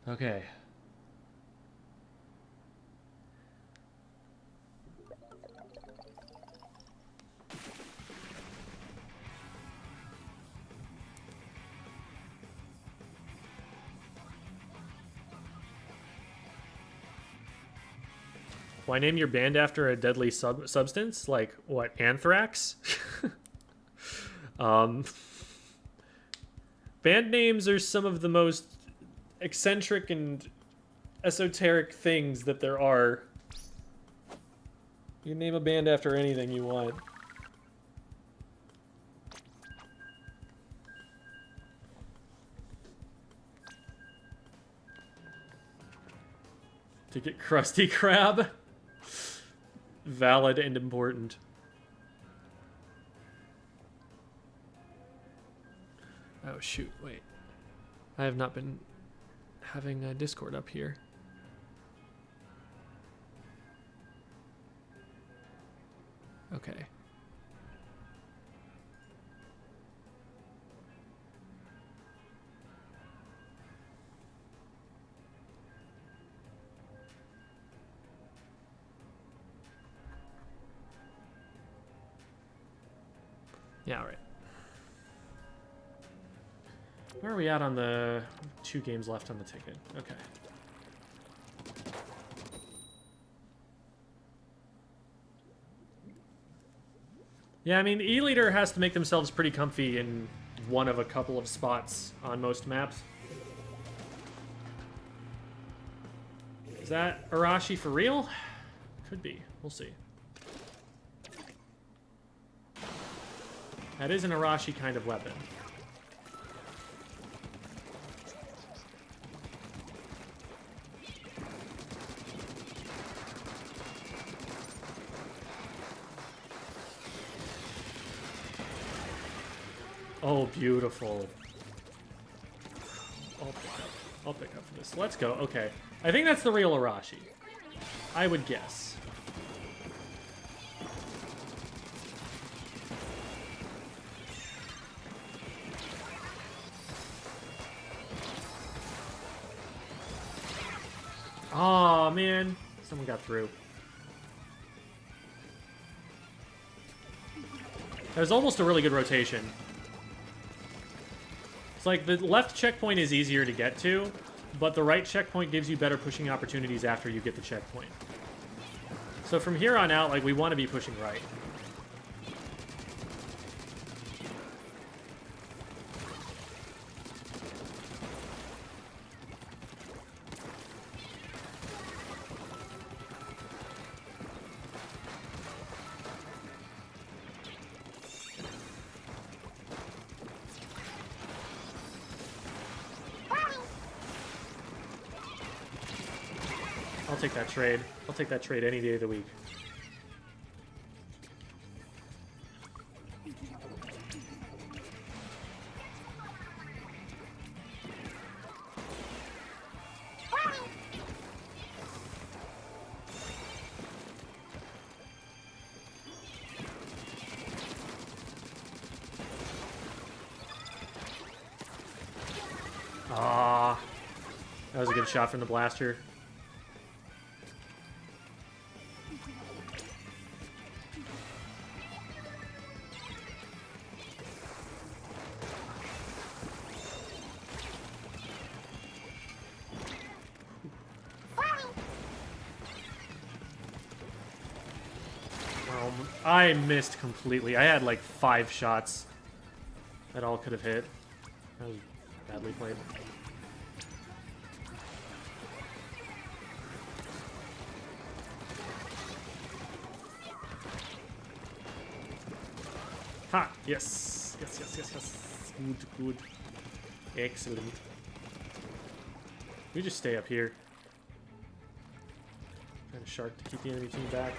Okay. Why name your band after a deadly substance? Like, what, anthrax? Band names are some of the most eccentric and esoteric things that there are. You can name a band after anything you want. To get Krusty Krab? Valid and important. Oh shoot, wait. I have not been having a Discord up here. Okay. Yeah, all right. Where are we at on the 2 games left on the ticket? Okay. Yeah, I mean, E-Leader has to make themselves pretty comfy in one of a couple of spots on most maps. Is that Arashi for real? Could be. We'll see. That is an Arashi kind of weapon. Oh, beautiful. I'll pick up for this. Let's go. Okay. I think that's the real Arashi. I would guess. Oh man. Someone got through. That was almost a really good rotation. It's like the left checkpoint is easier to get to, but the right checkpoint gives you better pushing opportunities after you get the checkpoint. So from here on out, like, we want to be pushing right. I'll take that trade. I'll take that trade any day of the week. Ah, that was a good shot from the blaster. I missed completely. I had like 5 shots that all could have hit. That was badly played. Ha! Yes! Yes, yes, yes, yes. Good, good. Excellent. We just stay up here. Kind of shark to keep the enemy team back.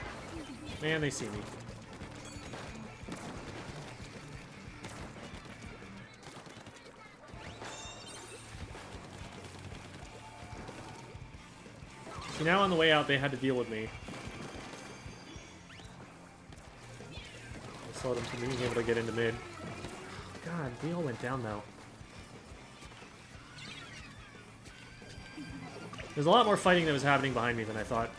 Man, they see me. See, now on the way out, they had to deal with me. I slowed them from being able to get into mid. God, they all went down, though. There's a lot more fighting that was happening behind me than I thought.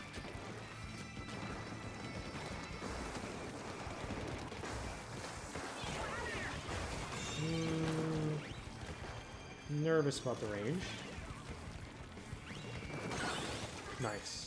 Nervous about the range. Nice.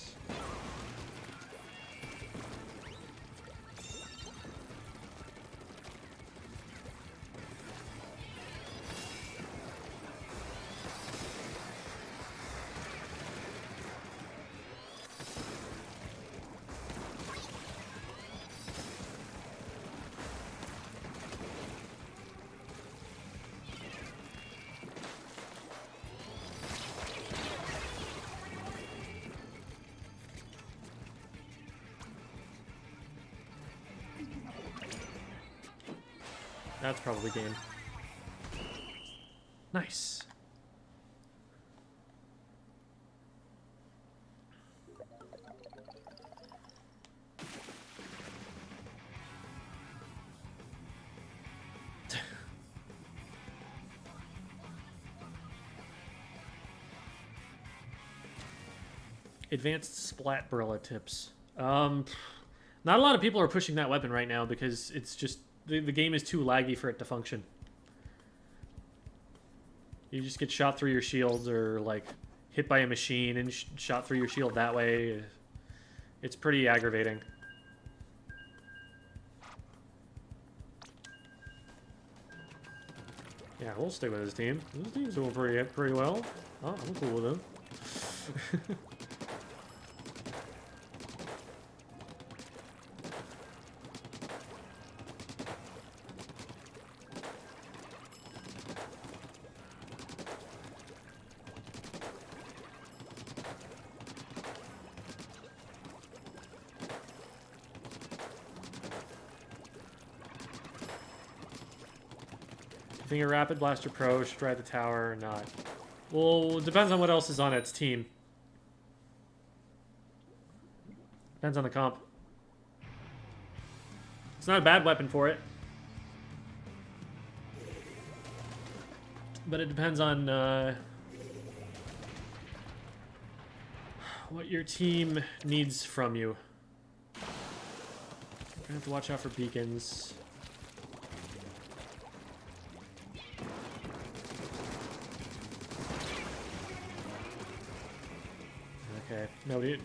That's probably game. Nice. Advanced splat Barilla tips. Not a lot of people are pushing that weapon right now because it's just the game is too laggy for it to function. You just get shot through your shields or like hit by a machine and shot through your shield that way. It's pretty aggravating. Yeah, we'll stick with this team. This team's doing pretty well. Oh, I'm cool with them. think a Rapid Blaster Pro should ride the tower or not? Well, it depends on what else is on its team. Depends on the comp. It's not a bad weapon for it. But it depends on what your team needs from you. You're gonna have to watch out for beacons. Okay,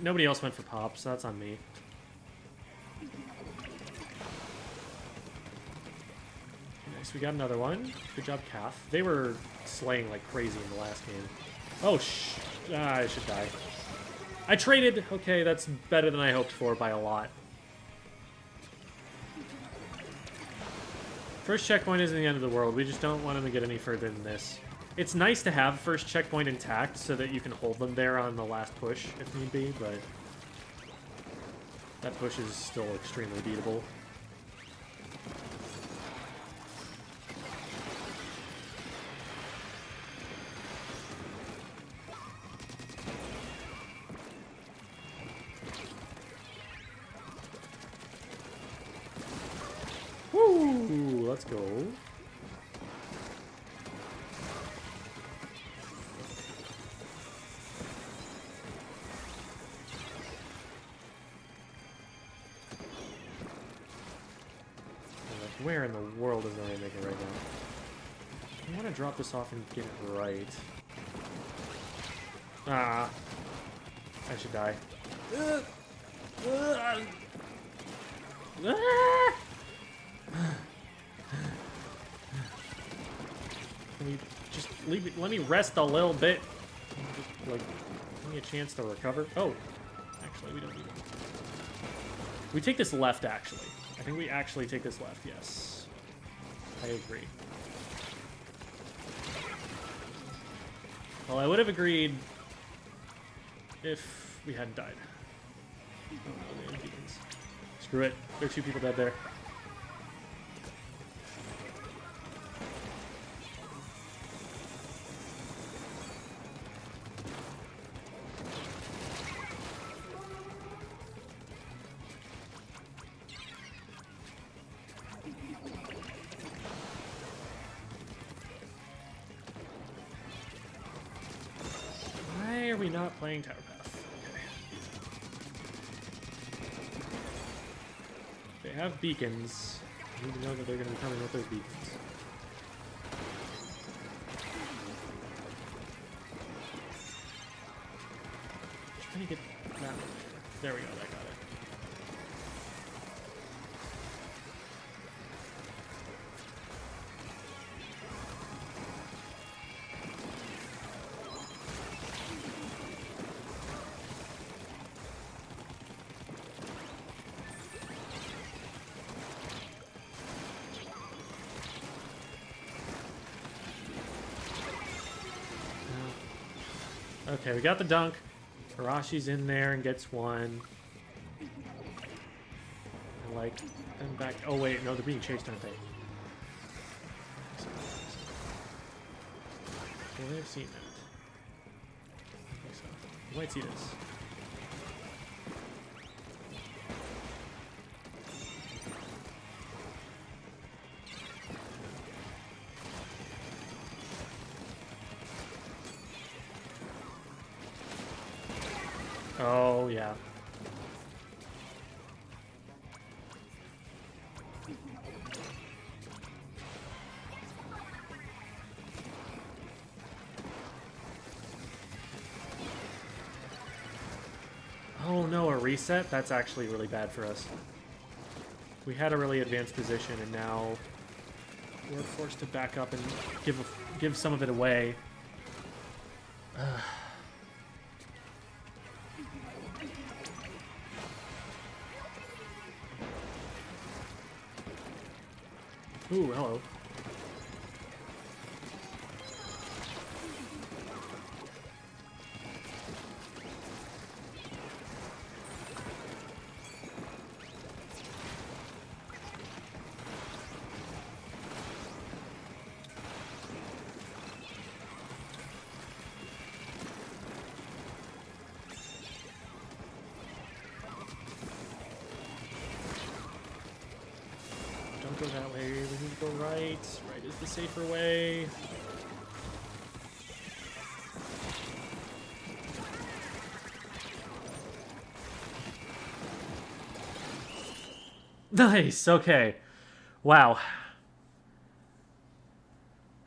nobody else went for pop, so that's on me. Nice, we got another one. Good job, Calf. They were slaying like crazy in the last game. Oh, I should die. I traded. Okay, that's better than I hoped for by a lot. First checkpoint isn't the end of the world. We just don't want them to get any further than this. It's nice to have first checkpoint intact so that you can hold them there on the last push if need be, but that push is still extremely beatable. Woo! Let's go. Where in the world is the Rainmaker right now? I want to drop this off and get it right. Ah. I should die. Can we just let me rest a little bit? Just, like, give me a chance to recover. Oh. Actually, we don't need it. We take this left, actually. I think we actually take this left, yes. I agree. Well, I would have agreed if we hadn't died. Oh no, they had beacons. Screw it. There are 2 people dead there. Why are we not playing Tower Path? Okay. They have beacons. I need to know that they're going to be coming with those beacons. Just trying to get that one. There we go, that got it. Okay, we got the dunk. Hirashi's in there and gets one. I like them back. Oh wait, no, they're being chased, aren't they? Well, they've seen that. I think so. You might see this. Oh, yeah. Oh no, a reset? That's actually really bad for us. We had a really advanced position and now we're forced to back up and give some of it away. Ooh, hello. go that way. We need to go right. Right is the safer way. Nice. Okay. Wow.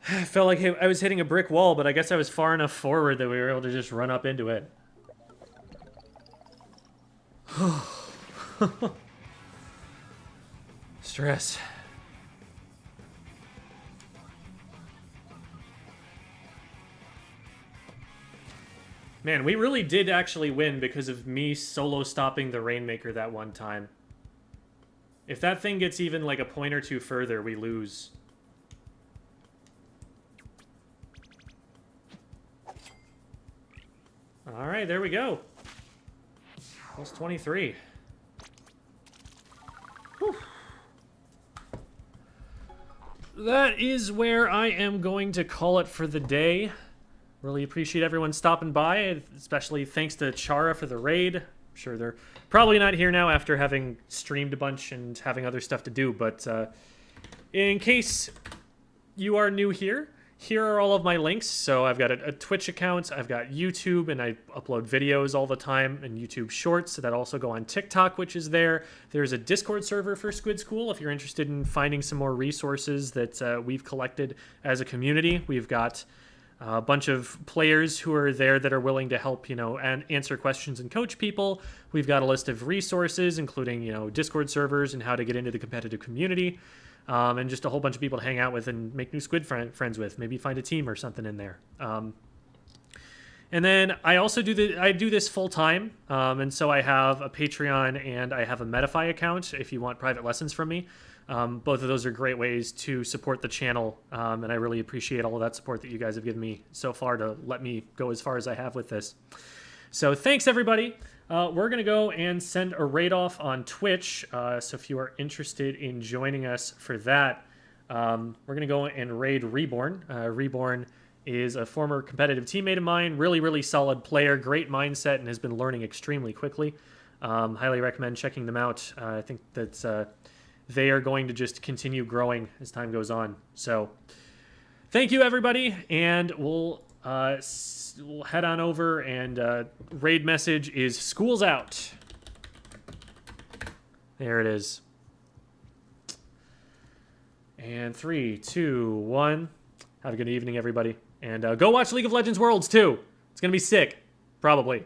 I felt like I was hitting a brick wall, but I guess I was far enough forward that we were able to just run up into it. Stress. Man, we really did actually win because of me solo stopping the Rainmaker that one time. If that thing gets even like a point or two further, we lose. Alright, there we go. Plus 23. Whew. That is where I am going to call it for the day. Really appreciate everyone stopping by, especially thanks to Chara for the raid. I'm sure they're probably not here now after having streamed a bunch and having other stuff to do, but in case you are new here, here are all of my links. So I've got a Twitch account, I've got YouTube, and I upload videos all the time, and YouTube Shorts that also go on TikTok, which is there. There's a Discord server for Squid School if you're interested in finding some more resources that we've collected as a community. We've got a bunch of players who are there that are willing to help, you know, and answer questions and coach people. We've got a list of resources, including, you know, Discord servers and how to get into the competitive community, and just a whole bunch of people to hang out with and make new Squid friends with. Maybe find a team or something in there. And then I also do this full time, and so I have a Patreon and I have a Medify account if you want private lessons from me. Both of those are great ways to support the channel, and I really appreciate all of that support that you guys have given me so far to let me go as far as I have with this. So thanks, everybody. We're going to go and send a raid off on Twitch, so if you are interested in joining us for that, we're going to go and raid Reborn. Reborn is a former competitive teammate of mine, really, really solid player, great mindset, and has been learning extremely quickly. Highly recommend checking them out. I think that they are going to just continue growing as time goes on. So thank you, everybody, and we'll head on over, and raid message is school's out. There it is. And 3, 2, 1. Have a good evening, everybody. And go watch League of Legends Worlds, too. It's going to be sick. Probably.